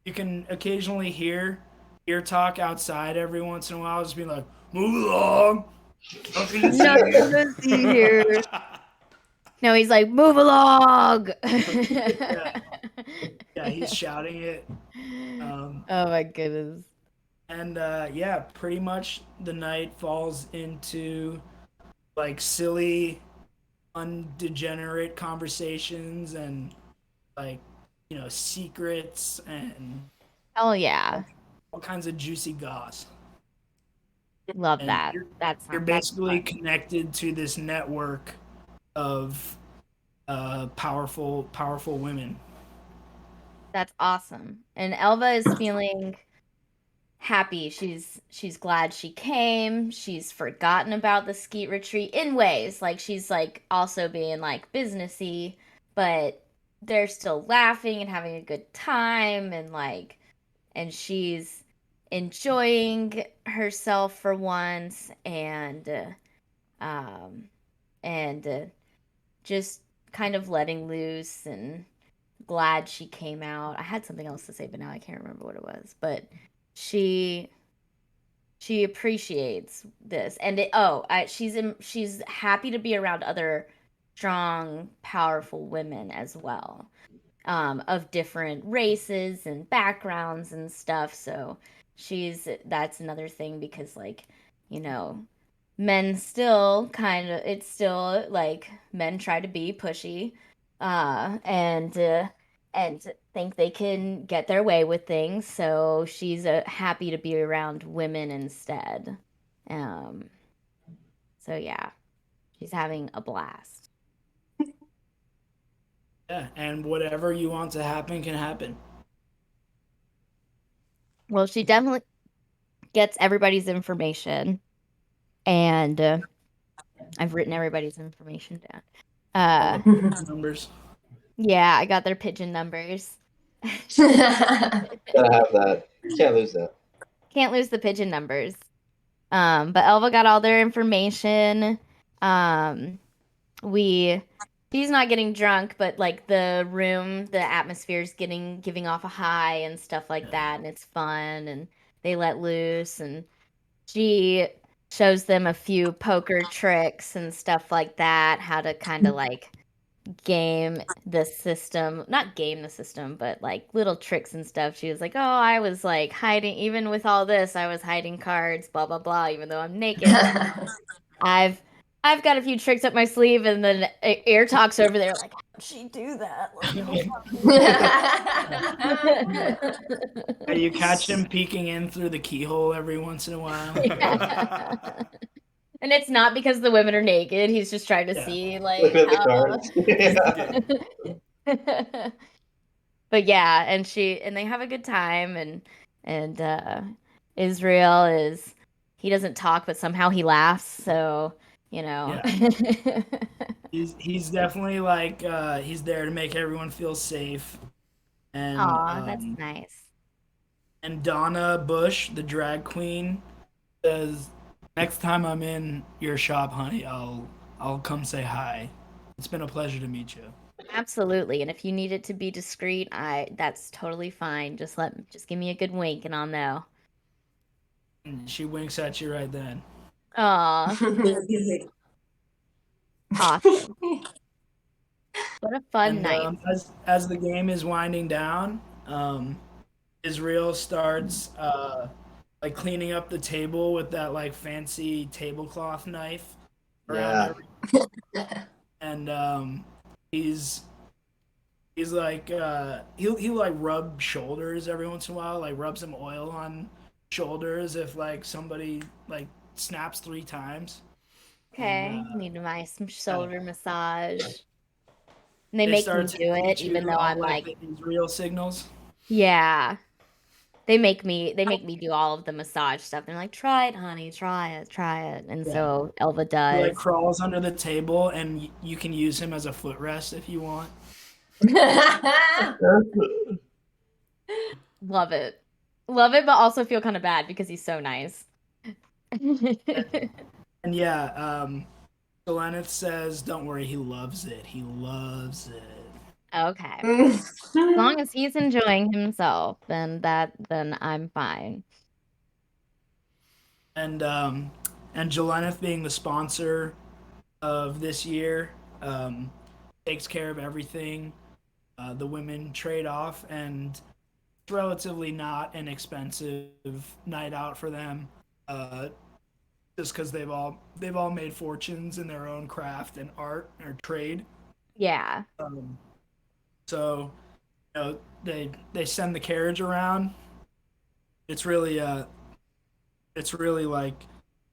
Speaker 5: you can occasionally hear ear talk outside every once in a while, just being like, "Move along, nothing to see
Speaker 1: Nothing
Speaker 5: here."
Speaker 1: to see here. No, he's like, move along.
Speaker 5: Yeah, yeah, he's shouting it.
Speaker 1: Oh my goodness.
Speaker 5: And yeah, pretty much the night falls into like silly, undegenerate conversations and like secrets and
Speaker 1: Oh yeah.
Speaker 5: all kinds of juicy goss.
Speaker 1: Love
Speaker 5: And
Speaker 1: that.
Speaker 5: you're
Speaker 1: That's
Speaker 5: basically
Speaker 1: fun.
Speaker 5: connected to this network of powerful women.
Speaker 1: That's awesome. And Elva is feeling happy. She's glad she came. She's forgotten about the skeet retreat in ways. Like she's like also being like businessy, but they're still laughing and having a good time and like and she's enjoying herself for once um and just kind of letting loose and glad she came out. I had something else to say, but now I can't remember what it was. But she she appreciates this, and she's happy to be around other strong, powerful women as well, of different races and backgrounds and stuff. So that's another thing because like, you know, men still kind of it's still like men try to be pushy and think they can get their way with things. So she's happy to be around women instead. Um, so yeah, she's having a blast.
Speaker 5: Yeah, and whatever you want to happen can happen.
Speaker 1: Well, she definitely gets everybody's information, and I've written everybody's information down.
Speaker 5: All the
Speaker 1: Uh,
Speaker 5: numbers.
Speaker 1: yeah, I got their pigeon numbers.
Speaker 4: Gotta have that. Can't lose that.
Speaker 1: Can't lose the pigeon numbers. But Elva got all their information. Um, we she's not getting drunk, but like the atmosphere's giving off a high and stuff like that, and it's fun and they let loose and she shows them a few poker tricks and stuff like that, how to kind of like game the system, not game the system, but like little tricks and stuff. She was like, "Oh, I was like hiding, even with all this, I was hiding cards, blah blah blah, even though I'm naked. But I've I've got a few tricks up my sleeve." And then Air talks over there like, "How'd she do that? Let me
Speaker 5: You catch him peeking in through the keyhole every once in a while.
Speaker 1: Yeah. And it's not because the women are naked. He's just trying to
Speaker 5: Yeah.
Speaker 1: see
Speaker 4: Look
Speaker 1: like
Speaker 4: at the
Speaker 1: how.
Speaker 4: cards. Yeah.
Speaker 1: But yeah, and they have a good time and Israel is he doesn't talk but somehow he laughs, so you know.
Speaker 5: Yeah. He's definitely like he's there to make everyone feel safe. And
Speaker 1: Aw, that's nice.
Speaker 5: and Donna Bush, the drag queen, says, "Next time I'm in your shop, honey, I'll come say hi. It's been a pleasure to meet you."
Speaker 1: Absolutely. And if you need it to be discreet, I that's totally fine. Just give me a good wink and I'll know.
Speaker 5: And she winks at you right then.
Speaker 1: Aw, awesome. What a fun
Speaker 5: And
Speaker 1: night.
Speaker 5: as the game is winding down, Israel starts like cleaning up the table with that like fancy tablecloth knife around
Speaker 4: Yeah.
Speaker 5: every, and he's he's like he like rub shoulders every once in a while, like rub some oil on shoulders if like somebody like snaps 3 times, and
Speaker 1: Okay, need a nice
Speaker 5: uh,
Speaker 1: shoulder massage. And they
Speaker 5: they
Speaker 1: make me
Speaker 5: start to
Speaker 1: do it,
Speaker 5: teach
Speaker 1: even
Speaker 5: you
Speaker 1: though
Speaker 5: all
Speaker 1: I'm
Speaker 5: like
Speaker 1: like,
Speaker 5: the Israel signals.
Speaker 1: yeah. They make me do all of the massage stuff. They're like, try it, honey, try it. And
Speaker 5: Yeah.
Speaker 1: so Elva
Speaker 5: He like
Speaker 1: does.
Speaker 5: crawls under the table, and you can use him as a footrest if you want.
Speaker 1: Love it. Love it, but also feel kind of bad because he's so nice.
Speaker 5: And yeah, Galenith says, "Don't worry, he loves it. He loves it."
Speaker 1: Okay. As long as he's enjoying himself, then I'm fine.
Speaker 5: And Galenith being the sponsor of this year, takes care of everything. The women trade off, and it's relatively not an expensive night out for them. Just because they've all made fortunes in their own craft and art or trade.
Speaker 1: Yeah.
Speaker 5: Um, so they send the carriage around. It's really it's really like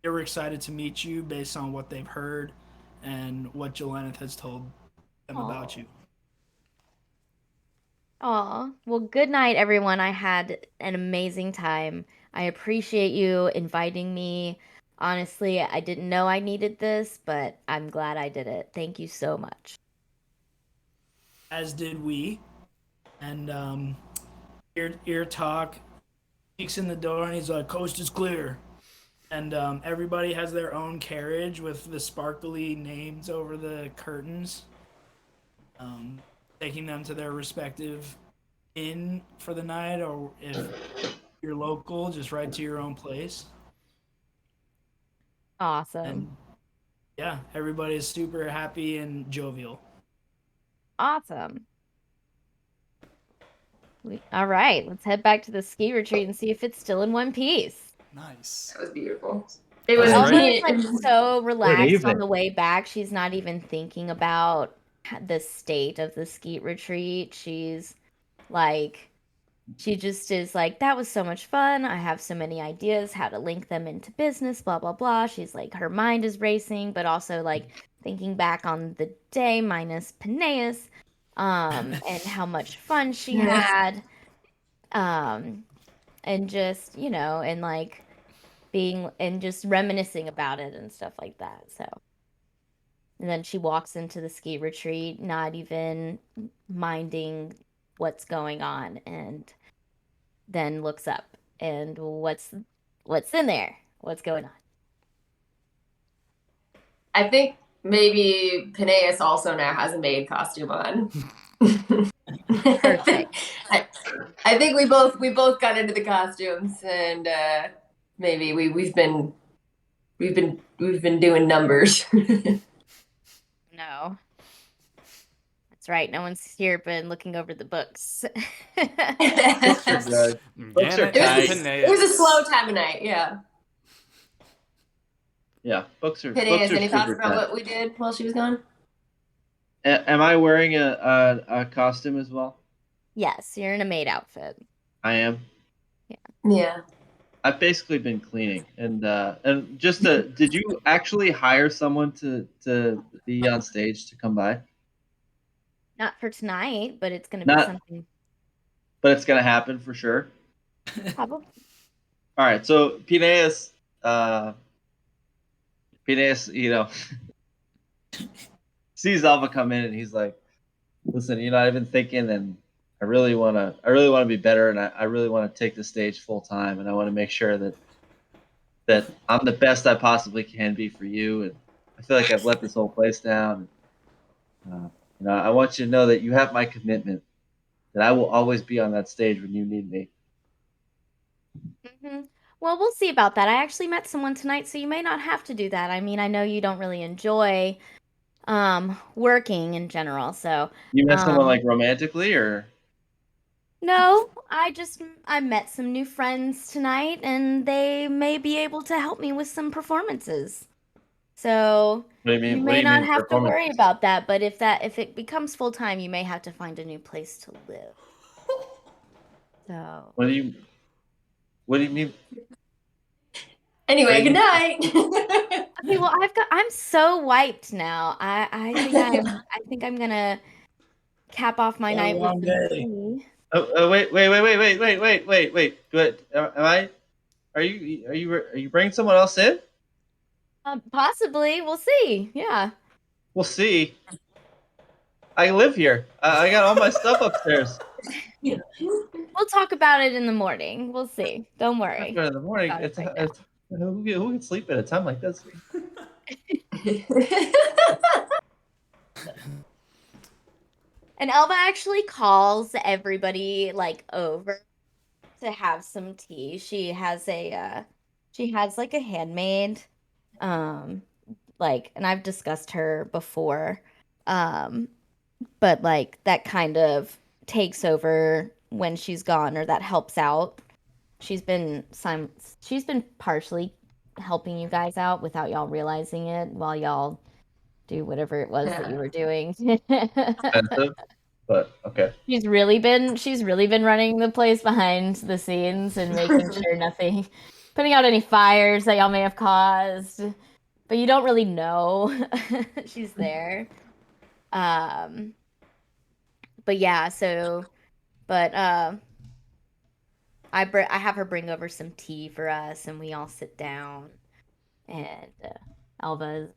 Speaker 5: they were excited to meet you based on what they've heard, and what Jolaneth has told them about you.
Speaker 1: Aw. Well, good night, everyone. I had an amazing time. I appreciate you inviting me. Honestly, I didn't know I needed this, but I'm glad I did it. Thank you so much.
Speaker 5: As did we. And ear talk peeks in the door and he's like, "Coast is clear." And everybody has their own carriage with the sparkly names over the curtains, taking them to their respective inn for the night, or if you're local, just right to your own place.
Speaker 1: Awesome.
Speaker 5: And yeah, everybody's super happy and jovial.
Speaker 1: Awesome. All right, let's head back to the ski retreat and see if it's still in one piece.
Speaker 3: Nice.
Speaker 2: That was beautiful. It
Speaker 3: That's
Speaker 2: was
Speaker 1: Elva
Speaker 3: great.
Speaker 1: is like so relaxed
Speaker 4: evening.
Speaker 1: on the way back. She's not even thinking about the state of the ski retreat. She's like, she just is like, that was so much fun. I have so many ideas how to link them into business, blah, blah, blah. She's like, her mind is racing, but also like thinking back on the day minus Peneus, and how much fun she had. And just, and like being and just reminiscing about it and stuff like that. So, and then she walks into the ski retreat, not even minding what's going on, and then looks up and what's in there? What's going on?
Speaker 2: I think maybe Peneus also now has a maid costume on.
Speaker 1: Perfect.
Speaker 2: I think we both got into the costumes, and maybe we've been doing numbers.
Speaker 1: No. That's right. No one's here been looking over the books.
Speaker 4: Books are good. Books are
Speaker 3: Gannett and
Speaker 4: tight.
Speaker 2: It was a
Speaker 3: Peneus.
Speaker 2: slow time of night, yeah.
Speaker 4: Yeah, books are
Speaker 2: Peneus, any thoughts
Speaker 4: super
Speaker 2: about
Speaker 4: tight.
Speaker 2: what we did while she was gone?
Speaker 4: Am I wearing a costume as well?
Speaker 1: Yes, you're in a maid outfit.
Speaker 4: I am.
Speaker 2: Yeah.
Speaker 4: I've basically been cleaning, and just did you actually hire someone to be on stage to come by?
Speaker 1: Not for tonight, but it's going to be
Speaker 4: Not,
Speaker 1: something
Speaker 4: but it's gonna happen for sure.
Speaker 1: probably.
Speaker 4: All right, so Phineas, sees Alva come in, and he's like, "Listen, I've been thinking, and I really wanna be better, and I really want to take the stage full time, and I want to make sure that I'm the best I possibly can be for you, and I feel like I've let this whole place down. I want you to know that you have my commitment, that I will always be on that stage when you need me."
Speaker 1: Hmm. Well, we'll see about that. I actually met someone tonight, so you may not have to do that. I mean, I know you don't really enjoy working in general, so
Speaker 4: You met someone
Speaker 1: um
Speaker 4: like romantically, or
Speaker 1: no, I met some new friends tonight and they may be able to help me with some performances. So
Speaker 4: what do you
Speaker 1: you
Speaker 4: mean? What do
Speaker 1: may
Speaker 4: you
Speaker 1: not
Speaker 4: mean
Speaker 1: have to worry
Speaker 4: performances?
Speaker 1: about that, but if it becomes full time, you may have to find a new place to live. So
Speaker 4: What do you What do you mean? What
Speaker 2: Anyway,
Speaker 4: do
Speaker 2: good
Speaker 4: you mean?
Speaker 2: night.
Speaker 1: okay, well I'm so wiped now. I think I'm gonna cap off my
Speaker 5: Been a
Speaker 1: night with
Speaker 5: long
Speaker 1: some
Speaker 5: day.
Speaker 1: tea.
Speaker 4: Wait. Good. Am I? Are you bringing someone else in?
Speaker 1: Possibly, we'll see. Yeah.
Speaker 4: We'll see. I live here. I got all my stuff upstairs.
Speaker 1: We'll talk about it in the morning. We'll see. Don't worry
Speaker 4: After in the morning,
Speaker 1: about it right now.
Speaker 4: who can sleep at a time like this?
Speaker 1: And Elva actually calls everybody like over to have some tea. She has like a handmaid, um, like, and I've discussed her before, um, but like that kind of takes over when she's gone, or that helps out. She's been partially helping you guys out without y'all realizing it while y'all do whatever it was that you were doing.
Speaker 4: Expensive, but okay.
Speaker 1: She's really been running the place behind the scenes and making sure nothing, putting out any fires that y'all may have caused, but you don't really know she's there. But yeah, so but I have her bring over some tea for us, and we all sit down, and Elva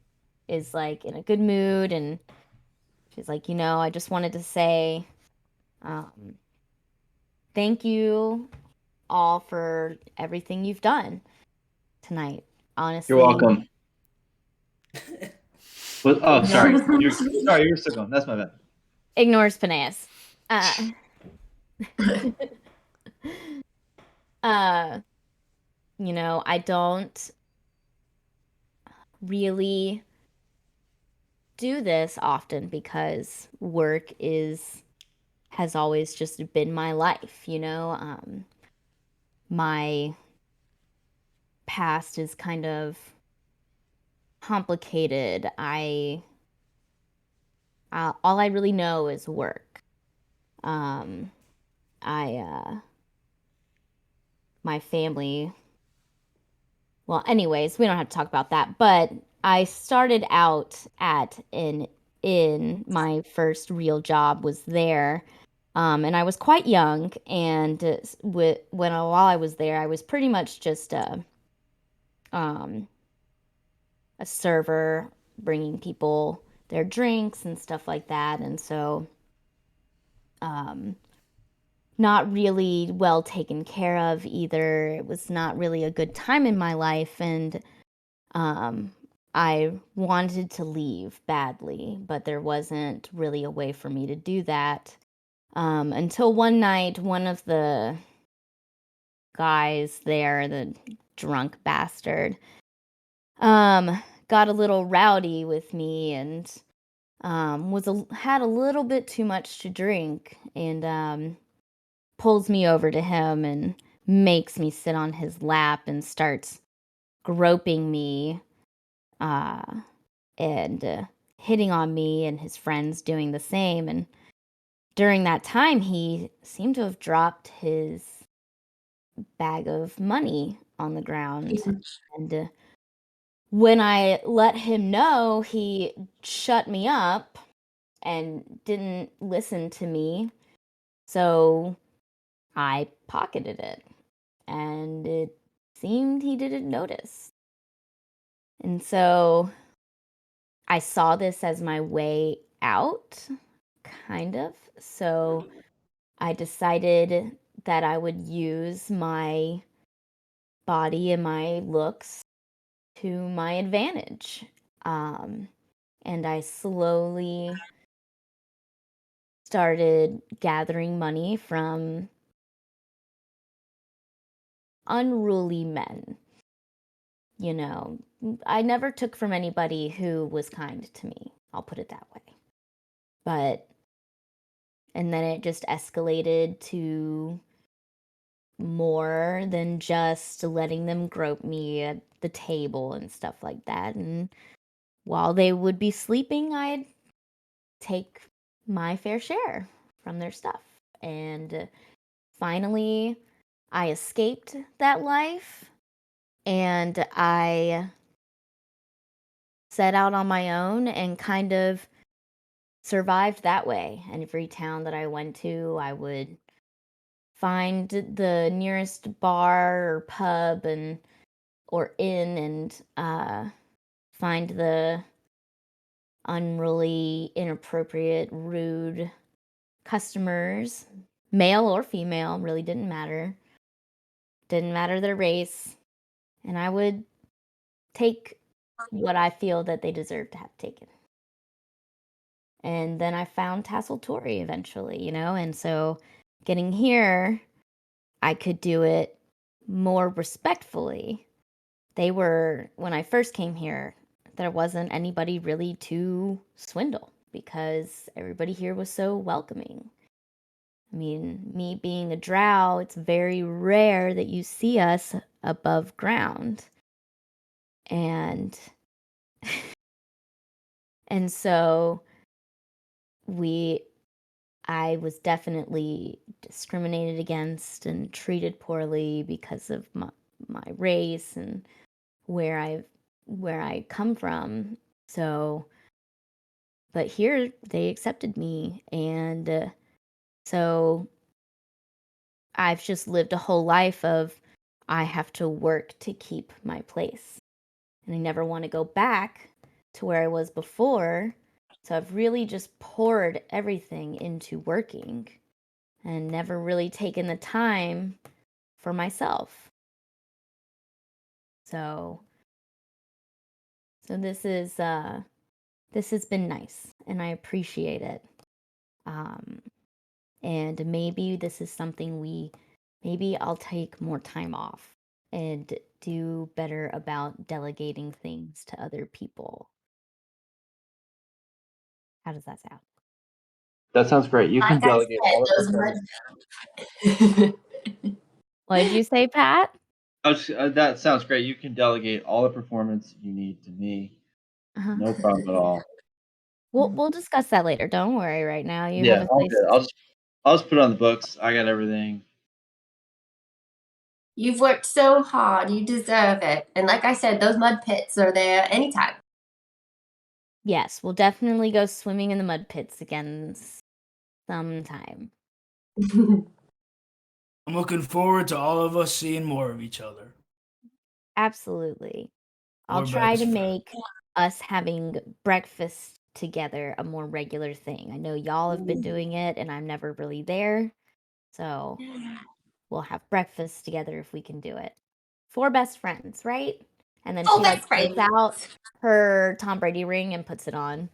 Speaker 1: is like in a good mood, and she's like, I just wanted to say, um, thank you all for everything you've done tonight.
Speaker 4: You're
Speaker 1: Honestly,
Speaker 4: welcome. Sorry. You're still going. That's my bad.
Speaker 1: ignores Phineas. Uh, I don't really do this often because work has always just been my life, my past is kind of complicated. All I really know is work. Um, my family. Well, anyways, we don't have to talk about that. But I started out at an inn. My first real job was there. And I was quite young. And while I was there, I was pretty much just um, a server, bringing people their drinks and stuff like that. And so, um, not really well taken care of either. It was not really a good time in my life. And Um, I wanted to leave badly, but there wasn't really a way for me to do that. Until one night, one of the guys there, the drunk bastard, got a little rowdy with me and had a little bit too much to drink and pulls me over to him and makes me sit on his lap and starts groping me. Uh, and hitting on me and his friends doing the same. And during that time, he seemed to have dropped his bag of money on the ground. And when I let him know, he shut me up and didn't listen to me. So I pocketed it. And it seemed he didn't notice. And so I saw this as my way out, kind of. So I decided that I would use my body and my looks to my advantage. Um, and I slowly started gathering money from unruly men. I never took from anybody who was kind to me. I'll put it that way. And then it just escalated to more than just letting them grope me at the table and stuff like that. And while they would be sleeping, I'd take my fair share from their stuff. And finally, I escaped that life and I set out on my own and kind of survived that way. And every town that I went to, I would find the nearest bar or pub or inn and find the unruly, inappropriate, rude customers, male or female, really didn't matter. Didn't matter their race. And I would take what I feel that they deserve to have taken. And then I found Tassel Tory eventually, and so getting here, I could do it more respectfully. When I first came here, there wasn't anybody really to swindle because everybody here was so welcoming. I mean, me being a drow, it's very rare that you see us above ground. And and so I was definitely discriminated against and treated poorly because of my race and where where I come from. So, but here they accepted me, and so I've just lived a whole life of I have to work to keep my place. And I never want to go back to where I was before. So I've really just poured everything into working and never really taken the time for myself. So this has been nice and I appreciate it. And maybe this is something maybe I'll take more time off and do better about delegating things to other people. How does that sound?
Speaker 4: That sounds great. You can
Speaker 2: Like I
Speaker 4: delegate all the
Speaker 2: said,
Speaker 4: performance.
Speaker 1: What did you say, Pat?
Speaker 4: That sounds great. You can delegate all the performance you need to me. No problem at all.
Speaker 1: We'll discuss that later. Don't worry right now. You have
Speaker 4: Yeah,
Speaker 1: a
Speaker 4: all
Speaker 1: place.
Speaker 4: good. I'll just put it on the books. I got everything.
Speaker 2: You've worked so hard. You deserve it. And like I said, those mud pits are there anytime.
Speaker 1: Yes, we'll definitely go swimming in the mud pits again sometime.
Speaker 5: I'm looking forward to all of us seeing more of each other.
Speaker 1: Absolutely. I'll
Speaker 5: We're
Speaker 1: try
Speaker 5: best
Speaker 1: to
Speaker 5: friends.
Speaker 1: make us having breakfast together a more regular thing. I know y'all have been doing it and I'm never really there. So we'll have breakfast together if we can do it. 4 best friends, right? And then
Speaker 2: Oh,
Speaker 1: she
Speaker 2: best
Speaker 1: pulls
Speaker 2: friends.
Speaker 1: out her Tom Brady ring and puts it on.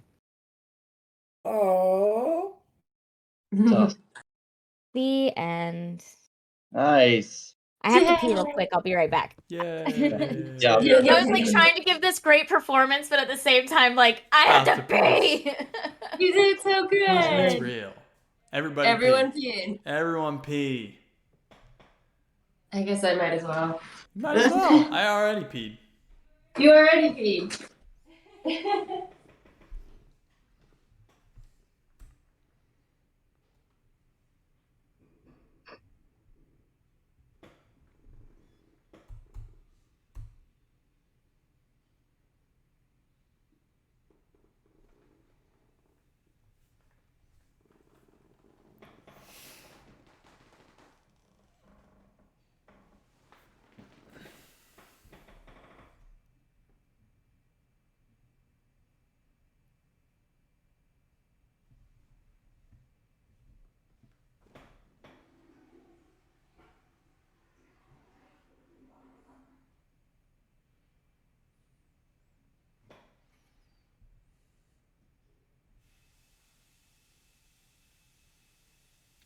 Speaker 5: Oh.
Speaker 4: Awesome.
Speaker 1: The end.
Speaker 4: Nice.
Speaker 1: I have to pee real quick. I'll be right back.
Speaker 3: Yay.
Speaker 4: Yeah, I'll be right
Speaker 1: I
Speaker 4: back.
Speaker 1: was like trying to give this great performance, but at the same time, like, I have
Speaker 3: Have
Speaker 1: to
Speaker 3: to
Speaker 1: pee.
Speaker 2: You did so
Speaker 3: It's
Speaker 2: good.
Speaker 3: real. Everybody
Speaker 2: Everyone
Speaker 3: pee.
Speaker 2: peed.
Speaker 3: Everyone pee.
Speaker 2: I guess I might as well.
Speaker 3: Might as well. I already peed.
Speaker 2: You already peed.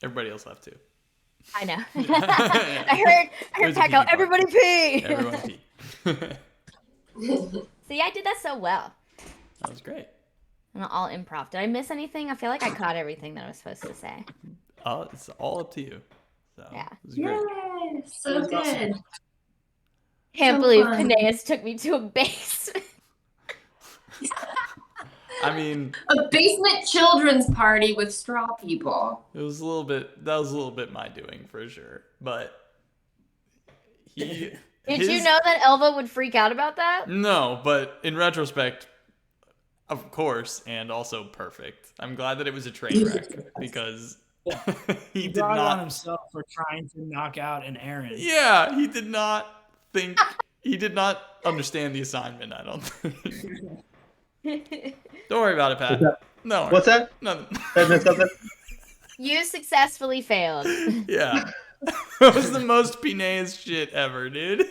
Speaker 3: Everybody else left too.
Speaker 1: I know. I heard
Speaker 3: There's a
Speaker 1: Pat go,
Speaker 3: pee part.
Speaker 1: everybody pee.
Speaker 3: Everyone pee.
Speaker 1: See, I did that so well.
Speaker 3: That was great.
Speaker 1: And all improv. Did I miss anything? I feel like I caught everything that I was supposed to say.
Speaker 3: It's all up to you. So
Speaker 1: Yeah.
Speaker 3: it was great.
Speaker 2: Yes, so good.
Speaker 1: Can't
Speaker 2: So
Speaker 1: believe
Speaker 2: fun.
Speaker 1: Paneas took me to a basement.
Speaker 3: I mean,
Speaker 2: A basement children's party with straw people.
Speaker 3: that was a little bit my doing for sure. But
Speaker 1: Did you know that Elva would freak out about that?
Speaker 3: No, but in retrospect, of course, and also perfect. I'm glad that it was a train wreck because he did
Speaker 5: brought it on
Speaker 3: not.
Speaker 5: himself for trying to knock out an errand.
Speaker 3: Yeah, he did not think. He did not understand the assignment. I don't think. Don't worry about it, Pat. No.
Speaker 4: What's that?
Speaker 3: Nothing.
Speaker 4: Did I miss something?
Speaker 1: You successfully failed.
Speaker 3: Yeah. That was the most Pineas shit ever, dude.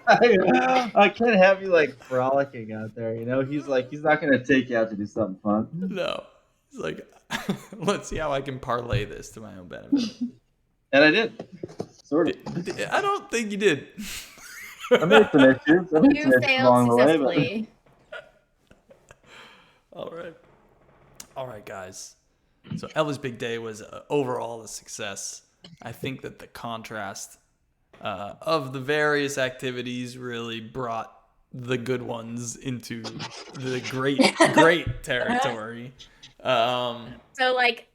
Speaker 4: I can't have you like frolicking out there. You know, he's not gonna take you out to do something fun.
Speaker 3: No. He's like, let's see how I can parlay this to my own benefit.
Speaker 4: And I did, sort of.
Speaker 3: I don't think you did.
Speaker 4: I made some issues.
Speaker 1: You failed
Speaker 4: along the way, but
Speaker 1: successfully.
Speaker 3: All right, guys. So Elva's Big Day was overall a success. I think that the contrast of the various activities really brought the good ones into the great territory.
Speaker 1: So like,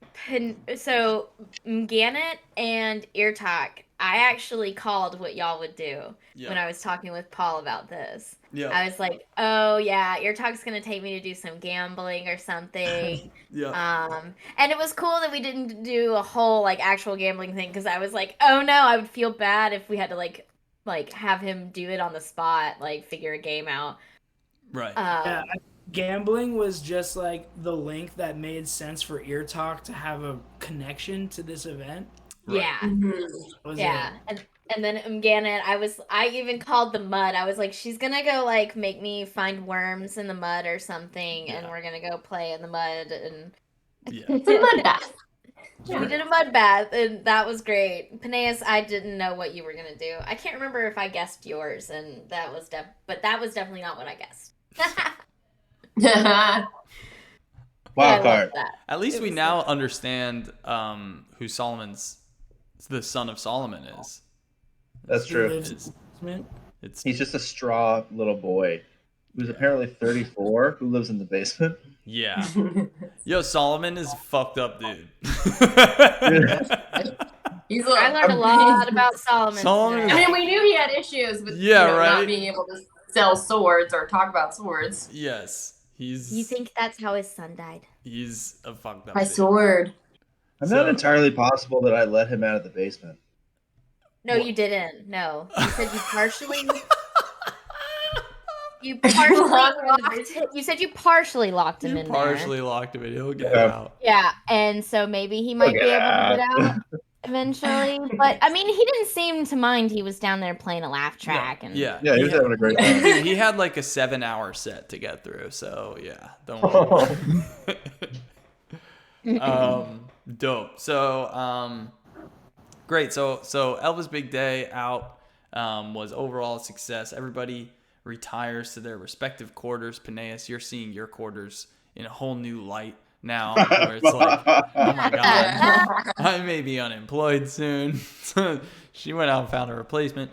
Speaker 1: so Gannett and Eartalk I actually called what y'all would do when I was talking with Paul about this.
Speaker 3: Yeah.
Speaker 1: I was like, "Oh yeah, Ear Talk's gonna take me to do some gambling or something."
Speaker 3: Yeah.
Speaker 1: And it was cool that we didn't do a whole like actual gambling thing because I was like, "Oh no, I would feel bad if we had to like have him do it on the spot, like figure a game out."
Speaker 3: Right.
Speaker 5: Yeah,
Speaker 1: Um,
Speaker 5: gambling was just like the link that made sense for Ear Talk to have a connection to this event.
Speaker 3: Right.
Speaker 1: yeah.
Speaker 2: Mhm.
Speaker 5: That was it.
Speaker 1: Yeah, and then Umganon, I even called the mud. I was like, she's gonna go like make me find worms in the mud or something, and
Speaker 3: Yeah.
Speaker 1: we're gonna go play in the mud, and
Speaker 3: Yeah.
Speaker 2: It's a mud bath.
Speaker 1: we did a mud bath, and that was great. Paneas, I didn't know what you were gonna do. I can't remember if I guessed yours, and but that was definitely not what I guessed. Yeah, I
Speaker 4: Wild
Speaker 1: love
Speaker 4: card.
Speaker 1: that.
Speaker 3: At least
Speaker 1: It
Speaker 3: we
Speaker 1: was
Speaker 3: now understand who the son of Solomon is.
Speaker 4: That's
Speaker 5: Who
Speaker 4: true.
Speaker 5: lives in the basement?
Speaker 3: It's
Speaker 4: He's just a straw little boy who's apparently 34 who lives in the basement.
Speaker 3: yeah. Yo, Solomon is a fucked up dude.
Speaker 2: He's
Speaker 1: I learned a lot about Solomon
Speaker 3: Solomon
Speaker 1: today.
Speaker 2: I mean, we knew he had issues with
Speaker 3: Yeah, right?
Speaker 2: not being able to sell swords or talk about swords.
Speaker 3: Yes.
Speaker 1: You think that's how his son died?
Speaker 3: He's a fucked up
Speaker 2: My
Speaker 3: dude.
Speaker 2: sword.
Speaker 4: I'm
Speaker 3: So-
Speaker 4: not entirely possible that I let him out of the basement.
Speaker 1: No,
Speaker 3: What?
Speaker 1: you didn't. No, you said you partially. You
Speaker 2: Locked
Speaker 1: partially
Speaker 2: him in the
Speaker 1: locked him. You said you partially locked him
Speaker 3: You
Speaker 1: in
Speaker 3: partially locked him in. He'll get
Speaker 4: Okay.
Speaker 3: out.
Speaker 1: there. Yeah, and so maybe he might be able to get out eventually. But I mean, he didn't seem to mind. He was down there playing a laugh track, and
Speaker 3: Yeah.
Speaker 4: Yeah, he was having a great time.
Speaker 3: Dude, he had like a 7-hour set to get through. So yeah, don't worry. Dope. So great. So Elva's big day out was overall a success. Everybody retires to their respective quarters. Paneas, you're seeing your quarters in a whole new light now, where it's like, oh my god, I may be unemployed soon. She went out and found a replacement.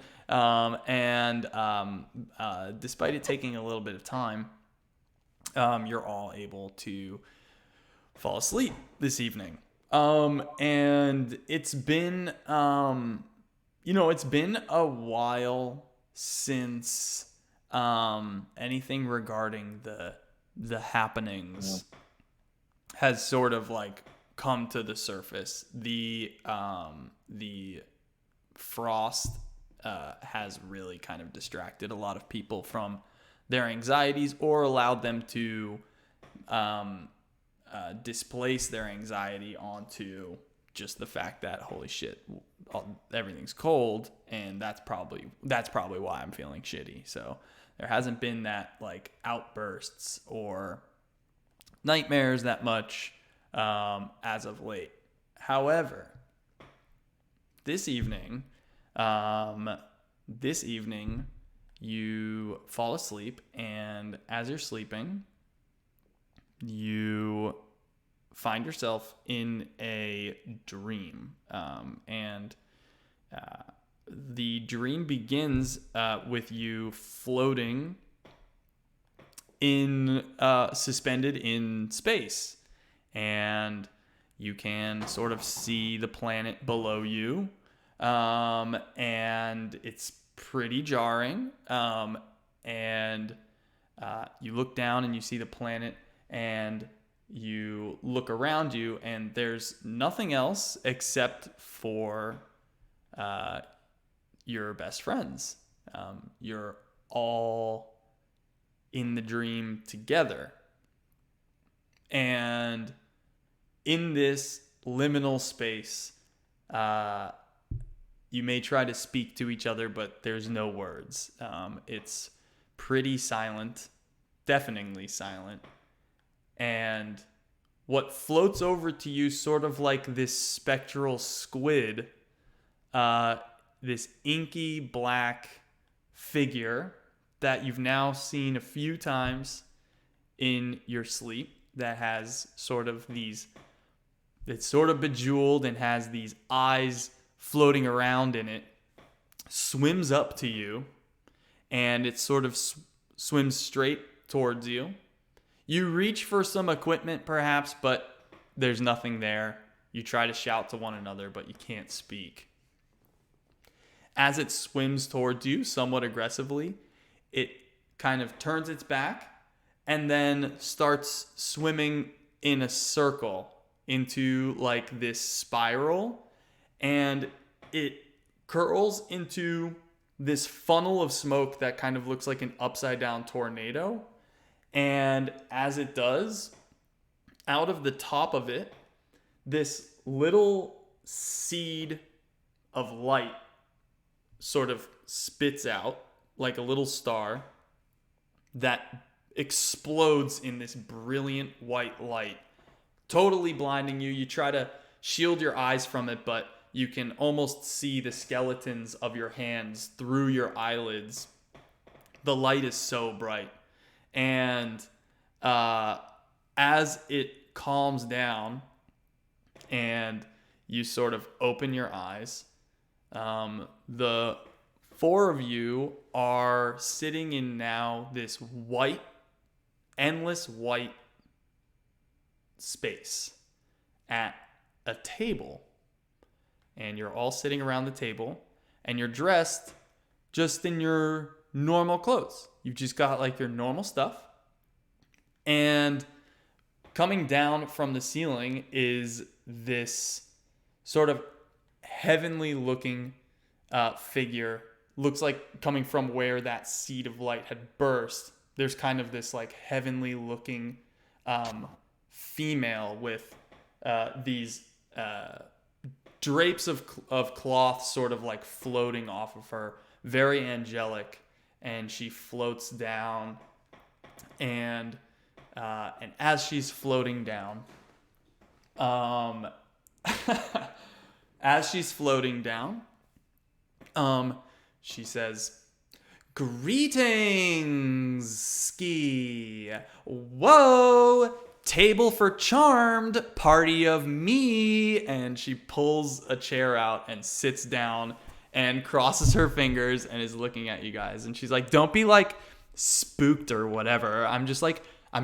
Speaker 3: Despite it taking a little bit of time, you're all able to fall asleep this evening. And it's been, it's been a while since anything regarding the happenings has sort of like come to the surface. The frost has really kind of distracted a lot of people from their anxieties or allowed them to displace their anxiety onto just the fact that holy shit, everything's cold, and that's probably why I'm feeling shitty. So there hasn't been that like outbursts or nightmares that much as of late. However, this evening you fall asleep, and as you're sleeping, you find yourself in a dream. The dream begins with you floating suspended in space. And you can sort of see the planet below you. And it's pretty jarring. And you look down and you see the planet, and you look around you, and there's nothing else except for your best friends. You're all in the dream together. And in this liminal space, you may try to speak to each other, but there's no words. It's pretty silent, deafeningly silent. And what floats over to you, sort of like this spectral squid, this inky black figure that you've now seen a few times in your sleep, that has sort of it's sort of bejeweled and has these eyes floating around in it, swims up to you, and it sort of swims straight towards you. You reach for some equipment perhaps, but there's nothing there. You try to shout to one another, but you can't speak. as it swims towards you somewhat aggressively, it kind of turns its back and then starts swimming in a circle into like this spiral, and it curls into this funnel of smoke that kind of looks like an upside down tornado. And as it does, out of the top of it, this little seed of light sort of spits out like a little star that explodes in this brilliant white light, totally blinding you. You try to shield your eyes from it, but you can almost see the skeletons of your hands through your eyelids. The light is so bright. And as it calms down and you sort of open your eyes, the four of you are sitting in now this white, endless white space at a table. And you're all sitting around the table, and you're dressed just in your normal clothes. You've just got like your normal stuff. And coming down from the ceiling is this sort of heavenly looking figure. Looks like coming from where that seed of light had burst. There's kind of this like heavenly looking female with these drapes of cloth sort of like floating off of her. Very angelic. And she floats down, and as she's floating down, she says, "Greetings, Ski. Whoa, table for charmed, party of me." And she pulls a chair out and sits down and crosses her fingers and is looking at you guys. And she's like, "Don't be like spooked or whatever. I'm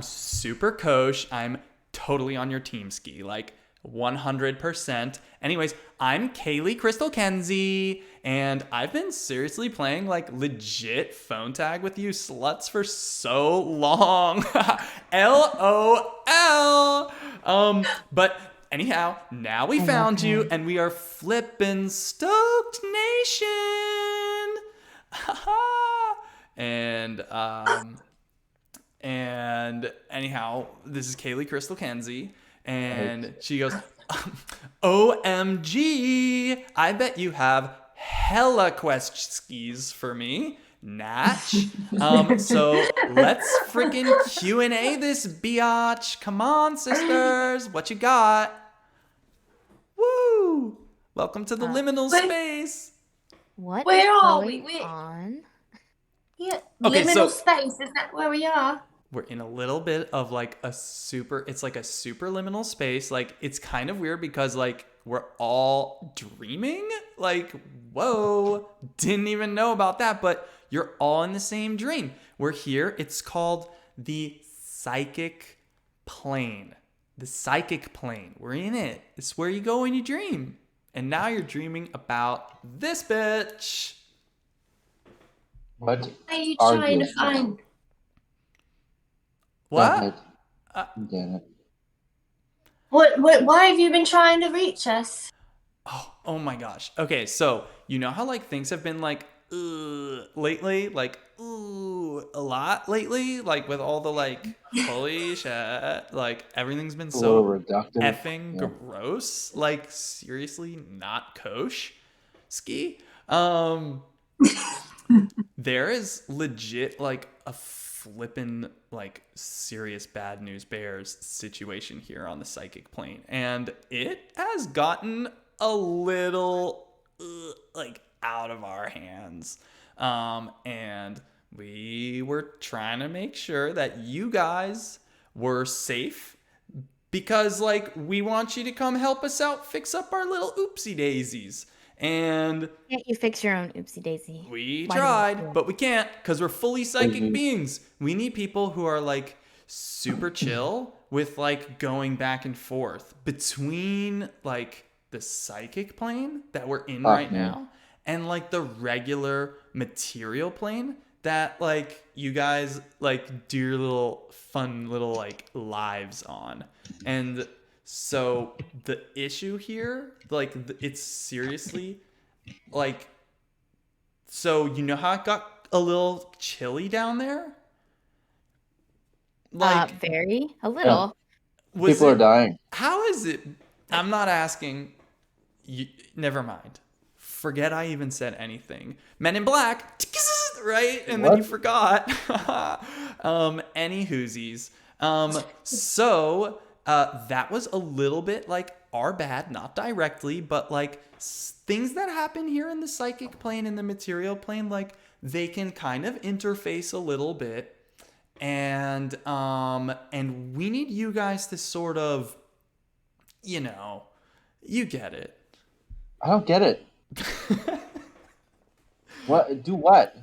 Speaker 3: super kosher. I'm totally on your team, Ski. Like 100%. Anyways, I'm Kaylee Crystal Kenzie, and I've been seriously playing like legit phone tag with you sluts for so long. LOL. But anyhow, now we found you, and we are flippin' stoked nation." And anyhow, this is Kaylee Crystal Kenzie, and she goes, "OMG, I bet you have hella questions for me, Natch. So let's freaking Q&A this biatch. Come on, sisters, what you got?" Woo! Welcome to the liminal space.
Speaker 1: What
Speaker 2: Where
Speaker 1: is
Speaker 2: are
Speaker 1: going
Speaker 2: we?
Speaker 1: on?
Speaker 2: Yeah,
Speaker 3: Okay,
Speaker 2: liminal
Speaker 3: so-
Speaker 2: space. Is that where we are?
Speaker 3: We're in a little bit of like it's like a super liminal space. Like it's kind of weird because like we're all dreaming. Like, whoa, didn't even know about that, but you're all in the same dream. We're here. It's called the psychic plane. The psychic plane. We're in it. It's where you go when you dream. And now you're dreaming about this bitch.
Speaker 4: What
Speaker 2: What are you
Speaker 4: are
Speaker 2: trying
Speaker 4: you?
Speaker 2: to find?
Speaker 3: What?
Speaker 4: Damn it.
Speaker 2: What? Why have you been trying to reach us?
Speaker 3: Oh my gosh. Okay, so you know how like things have been like lately, like a lot lately, like with all the like holy shit, like everything's been
Speaker 4: A little
Speaker 3: so
Speaker 4: reductive.
Speaker 3: effing
Speaker 4: Yeah.
Speaker 3: gross, like seriously not kosher. Ski. There is legit like a flippin' like serious bad news bears situation here on the psychic plane, and it has gotten a little like out of our hands, and we were trying to make sure that you guys were safe, because like we want you to come help us out fix up our little oopsie daisies. And
Speaker 1: Can't you fix your own oopsie daisy?
Speaker 3: we
Speaker 1: Why do you
Speaker 3: tried,
Speaker 1: do it?
Speaker 3: but we can't, because we're fully psychic
Speaker 4: Mhm.
Speaker 3: beings. We need people who are like super chill with like going back and forth between like the psychic plane that we're in right
Speaker 4: man.
Speaker 3: now and like the regular material plane that like you guys like do your little fun little like lives on. And so the issue here, like it's seriously like, so you know how it got a little chilly down there? Like,
Speaker 1: Very a
Speaker 4: Yeah.
Speaker 1: little.
Speaker 3: was
Speaker 4: People are
Speaker 3: it,
Speaker 4: dying.
Speaker 3: how is it? I'm not asking you, never mind. Forget I even said anything. Men in Black, right? And then you
Speaker 4: What?
Speaker 3: forgot. Any whoosies. That was a little bit like our bad, not directly, but like things that happen here in the psychic plane and the material plane, like they can kind of interface a little bit. And we need you guys to sort of, you know, you get it.
Speaker 4: I don't get it. What? Do what?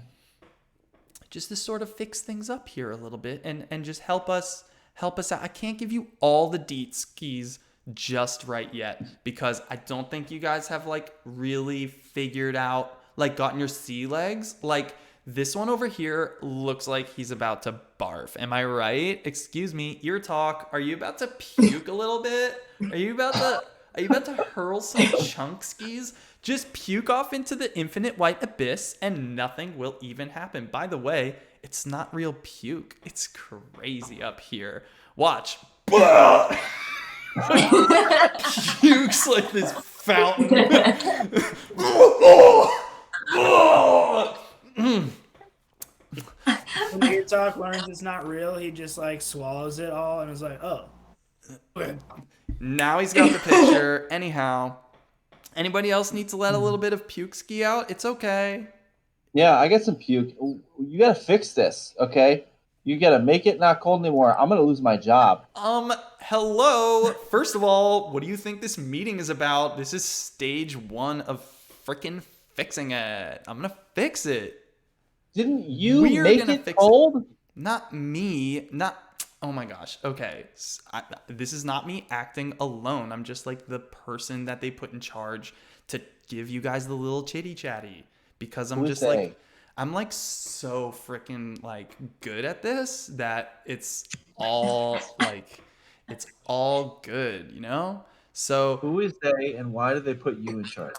Speaker 3: Just to sort of fix things up here a little bit and just help us out. I can't give you all the deets keys just right yet because I don't think you guys have like really figured out, like gotten your sea legs. Like this one over here looks like he's about to barf. Am I right? Excuse me, ear talk. Are you about to puke a little bit? Are you about to hurl some chunk skis? Just puke off into the infinite white abyss and nothing will even happen. By the way, it's not real puke. It's crazy up here. Watch. Pukes like this fountain.
Speaker 5: When Ear Talk learns it's not real, he just like swallows it all and is like, oh. Okay.
Speaker 3: Now he's got the picture. Anyhow, anybody else need to let a little bit of puke ski out? It's okay.
Speaker 4: Yeah, I got some puke. You gotta fix this, okay? You gotta make it not cold anymore. I'm gonna lose my job.
Speaker 3: Hello. First of all, what do you think this meeting is about? This is stage 1 of freaking fixing it. I'm gonna fix it.
Speaker 4: Didn't you
Speaker 3: We're
Speaker 4: make
Speaker 3: gonna
Speaker 4: it
Speaker 3: fix
Speaker 4: cold?
Speaker 3: Not me. Not. Oh my gosh. Okay. This is not me acting alone. I'm just like the person that they put in charge to give you guys the little chitty chatty because I'm
Speaker 4: Who's
Speaker 3: just
Speaker 4: they?
Speaker 3: like, I'm like so freaking like good at this that it's all like, it's all good, you know? So
Speaker 4: Who is they, and why did they put you in charge?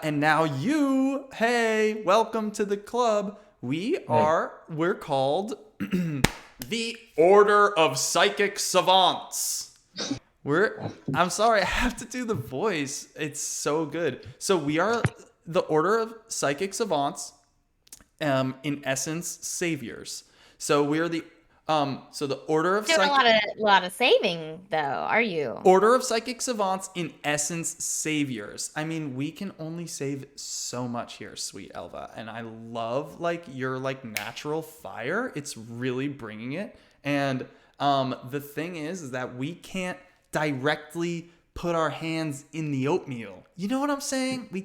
Speaker 3: and now you, hey, welcome to the club. We're called the Order of Psychic Savants. I'm sorry, I have to do the voice. It's so good. So we are the Order of Psychic Savants, in essence, saviors. So we are the Order of
Speaker 1: Doing
Speaker 3: Psychic
Speaker 1: a lot of saving though, are you?
Speaker 3: Order of Psychic Savants, in essence, saviors. I mean, we can only save so much here, sweet Elva. And I love, like, your, like, natural fire. It's really bringing it. And the thing is that we can't directly put our hands in the oatmeal. You know what I'm saying? We're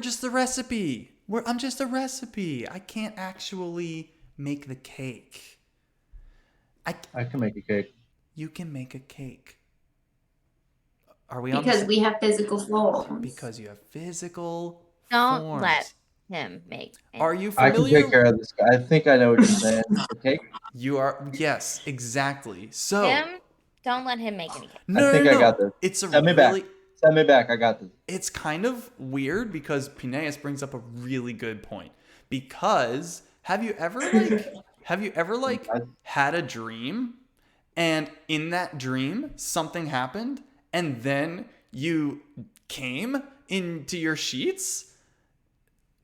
Speaker 3: just the recipe. I'm just a recipe. I can't actually make the cake.
Speaker 4: I can make a cake.
Speaker 3: You can make a cake. Are we on
Speaker 2: Because
Speaker 3: the
Speaker 2: we have physical forms.
Speaker 3: Because you have physical
Speaker 1: Don't
Speaker 3: forms.
Speaker 1: let him make it.
Speaker 3: Are you
Speaker 4: I can
Speaker 3: familiar?
Speaker 4: take care of this guy. I think I know what you're saying. The cake?
Speaker 3: You are, yes, exactly. So
Speaker 1: Tim, don't let him make any cake.
Speaker 3: no,
Speaker 4: I think
Speaker 3: no,
Speaker 4: I
Speaker 3: no.
Speaker 4: got this.
Speaker 3: It's a
Speaker 4: Send me
Speaker 3: really
Speaker 4: back. Send me back. I got this.
Speaker 3: it's kind of weird because Pineas brings up a really good point. Because have you ever had a dream and in that dream something happened and then you came into your sheets?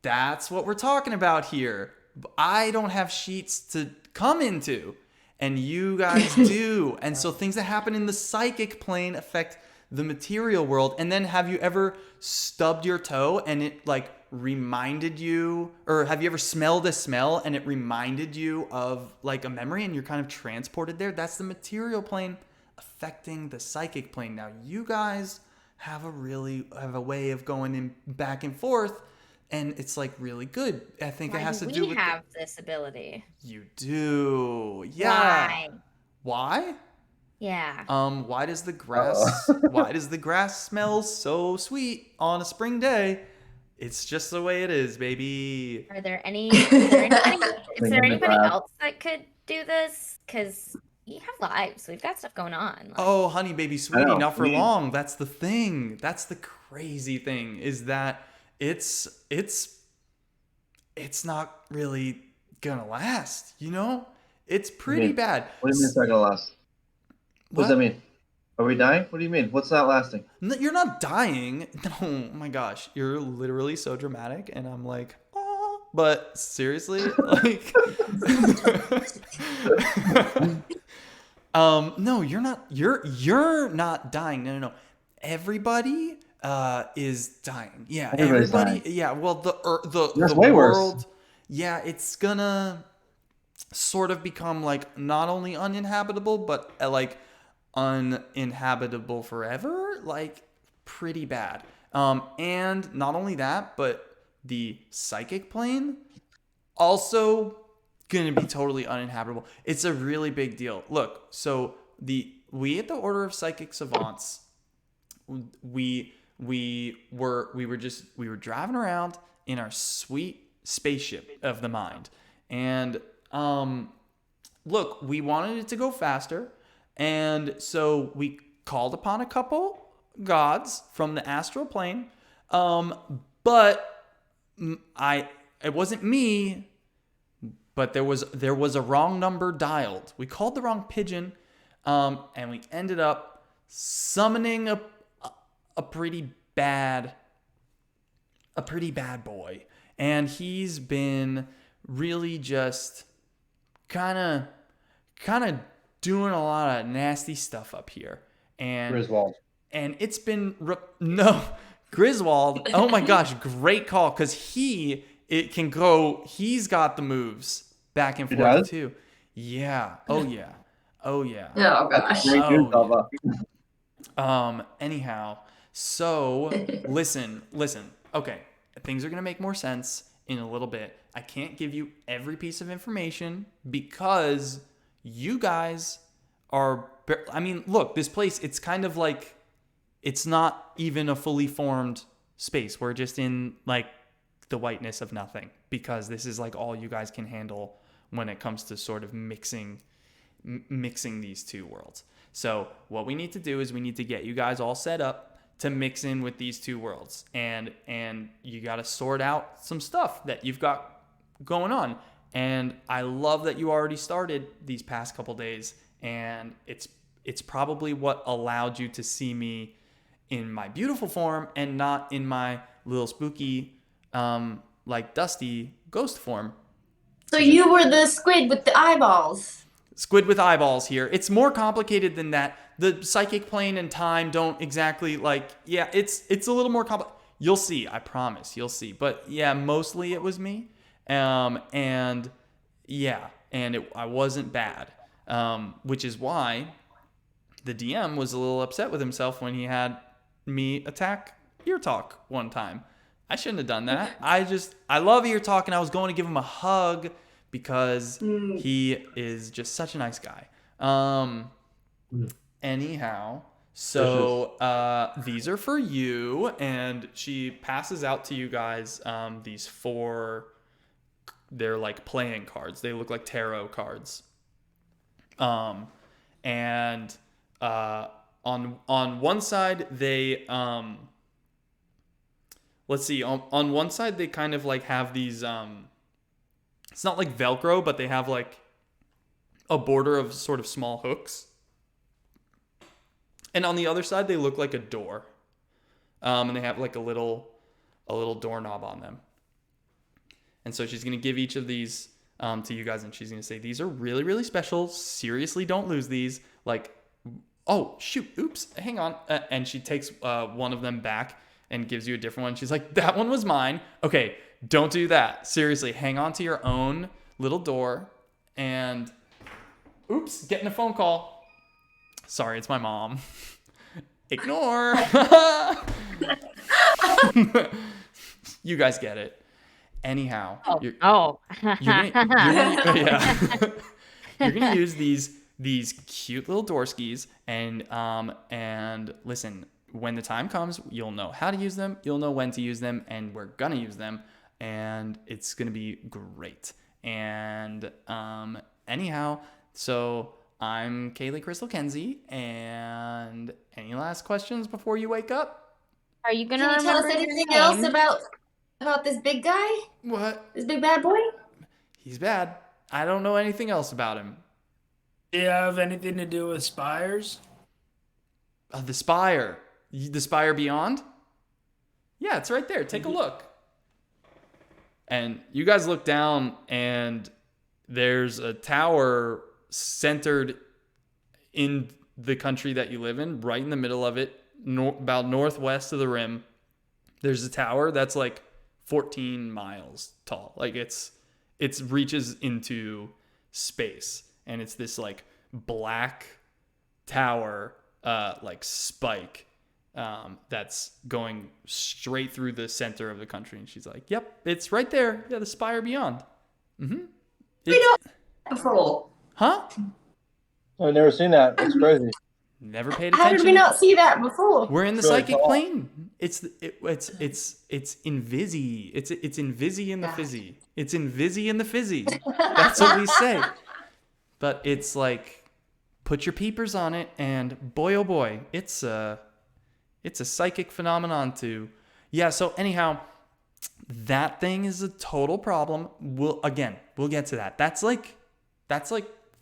Speaker 3: That's what we're talking about here. I don't have sheets to come into, and you guys do. And so things that happen in the psychic plane affect the material world. And then have you ever stubbed your toe and it like reminded you, or have you ever smelled a smell and it reminded you of like a memory and you're kind of transported there? That's the material plane affecting the psychic plane. Now you guys have a way of going in back and forth, and it's like really good. I think it has to do
Speaker 1: We
Speaker 3: with
Speaker 1: have this ability.
Speaker 3: you do. Yeah.
Speaker 1: Why?
Speaker 3: Why?
Speaker 1: Yeah.
Speaker 3: Why does the grass smell so sweet on a spring day? It's just the way it is, baby.
Speaker 1: Are there any? Is there anybody? Is
Speaker 4: Something
Speaker 1: there
Speaker 4: in the
Speaker 1: anybody
Speaker 4: grass.
Speaker 1: else that could do this? Because we have lives. We've got stuff going on. Like,
Speaker 3: Oh, honey, baby,
Speaker 4: I
Speaker 3: sweetie,
Speaker 4: know.
Speaker 3: not for long. That's the thing. That's the crazy thing is that it's it's not really gonna last, you know? It's
Speaker 4: What do you
Speaker 3: pretty
Speaker 4: mean?
Speaker 3: bad.
Speaker 4: What do you mean it's not gonna last? What does that
Speaker 3: What?
Speaker 4: mean? Are we dying? What do you mean? What's not lasting?
Speaker 3: No, you're not dying. No, oh my gosh, you're literally so dramatic, and I'm like, oh. But seriously, like, no, you're not. You're not dying. No, no, no. Everybody is dying. Yeah,
Speaker 4: Everybody's
Speaker 3: everybody.
Speaker 4: dying.
Speaker 3: Yeah, well,
Speaker 4: That's
Speaker 3: the
Speaker 4: way worse.
Speaker 3: world. Yeah, it's gonna sort of become like not only uninhabitable, but like uninhabitable forever. Like pretty bad. And not only that, but the psychic plane also gonna be totally uninhabitable. It's a really big deal. Look, so we at the Order of Psychic Savants, we were driving around in our sweet spaceship of the mind, and look, we wanted it to go faster, and so we called upon a couple gods from the astral plane, but I it wasn't me, but there was a wrong number dialed. We called the wrong pigeon, and we ended up summoning a pretty bad boy, and he's been really just kind of doing a lot of nasty stuff up here, and
Speaker 4: Griswold.
Speaker 3: it's been no Griswold. Oh my gosh, great call, because it can go. He's got the moves back and
Speaker 4: He
Speaker 3: forth
Speaker 4: does?
Speaker 3: too. Yeah. Oh yeah. Oh yeah.
Speaker 2: Oh gosh.
Speaker 4: Great news,
Speaker 3: Oh,
Speaker 4: Alva.
Speaker 3: Anyhow, so listen. Okay, things are gonna make more sense in a little bit. I can't give you every piece of information because you guys are. I mean, look, this place. It's kind of like it's not even a fully formed space. We're just in like the whiteness of nothing because this is like all you guys can handle when it comes to sort of mixing these two worlds. So what we need to do is we need to get you guys all set up to mix in with these two worlds, and you got to sort out some stuff that you've got going on. And I love that you already started these past couple days, and it's probably what allowed you to see me in my beautiful form and not in my little spooky like dusty ghost form.
Speaker 2: So you were the squid with the eyeballs.
Speaker 3: Squid with eyeballs here. It's more complicated than that. The psychic plane and time don't exactly like, yeah, it's a little more complicated. You'll see, I promise, you'll see. But yeah, mostly it was me. And yeah, and I wasn't bad. Which is why the DM was a little upset with himself when he had me attack Ear Talk one time. I shouldn't have done that. I love Ear Talk, and I was going to give him a hug because he is just such a nice guy. Anyhow, so these are for you, and she passes out to you guys these 4. They're like playing cards. They look like tarot cards. And on one side they let's see, on one side they kind of like have these it's not like Velcro, but they have like a border of sort of small hooks. And on the other side they look like a door. And they have like a little doorknob on them. And so she's going to give each of these to you guys, and she's going to say, these are really, really special. Seriously, don't lose these. Like, oh, shoot, oops, hang on. And she takes one of them back and gives you a different one. She's like, that one was mine. Okay, don't do that. Seriously, hang on to your own little door. And, oops, getting a phone call. Sorry, it's my mom. Ignore. You guys get it. Anyhow, you're gonna use these these cute little door skis, and listen, when the time comes, you'll know how to use them, you'll know when to use them, and we're gonna use them, and it's gonna be great. And anyhow, so I'm Kaylee Crystal Kenzie, and any last questions before you wake up?
Speaker 1: Are you gonna
Speaker 2: Can you tell us
Speaker 1: remember your
Speaker 2: anything else
Speaker 1: name?
Speaker 2: about this big guy?
Speaker 3: What?
Speaker 2: This big bad boy?
Speaker 3: He's bad. I don't know anything else about him.
Speaker 5: Do you have anything to do with spires?
Speaker 3: The Spire. The Spire Beyond? Yeah, it's right there. Take a look. And you guys look down, and there's a tower centered in the country that you live in, right in the middle of it, about northwest of the rim. There's a tower that's like 14 miles tall. Like it reaches into space, and it's this like black tower, like spike, that's going straight through the center of the country. And she's like, "Yep, it's right there. Yeah, the Spire Beyond." Mm-hmm.
Speaker 2: We know before.
Speaker 3: Huh?
Speaker 4: I've never seen that. It's crazy.
Speaker 3: Never paid
Speaker 2: How
Speaker 3: attention.
Speaker 2: did we not see that before?
Speaker 3: We're in the
Speaker 4: Really
Speaker 3: psychic
Speaker 4: tall.
Speaker 3: plane. It's invisi. It's invisi in the fizzy. It's invisi in the fizzy. That's what we say. But it's like, put your peepers on it, and boy oh boy, it's a psychic phenomenon too. Yeah. So anyhow, that thing is a total problem. We'll get to that. That's like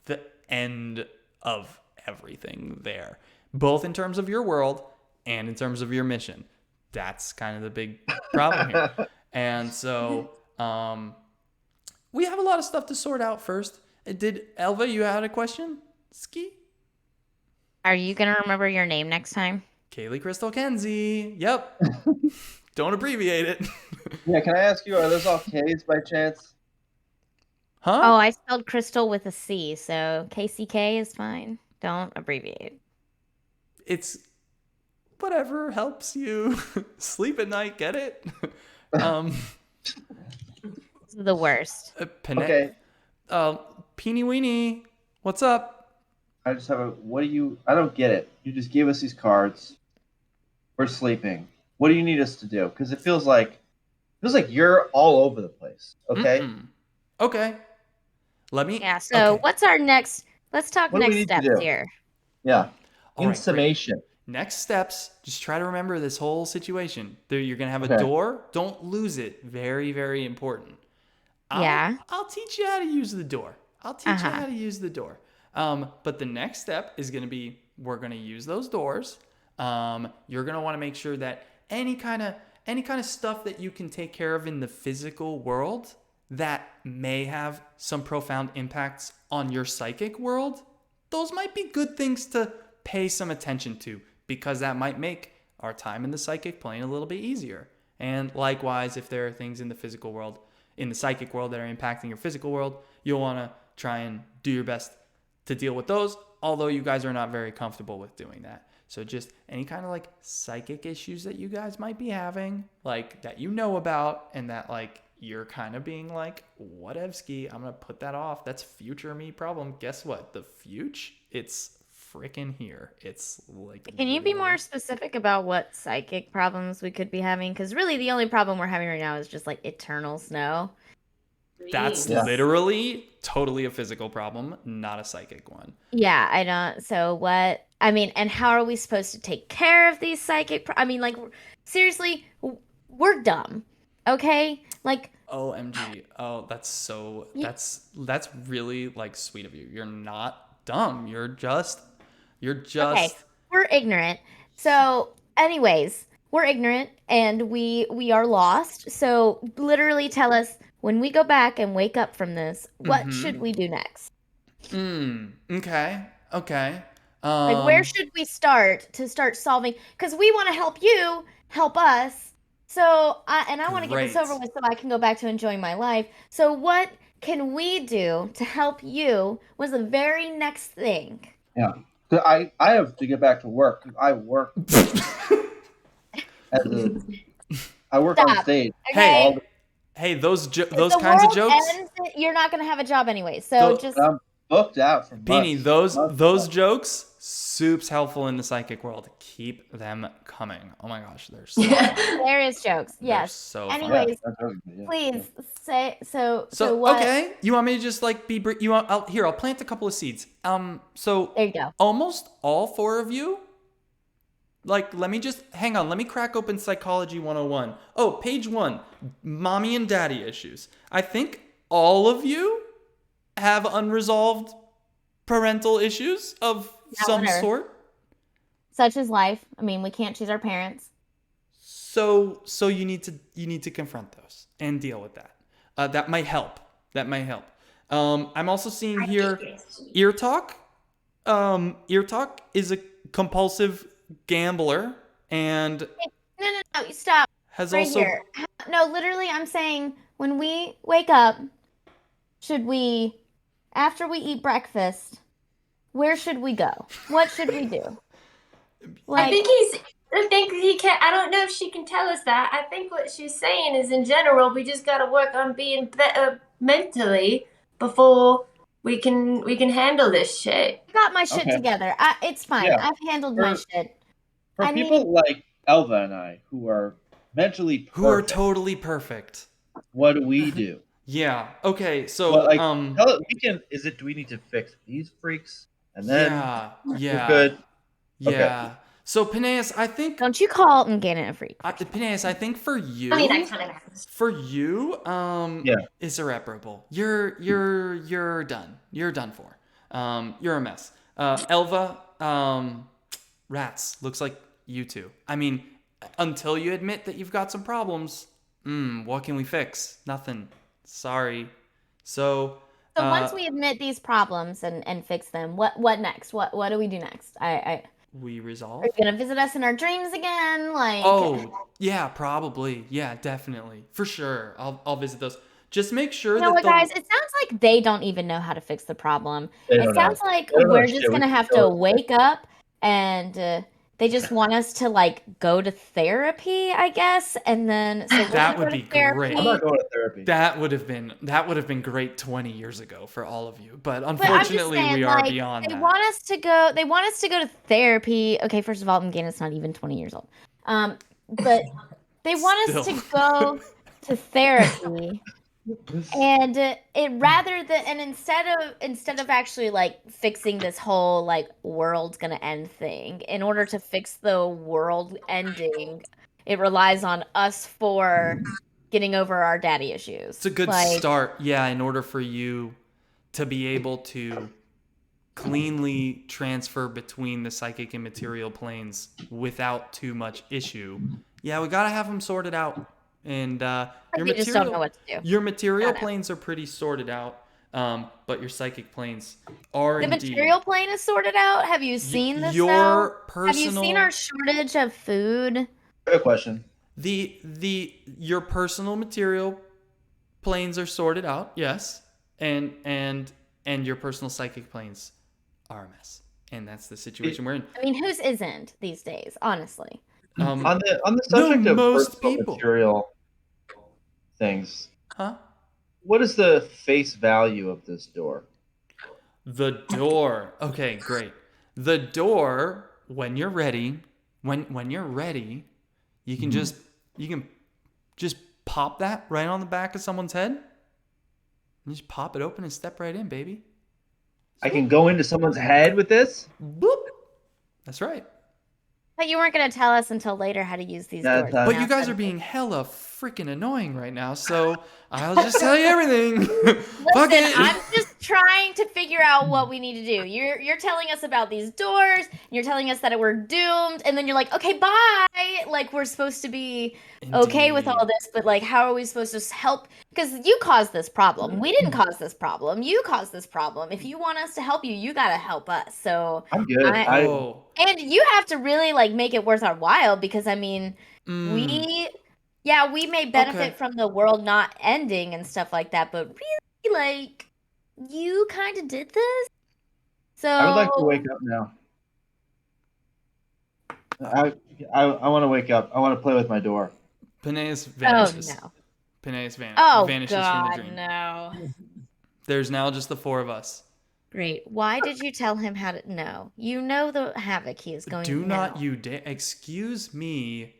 Speaker 3: the end of everything there, both in terms of your world and in terms of your mission. That's kind of the big problem here. And so we have a lot of stuff to sort out first. Did Elva, you had a question? Ski?
Speaker 1: Are you gonna remember your name next time?
Speaker 3: Kaylee Crystal Kenzie. Yep. Don't abbreviate it.
Speaker 4: Yeah, can I ask you, are those all K's by chance?
Speaker 3: Huh?
Speaker 1: Oh, I spelled crystal with a C, so KCK is fine. Don't abbreviate.
Speaker 3: It's whatever helps you sleep at night. Get it?
Speaker 1: This is the worst.
Speaker 4: Okay.
Speaker 3: Peeny Weenie, what's up?
Speaker 4: I just have I don't get it. You just gave us these cards. We're sleeping. What do you need us to do? Because it feels like you're all over the place. Okay.
Speaker 3: Mm-mm. Okay. Let me.
Speaker 1: Yeah, so
Speaker 3: okay.
Speaker 1: what's our next? Let's talk
Speaker 4: What do we
Speaker 1: next
Speaker 4: need to
Speaker 1: steps
Speaker 4: do?
Speaker 1: here.
Speaker 4: Yeah.
Speaker 3: All
Speaker 4: In
Speaker 3: right, great.
Speaker 4: summation.
Speaker 3: Next steps, just try to remember this whole situation. You're going to have a
Speaker 4: Okay.
Speaker 3: door. Don't lose it. Very, very important.
Speaker 1: Yeah.
Speaker 3: I'll teach you how to use the door. But the next step is going to be, we're going to use those doors. You're going to want to make sure that any kind of stuff that you can take care of in the physical world that may have some profound impacts on your psychic world, those might be good things to pay some attention to, because that might make our time in the psychic plane a little bit easier. And likewise, if there are things in the physical world, in the psychic world, that are impacting your physical world, you'll want to try and do your best to deal with those, although you guys are not very comfortable with doing that. So just any kind of like psychic issues that you guys might be having, like that you know about, and that like you're kind of being like, whatevski, I'm going to put that off. That's future me problem. Guess what? The future, it's freaking here. It's like...
Speaker 1: Can you be more specific about what psychic problems we could be having? Because really the only problem we're having right now is just like eternal snow.
Speaker 3: That's literally totally a physical problem, not a psychic one.
Speaker 1: Yeah, I don't. So what? I mean, and how are we supposed to take care of these psychic? I mean, like, seriously, we're dumb. Okay, like.
Speaker 3: OMG. Oh, that's really like sweet of you. You're not dumb. You're just.
Speaker 1: Okay, we're ignorant. So, anyways, we're ignorant and we are lost. So, literally tell us, when we go back and wake up from this, what should we do next?
Speaker 3: Okay.
Speaker 1: Like, where should we start to start solving? Because we want to help you help us. So, I want to get this over with so I can go back to enjoying my life. So, what can we do to help you was the very next thing.
Speaker 4: Yeah. I have to get back to work. I work on stage.
Speaker 1: Okay?
Speaker 3: Hey, those
Speaker 1: If the
Speaker 3: kinds of
Speaker 1: world
Speaker 3: jokes.
Speaker 1: ends, you're not going to have a job anyway. So just.
Speaker 4: booked out for
Speaker 3: Beanie,
Speaker 4: months.
Speaker 3: those jokes, soup's helpful in the psychic world. Keep them coming. Oh my gosh, they're so funny.
Speaker 1: Hilarious jokes.
Speaker 3: They're
Speaker 1: Yes.
Speaker 3: so
Speaker 4: Yeah,
Speaker 3: funny.
Speaker 1: Anyways,
Speaker 4: that's really good, yeah.
Speaker 1: please say so.
Speaker 3: So
Speaker 1: what?
Speaker 3: okay, you want me to just like be you want I'll plant a couple of seeds. So
Speaker 1: There you go.
Speaker 3: almost all four of you, like, let me just hang on. Let me crack open Psychology 101. Oh, page 1, mommy and daddy issues. I think all of you have unresolved parental issues of some
Speaker 1: whatever.
Speaker 3: sort.
Speaker 1: Such is life. I mean, we can't choose our parents.
Speaker 3: So you need to confront those and deal with that. That might help. I'm also seeing here ear talk. Ear talk is a compulsive gambler and
Speaker 1: No, stop.
Speaker 3: has
Speaker 1: Right
Speaker 3: also
Speaker 1: here. No, literally, I'm saying when we wake up, should we, after we eat breakfast, where should we go? What should we do?
Speaker 2: I think he can. I don't know if she can tell us that. I think what she's saying is, in general, we just got to work on being better mentally before we can handle this shit.
Speaker 1: I got my shit
Speaker 4: Okay.
Speaker 1: together. It's fine.
Speaker 4: Yeah.
Speaker 1: I've handled my shit.
Speaker 4: For
Speaker 1: I
Speaker 4: people
Speaker 1: mean,
Speaker 4: like Elva and I, who are mentally perfect,
Speaker 3: who are totally perfect.
Speaker 4: what do we do?
Speaker 3: Yeah. Okay. So
Speaker 4: Well, like, do we need to fix these freaks and then
Speaker 3: yeah.
Speaker 4: we're good?
Speaker 3: Yeah.
Speaker 4: Okay.
Speaker 3: So Peneus, I think
Speaker 1: don't you call Ganon a freak?
Speaker 3: Peneus, I think for you,
Speaker 2: I mean, that kind of happens.
Speaker 3: yeah, it's irreparable. You're done. You're done for. You're a mess. Elva, rats. Looks like you two. I mean, until you admit that you've got some problems, what can we fix? Nothing. Sorry. So
Speaker 1: Once we admit these problems and fix them, what next? What do we do next?
Speaker 3: we resolve.
Speaker 1: Are you gonna visit us in our dreams again? Like,
Speaker 3: Oh, yeah, probably. Yeah, definitely. For sure. I'll visit those. Just make sure
Speaker 1: you know
Speaker 3: that
Speaker 1: what, guys? It sounds like they don't even know how to fix the problem.
Speaker 4: They
Speaker 1: It
Speaker 4: don't
Speaker 1: sounds
Speaker 4: know.
Speaker 1: like
Speaker 4: They don't know
Speaker 1: we're
Speaker 4: shit.
Speaker 1: just
Speaker 4: We
Speaker 1: gonna
Speaker 4: can
Speaker 1: have
Speaker 4: tell
Speaker 1: to
Speaker 4: it.
Speaker 1: wake up and they just want us to like go to therapy, I guess, and then so we're
Speaker 3: That
Speaker 1: gonna
Speaker 3: would
Speaker 1: go
Speaker 3: be
Speaker 1: to therapy.
Speaker 3: great.
Speaker 4: I'm not going to therapy.
Speaker 3: that would have been great 20 years ago for all of you. But
Speaker 1: But I'm just
Speaker 3: unfortunately,
Speaker 1: saying,
Speaker 3: we are
Speaker 1: like,
Speaker 3: beyond
Speaker 1: they
Speaker 3: that.
Speaker 1: want us to go. They want us to go to therapy. Okay, first of all, Mgana's not even 20 years old. But they want us
Speaker 3: Still.
Speaker 1: to go to therapy, and instead of actually like fixing this whole like world's gonna end thing, in order to fix the world ending, it relies on us for getting over our daddy issues.
Speaker 3: It's a good
Speaker 1: Like,
Speaker 3: start, yeah, in order for you to be able to cleanly transfer between the psychic and material planes without too much issue. Yeah, we gotta have them sorted out. And your
Speaker 1: you just don't know
Speaker 3: material,
Speaker 1: what to do.
Speaker 3: your material
Speaker 1: Gotta.
Speaker 3: planes are pretty sorted out, but your psychic planes are
Speaker 1: The
Speaker 3: indeed.
Speaker 1: material plane is sorted out. Have you seen this
Speaker 3: your
Speaker 1: now? Have you
Speaker 3: personal
Speaker 1: seen our shortage of food?
Speaker 4: Good question.
Speaker 3: your personal material planes are sorted out, yes, and your personal psychic planes are a mess, and that's the situation we're in.
Speaker 1: I mean, whose isn't these days, honestly?
Speaker 4: On the subject of
Speaker 3: most
Speaker 4: personal
Speaker 3: people.
Speaker 4: material things,
Speaker 3: Huh?
Speaker 4: what is the face value of this door?
Speaker 3: The door. Okay, great. The door. When you're ready, when you're ready, you can just pop that right on the back of someone's head. And just pop it open and step right in, baby.
Speaker 4: I can go into someone's head with this?
Speaker 3: Boop. That's right.
Speaker 1: But you weren't going to tell us until later how to use these
Speaker 4: That's
Speaker 1: doors.
Speaker 4: not-
Speaker 3: But
Speaker 1: Now
Speaker 3: you guys are
Speaker 1: suddenly-
Speaker 3: being hella freaking annoying right now, so I'll just tell you everything. Fuck
Speaker 1: Listen,
Speaker 3: it.
Speaker 1: I'm just trying to figure out what we need to do. You're telling us about these doors, and you're telling us that we're doomed, and then you're like, okay, bye. Like, we're supposed to be okay with all
Speaker 3: Indeed.
Speaker 1: this, but like, how are we supposed to help? Because you caused this problem. We didn't cause this problem. You caused this problem. If you want us to help you, you gotta help us. So
Speaker 4: I'm good.
Speaker 3: Oh.
Speaker 1: and you have to really like make it worth our while, because I mean,
Speaker 3: Mm.
Speaker 1: we may benefit
Speaker 3: Okay.
Speaker 1: from the world not ending and stuff like that, but really, like, you kind of did this. So
Speaker 4: I would like to wake up now. I want to wake up. I want to play with my door.
Speaker 3: Peneus
Speaker 1: Oh
Speaker 3: vanishes.
Speaker 1: no!
Speaker 3: Peneus
Speaker 1: Oh
Speaker 3: vanishes from
Speaker 1: God,
Speaker 3: the dream.
Speaker 1: no!
Speaker 3: There's now just the four of us.
Speaker 1: Great. Why did you tell him how to? No, you know the havoc he is going to
Speaker 3: Do not
Speaker 1: now.
Speaker 3: you dare. Excuse me.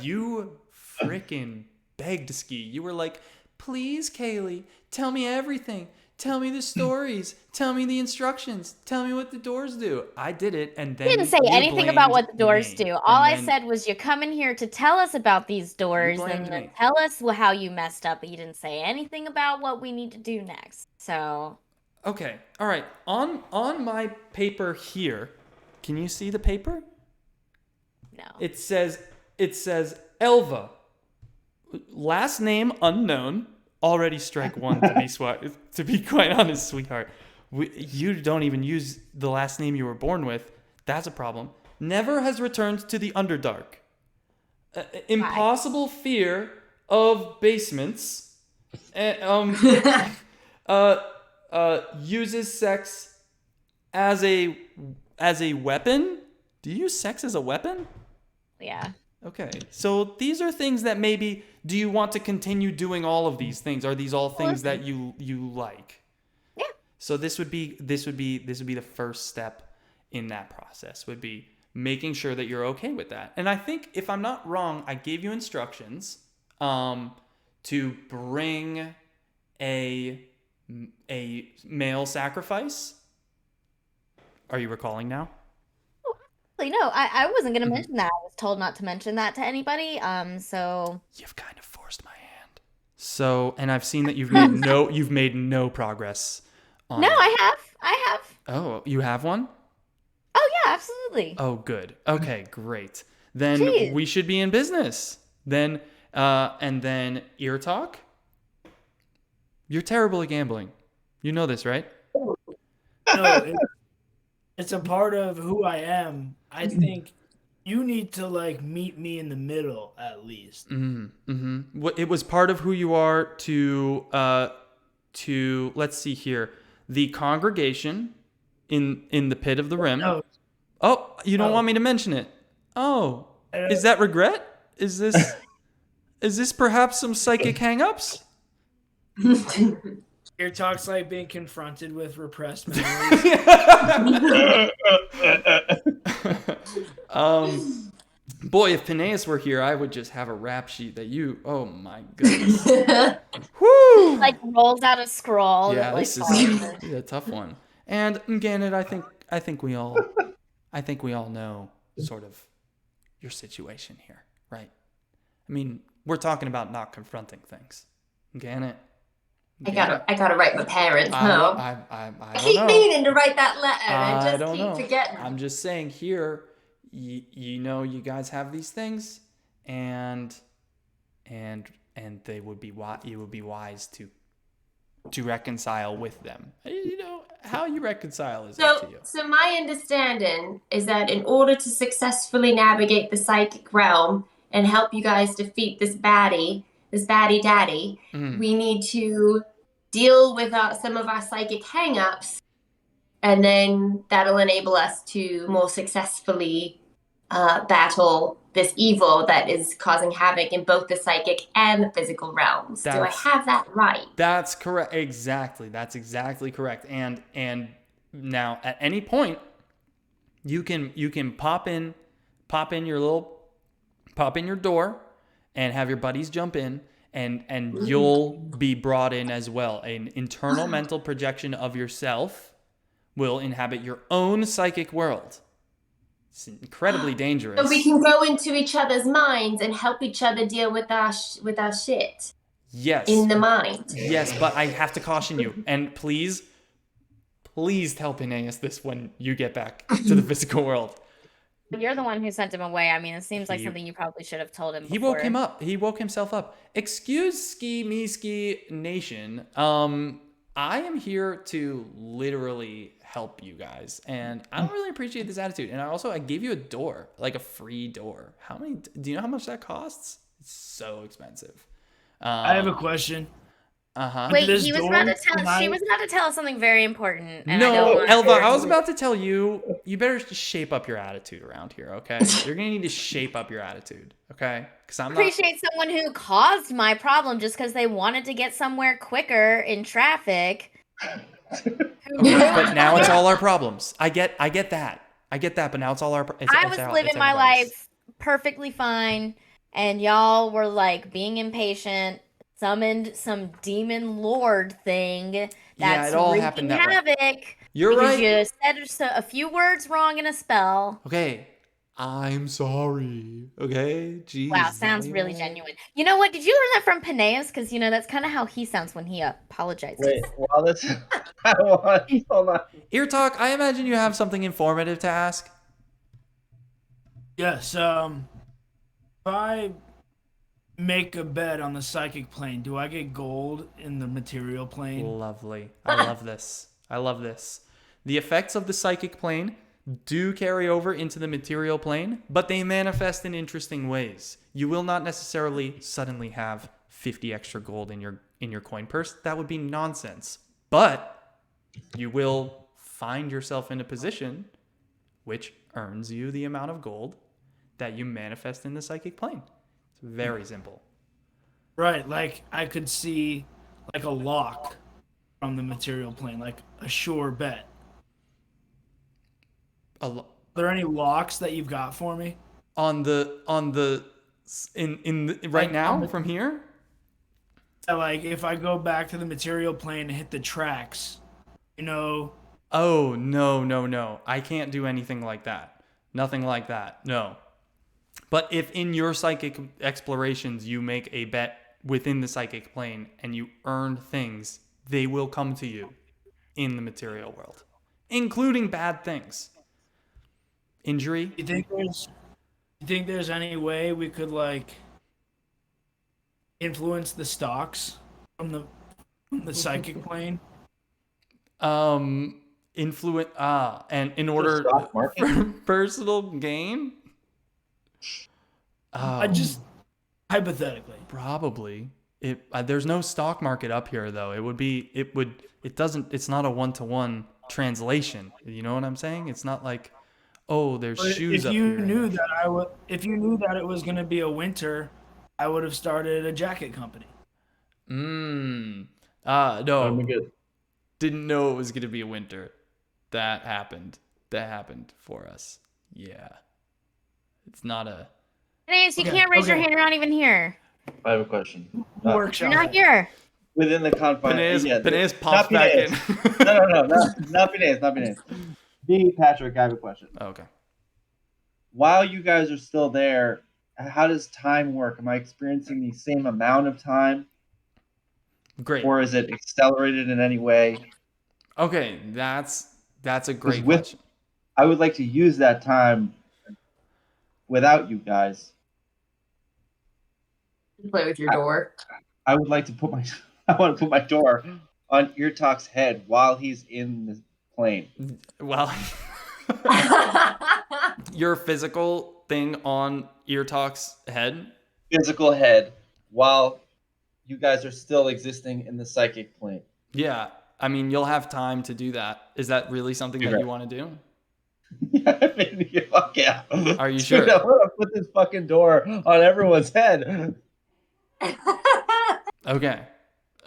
Speaker 3: You frickin' begged Ski. You were like, please, Kaylee, tell me everything. Tell me the stories. Tell me the instructions. Tell me what the doors do. I did it, and
Speaker 1: You didn't
Speaker 3: then
Speaker 1: say
Speaker 3: you
Speaker 1: anything about
Speaker 3: blamed
Speaker 1: what the doors
Speaker 3: me.
Speaker 1: do. All
Speaker 3: And
Speaker 1: I
Speaker 3: then
Speaker 1: said was you come in here to tell us about these
Speaker 3: you
Speaker 1: doors and
Speaker 3: blamed
Speaker 1: then
Speaker 3: me.
Speaker 1: tell us how you messed up, but you didn't say anything about what we need to do next. So,
Speaker 3: Okay. All right. On my paper here, can you see the paper?
Speaker 1: no.
Speaker 3: It says Elva. Last name unknown. Already strike one to be quite honest, sweetheart. You don't even use the last name you were born with. That's a problem. Never has returned to the Underdark. Impossible fear of basements. Uses sex as a weapon. Do you use sex as a weapon?
Speaker 1: Yeah.
Speaker 3: Okay, so these are things that maybe. Do you want to continue doing all of these things? Are these all things that you like?
Speaker 1: Yeah.
Speaker 3: So this would be the first step in that process. Would be making sure that you're okay with that. And I think if I'm not wrong, I gave you instructions to bring a male sacrifice. Are you recalling now?
Speaker 1: No, I wasn't going to mention that. I was told not to mention that to anybody. So
Speaker 3: You've kind of forced my hand. So, and I've seen that you've made no progress on
Speaker 1: no,
Speaker 3: it.
Speaker 1: I have.
Speaker 3: Oh, you have one?
Speaker 1: Oh yeah, absolutely.
Speaker 3: Oh, good. Okay, great. Then
Speaker 1: Jeez.
Speaker 3: we should be in business. Then, and then ear talk. You're terrible at gambling. You know this, right?
Speaker 5: No, it's a part of who I am. I think you need to like meet me in the middle at least.
Speaker 3: It was part of who you are to let's see here, the congregation in the pit of the rim.
Speaker 5: No,
Speaker 3: Oh, you don't want me to mention it. Oh, is that regret? Is this perhaps some psychic hangups?
Speaker 5: Ear talks like being confronted with repressed memories.
Speaker 3: Boy, if Phineas were here, I would just have a rap sheet that you. Oh my goodness. Woo!
Speaker 1: Like rolls out a scroll.
Speaker 3: Yeah,
Speaker 1: that, like,
Speaker 3: this
Speaker 1: falls.
Speaker 3: is a tough one. And Gannett, I think we all know sort of your situation here, right? I mean, we're talking about not confronting things. Gannett.
Speaker 2: I gotta write my parents.
Speaker 3: I
Speaker 2: No,
Speaker 3: I
Speaker 2: I keep
Speaker 3: don't know.
Speaker 2: meaning to write that letter, and I
Speaker 3: I
Speaker 2: just
Speaker 3: don't
Speaker 2: keep
Speaker 3: know.
Speaker 2: forgetting.
Speaker 3: I'm just saying here, you know, you guys have these things, and they would be it would be wise to reconcile with them. You know how you reconcile is up to you.
Speaker 2: So my understanding is that in order to successfully navigate the psychic realm and help you guys defeat this baddie daddy, we need to deal with some of our psychic hangups, and then that'll enable us to more successfully battle this evil that is causing havoc in both the psychic and the physical realms. Do I have that right?
Speaker 3: That's correct. Exactly. That's exactly correct. And now at any point you can pop in your door and have your buddies jump in and you'll be brought in as well. An internal mental projection of yourself will inhabit your own psychic world. It's incredibly dangerous.
Speaker 2: So we can go into each other's minds and help each other deal with our shit.
Speaker 3: Yes.
Speaker 2: In the mind.
Speaker 3: Yes, but I have to caution you. And please tell Phineas this when you get back to the physical world.
Speaker 1: You're the one who sent him away. I mean, it seems like something you probably should have told him before.
Speaker 3: He woke him up. He woke himself up. Excuse Ski Nation. I am here to literally help you guys, and I don't really appreciate this attitude. And I gave you a door, like a free door. Do you know how much that costs? It's so expensive.
Speaker 5: I have a question.
Speaker 1: Wait, she was about to tell us something very important. And
Speaker 3: No, Elva, I was about to tell you, you better shape up your attitude around here, okay? You're going to need to shape up your attitude, okay? Because I
Speaker 1: appreciate someone who caused my problem just because they wanted to get somewhere quicker in traffic.
Speaker 3: But now it's all our problems. I get that. But now it's all our.
Speaker 1: I was living my life perfectly fine, and y'all were like being impatient, summoned some demon lord thing that's
Speaker 3: it all
Speaker 1: wreaking
Speaker 3: happened that way.
Speaker 1: havoc.
Speaker 3: You're
Speaker 1: because
Speaker 3: right.
Speaker 1: you said a few words wrong in a spell.
Speaker 3: Okay, I'm sorry. Okay, jeez.
Speaker 1: Wow, sounds really genuine. You know what? Did you learn that from Peneus? Because that's kind of how he sounds when he apologizes.
Speaker 4: Wait, while this, hold on.
Speaker 3: Ear Talk, I imagine you have something informative to ask.
Speaker 5: Yes. If I make a bet on the psychic plane, do I get gold in the material plane?
Speaker 3: Lovely. I love this. I love this. The effects of the psychic plane do carry over into the material plane, but they manifest in interesting ways. You will not necessarily suddenly have 50 extra gold in your coin purse. That would be nonsense. But you will find yourself in a position which earns you the amount of gold that you manifest in the psychic plane. It's very simple.
Speaker 5: Right, like I could see like a lock from the material plane, like a sure bet. Are there any locks that you've got for me?
Speaker 3: In the right now from here?
Speaker 5: Like if I go back to the material plane and hit the tracks,
Speaker 3: Oh, no. I can't do anything like that. Nothing like that. No. But if in your psychic explorations you make a bet within the psychic plane and you earn things, they will come to you in the material world, including bad things. Injury?
Speaker 5: You think there's any way we could like influence the stocks from the psychic plane?
Speaker 3: Influence and in order for personal gain?
Speaker 5: I just hypothetically.
Speaker 3: Probably. There's no stock market up here though. It's not a 1-to-1 translation. You know what I'm saying? It's not like, oh, there's shoes up here.
Speaker 5: If you knew that it was going to be a winter, I would have started a jacket company.
Speaker 3: No.
Speaker 4: Good.
Speaker 3: Didn't know it was going to be a winter. That happened for us. Yeah. It's not a...
Speaker 1: Phineas, you can't raise your hand. You're not even here.
Speaker 4: I have a question.
Speaker 1: You're not here.
Speaker 4: Within the confines...
Speaker 3: Phineas pops back in.
Speaker 4: No, not Phineas. Me, Patrick, I have a question.
Speaker 3: Okay.
Speaker 4: While you guys are still there, how does time work? Am I experiencing the same amount of time?
Speaker 3: Great.
Speaker 4: Or is it accelerated in any way?
Speaker 3: Okay, that's a great question.
Speaker 4: I would like to use that time without you guys.
Speaker 2: Play with your door.
Speaker 4: I would like to put my door on Ear Talk's head while he's in the plane.
Speaker 3: Well, your physical thing on Ear Talk's head?
Speaker 4: Physical head while you guys are still existing in the psychic plane.
Speaker 3: Yeah. I mean, you'll have time to do that. Is that really something that you want to do?
Speaker 4: Yeah, fuck yeah.
Speaker 3: Are you sure?
Speaker 4: Dude, I want to put this fucking door on everyone's head.
Speaker 3: Okay.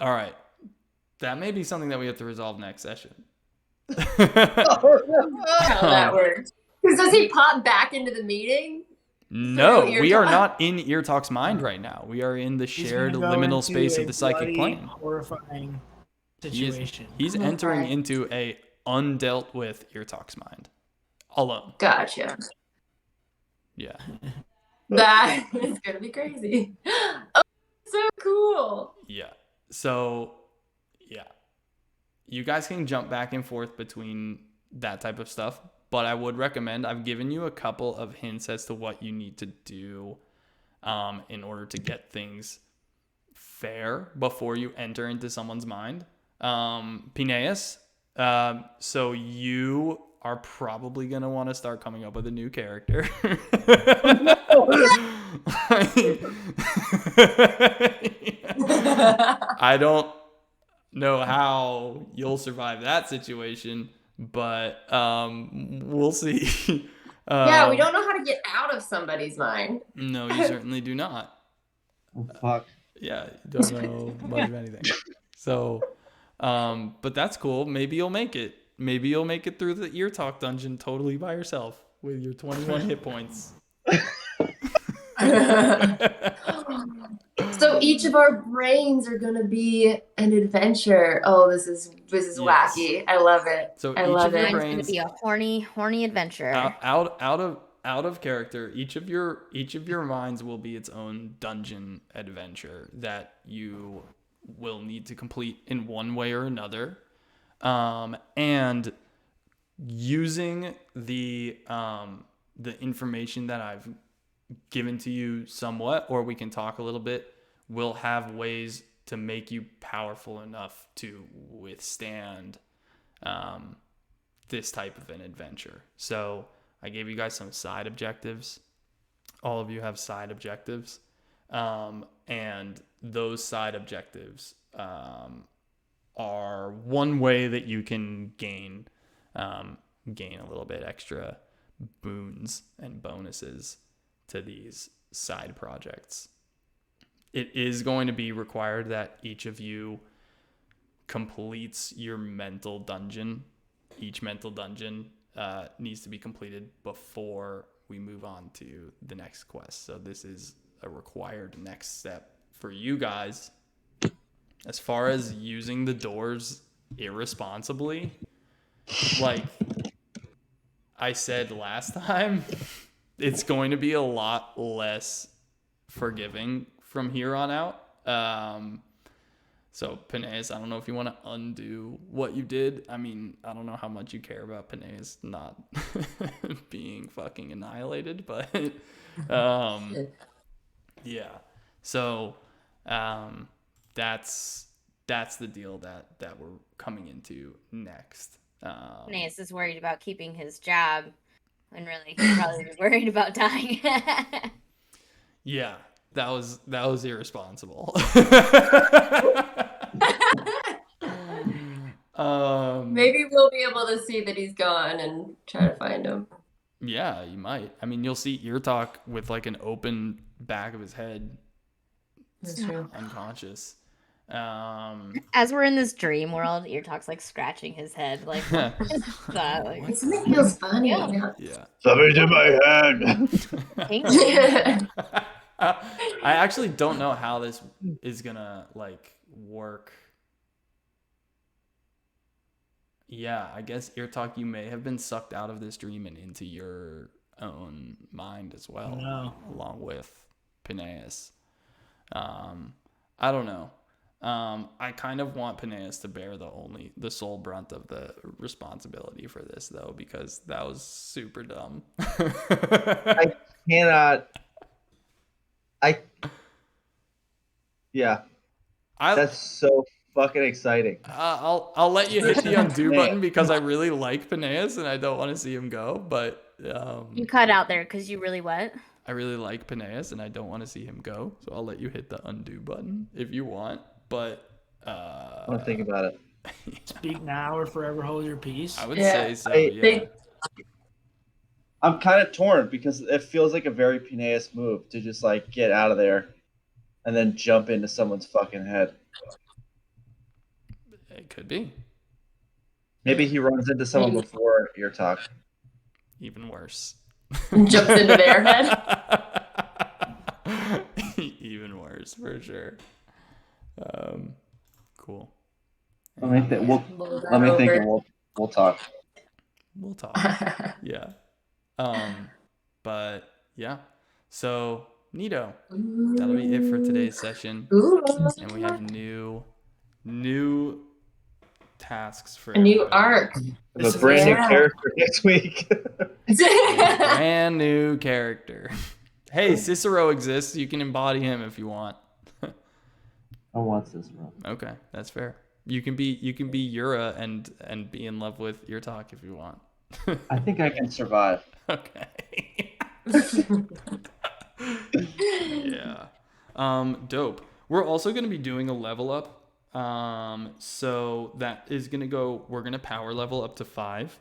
Speaker 3: All right. That may be something that we have to resolve next session.
Speaker 2: How that works. Because does he pop back into the meeting?
Speaker 3: No, we are not in Ear Talk's mind right now. We are in the shared liminal space of the psychic plane.
Speaker 5: Horrifying situation.
Speaker 3: He's entering into a undealt with Ear Talk's mind. Alone.
Speaker 2: Gotcha.
Speaker 3: Yeah.
Speaker 2: That is gonna be crazy. Oh, so cool.
Speaker 3: Yeah. So, yeah. You guys can jump back and forth between that type of stuff, but I would recommend, I've given you a couple of hints as to what you need to do in order to get things fair before you enter into someone's mind. Phineas, so you are probably going to want to start coming up with a new character. I don't know how you'll survive that situation, but we'll see.
Speaker 2: Yeah, we don't know how to get out of somebody's mind.
Speaker 3: No, you certainly do not.
Speaker 4: Oh, fuck.
Speaker 3: Yeah, you don't know much of anything. So, But that's cool. Maybe you'll make it. Maybe you'll make it through the Ear Talk dungeon totally by yourself with your 21 hit points.
Speaker 2: So each of our brains are gonna be an adventure. Oh, this is
Speaker 3: Yes.
Speaker 2: wacky. I love it.
Speaker 3: So
Speaker 2: I
Speaker 3: each
Speaker 2: love
Speaker 3: of your
Speaker 2: it.
Speaker 1: Mine's gonna
Speaker 3: brains
Speaker 1: be a horny adventure.
Speaker 3: out of character. Each of your minds will be its own dungeon adventure that you will need to complete in one way or another. And using the information that I've given to you somewhat, or we can talk a little bit, will have ways to make you powerful enough to withstand this type of an adventure. So I gave you guys some side objectives. All of you have side objectives. And those side objectives are one way that you can gain a little bit extra boons and bonuses to these side projects. It is going to be required that each of you completes your mental dungeon. Each mental dungeon needs to be completed before we move on to the next quest. So this is a required next step for you guys. As far as using the doors irresponsibly, like I said last time, it's going to be a lot less forgiving from here on out. So Peneus, I don't know if you want to undo what you did. I mean, I don't know how much you care about Peneus not being fucking annihilated, but yeah. So that's the deal that we're coming into next.
Speaker 1: Phineas is worried about keeping his job, and really, he's probably worried about dying.
Speaker 3: Yeah, that was irresponsible.
Speaker 2: Maybe we'll be able to see that he's gone and try to find him.
Speaker 3: Yeah, you might. I mean, you'll see Ear Talk with like an open back of his head,
Speaker 2: That's true.
Speaker 3: unconscious.
Speaker 1: As we're in this dream world, Ear Talk's like scratching his head, like, what is that? Like,
Speaker 2: It feels funny.
Speaker 1: Yeah.
Speaker 3: Yeah.
Speaker 4: Something's in my head.
Speaker 1: tingling.
Speaker 3: I actually don't know how this is gonna like work. Yeah, I guess Ear Talk, you may have been sucked out of this dream and into your own mind as well, along with Peneus. I don't know. I kind of want Peneus to bear the sole brunt of the responsibility for this, though, because that was super dumb.
Speaker 4: I cannot. Yeah. That's so fucking exciting.
Speaker 3: I'll let you hit the undo button because I really like Peneus and I don't want to see him go, but
Speaker 1: You cut out there because you really what?
Speaker 3: I really like Peneus and I don't want to see him go, so I'll let you hit the undo button if you want. But
Speaker 4: I want to think about it.
Speaker 5: Speak now or forever hold your peace.
Speaker 3: I would say so. Yeah.
Speaker 4: I'm kind of torn because it feels like a very Peneus move to just like get out of there and then jump into someone's fucking head.
Speaker 3: It could be.
Speaker 4: Maybe he runs into someone before Ear Talk.
Speaker 3: Even worse.
Speaker 2: Jumps into their head.
Speaker 3: Even worse, for sure. Cool.
Speaker 4: Let me think. We'll talk.
Speaker 3: We'll talk. Yeah. But yeah. So Nito, that'll be it for today's session. And we have new tasks for
Speaker 2: A new
Speaker 3: everybody.
Speaker 2: arc.
Speaker 4: A brand new character next week.
Speaker 3: Brand new character. Hey, Cicero exists. You can embody him if you want.
Speaker 4: I want Cicero.
Speaker 3: Okay, that's fair. You can be Yura and be in love with Ear Talk if you want.
Speaker 4: I think I can survive.
Speaker 3: Okay. Yeah. Dope. We're also going to be doing a level up. So that is going to go, we're going to power level up to 5.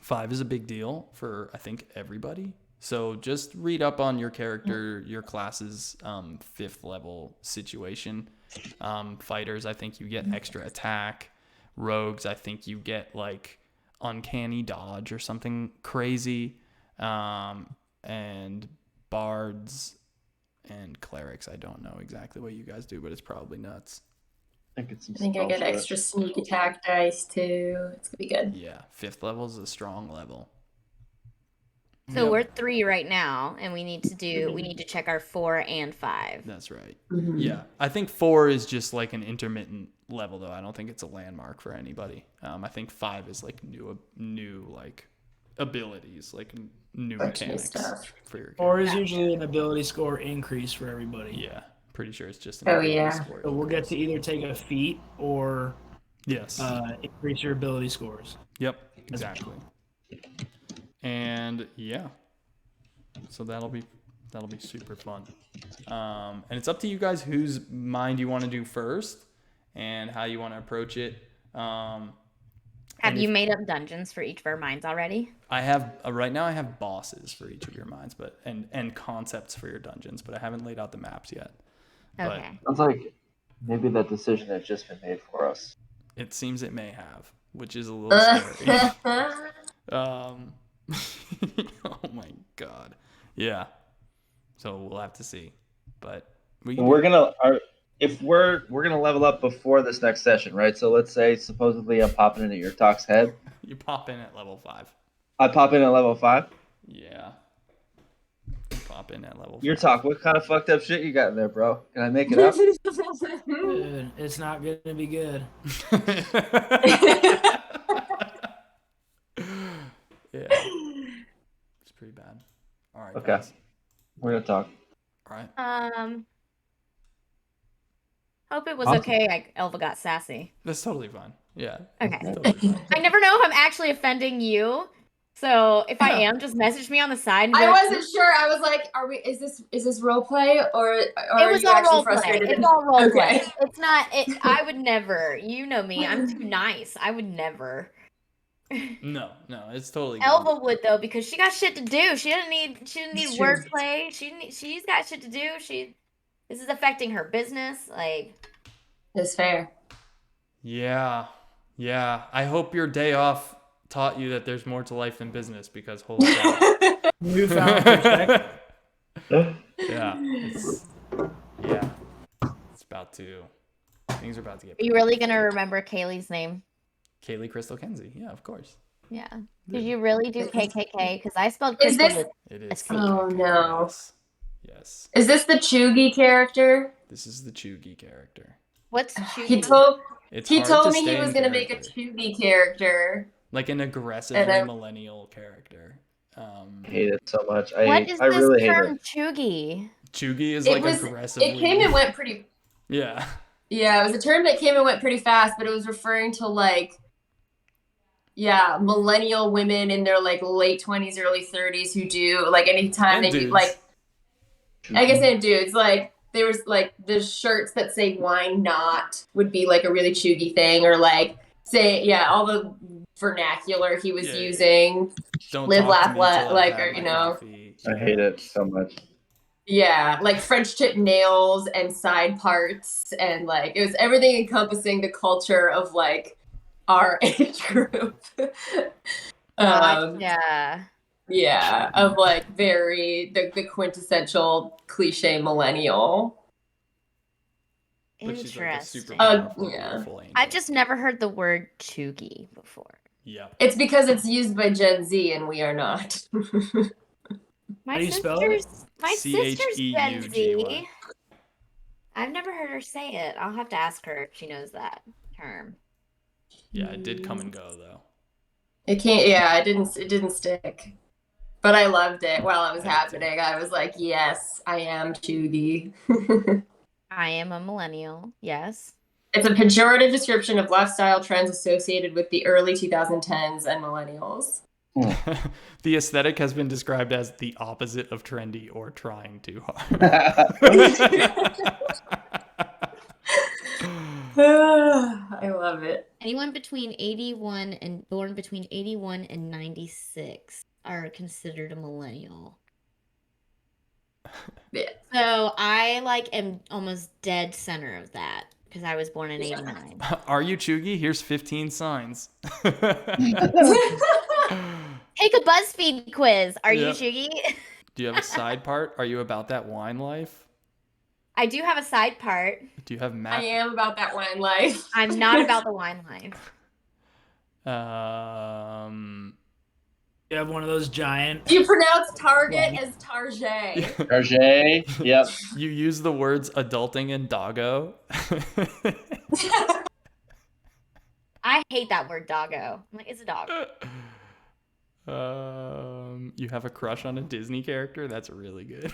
Speaker 3: 5 is a big deal for, I think, everybody. So just read up on your character, your class's 5th level situation. Fighters, I think you get extra attack. Rogues, I think you get like uncanny dodge or something crazy. And bards and clerics, I don't know exactly what you guys do, but it's probably nuts.
Speaker 4: I think it's some
Speaker 2: I think I
Speaker 4: spell
Speaker 2: get
Speaker 4: for
Speaker 2: extra
Speaker 4: it.
Speaker 2: sneak attack dice too. It's gonna be good.
Speaker 3: Yeah, 5th level is a strong level.
Speaker 1: So
Speaker 5: Yep.
Speaker 1: we're 3 right now, and we need to check our 4 and 5.
Speaker 3: That's right.
Speaker 2: Mhm.
Speaker 3: Yeah, I think 4 is just like an intermittent level, though. I don't think it's a landmark for anybody. I think 5 is like new like abilities, like new
Speaker 2: Extra
Speaker 3: mechanics
Speaker 2: stuff.
Speaker 3: for your
Speaker 5: 4
Speaker 3: character.
Speaker 5: is usually an ability score increase for everybody.
Speaker 3: Yeah, pretty sure it's just an
Speaker 2: Oh,
Speaker 3: ability
Speaker 2: yeah.
Speaker 3: score.
Speaker 5: So we'll get to either take a feat or
Speaker 3: Yes.
Speaker 5: increase your ability scores.
Speaker 3: Yep. Exactly. And yeah, so that'll be super fun. And it's up to you guys whose mind you want to do first and how you want to approach it.
Speaker 1: Have you made up dungeons for each of our minds already?
Speaker 3: I have right now. I have bosses for each of your minds, but and concepts for your dungeons, but I haven't laid out the maps yet. But
Speaker 1: Okay.
Speaker 4: Sounds like maybe that decision has just been made for us.
Speaker 3: it seems it may have, which is a little scary. Oh my god. Yeah. So we'll have to see, but
Speaker 4: If we're gonna level up before this next session, right? So let's say supposedly I'm popping into your talk's head.
Speaker 3: you pop in at level 5.
Speaker 4: I pop in at level 5.
Speaker 3: Yeah. You pop in at level 5.
Speaker 4: Your talk, what kind of fucked up shit you got in there, bro? Can I make it up?
Speaker 5: Dude, it's not going to be good.
Speaker 3: Yeah. It's pretty bad. All right,
Speaker 4: Okay.
Speaker 3: guys.
Speaker 4: We're gonna talk.
Speaker 3: All right.
Speaker 1: Hope it was
Speaker 4: Awesome.
Speaker 1: okay. Elva got sassy.
Speaker 3: That's totally fine. Yeah.
Speaker 1: Okay.
Speaker 3: It's totally fine.
Speaker 1: I never know if I'm actually offending you. So if I am, just message me on the side. And be
Speaker 2: I
Speaker 1: like,
Speaker 2: wasn't sure. I was like, "Are we? Is this role play or
Speaker 1: It
Speaker 2: are
Speaker 1: was
Speaker 2: you
Speaker 1: all
Speaker 2: actually
Speaker 1: role play.
Speaker 2: frustrated?"
Speaker 1: It's all role
Speaker 2: Okay.
Speaker 1: play. It's not. I would never. You know me. I'm too nice. I would never.
Speaker 3: No, it's totally good.
Speaker 1: Elva would though because she got shit to do. She didn't need wordplay. She's got shit to do. This is affecting her business. Like
Speaker 2: It's fair.
Speaker 3: Yeah. I hope your day off taught you that there's more to life than business because holy cow.
Speaker 5: Newfound perspective.
Speaker 3: Yeah. It's about to. Things are about to get.
Speaker 1: are you really gonna remember Kaylee's name?
Speaker 3: Kaylee Crystal Kenzie. Yeah, of course.
Speaker 1: Yeah. Did you really do KKK? Because I spelled
Speaker 2: Is
Speaker 1: Crystal
Speaker 2: this-
Speaker 1: with
Speaker 3: It is.
Speaker 1: C.
Speaker 2: Oh, no.
Speaker 3: Yes.
Speaker 2: Is this the Chugi character?
Speaker 3: This is the Chugi character.
Speaker 1: What's
Speaker 2: He
Speaker 1: Chugi?
Speaker 2: told
Speaker 3: It's
Speaker 2: he
Speaker 3: hard
Speaker 2: told
Speaker 3: to
Speaker 2: me he
Speaker 3: stay
Speaker 2: was
Speaker 3: in
Speaker 2: gonna make a
Speaker 3: character.
Speaker 2: Chugi character.
Speaker 3: Like an aggressively
Speaker 2: And I-
Speaker 3: millennial character.
Speaker 4: I hate it so much.
Speaker 1: What is
Speaker 4: I
Speaker 1: this
Speaker 4: really hate
Speaker 1: term
Speaker 4: it.
Speaker 3: Chugi is
Speaker 2: It
Speaker 3: like
Speaker 2: was.
Speaker 3: aggressively.
Speaker 2: It came and went pretty.
Speaker 3: Yeah.
Speaker 2: Yeah, it was a term that came and went pretty fast, but it was referring to like, yeah, millennial women in their like late 20s, early 30s who do like anytime
Speaker 3: And
Speaker 2: they do
Speaker 3: dudes.
Speaker 2: like, I guess and dudes like there was like the shirts that say "why not" would be like a really chuggy thing, or like say all the vernacular he was
Speaker 3: Yeah.
Speaker 2: using.
Speaker 3: Don't
Speaker 2: Live,
Speaker 3: talk
Speaker 2: laugh,
Speaker 3: to me till I've
Speaker 2: like,
Speaker 3: had
Speaker 2: or,
Speaker 3: my
Speaker 2: you know.
Speaker 3: coffee.
Speaker 4: I hate it so much.
Speaker 2: Yeah, like French tip nails and side parts, and like it was everything encompassing the culture of like our age group.
Speaker 1: Gotcha.
Speaker 2: Yeah, of like the quintessential cliche millennial.
Speaker 3: But she's like a super
Speaker 1: Interesting.
Speaker 3: powerful,
Speaker 2: Yeah.
Speaker 3: beautiful angel.
Speaker 1: I've just never heard the word Chugi before.
Speaker 3: Yeah.
Speaker 2: It's because it's used by Gen Z and we are not.
Speaker 1: My
Speaker 5: How do you spell it?
Speaker 1: sister's Gen Z.
Speaker 3: CHEUGY.
Speaker 1: I've never heard her say it. I'll have to ask her if she knows that term.
Speaker 3: Yeah, it did come and go though.
Speaker 2: It can't. Yeah, it didn't stick. But I loved it while it was
Speaker 3: I did too.
Speaker 2: happening. I was like, yes, I am Chugi.
Speaker 1: I am a millennial. Yes.
Speaker 2: It's a pejorative description of lifestyle trends associated with the early 2010s and millennials.
Speaker 3: The aesthetic has been described as the opposite of trendy or trying too hard.
Speaker 2: I love it.
Speaker 1: Anyone between 81 and born between 81 and 96 are considered a millennial.
Speaker 2: Yeah.
Speaker 1: So I like am almost dead center of that because I was born in '89.
Speaker 3: Are you Chugi? Here's 15 signs.
Speaker 1: Take a BuzzFeed quiz. Are you
Speaker 3: Yep.
Speaker 1: Shugi?
Speaker 3: Do you have a side part? Are you about that wine life?
Speaker 1: I do have a side part.
Speaker 3: Do you have
Speaker 2: I
Speaker 3: map?
Speaker 2: am about that wine life.
Speaker 1: I'm not about the wine life.
Speaker 5: You have one of those giant.
Speaker 2: You pronounce Target as Target.
Speaker 4: Target. Yep.
Speaker 3: You use the words adulting and doggo.
Speaker 1: I hate that word doggo. I'm like, it's a dog.
Speaker 3: You have a crush on a Disney character? That's really good.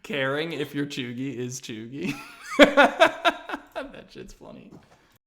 Speaker 3: Caring if your Chugi is Chugi. That shit's funny.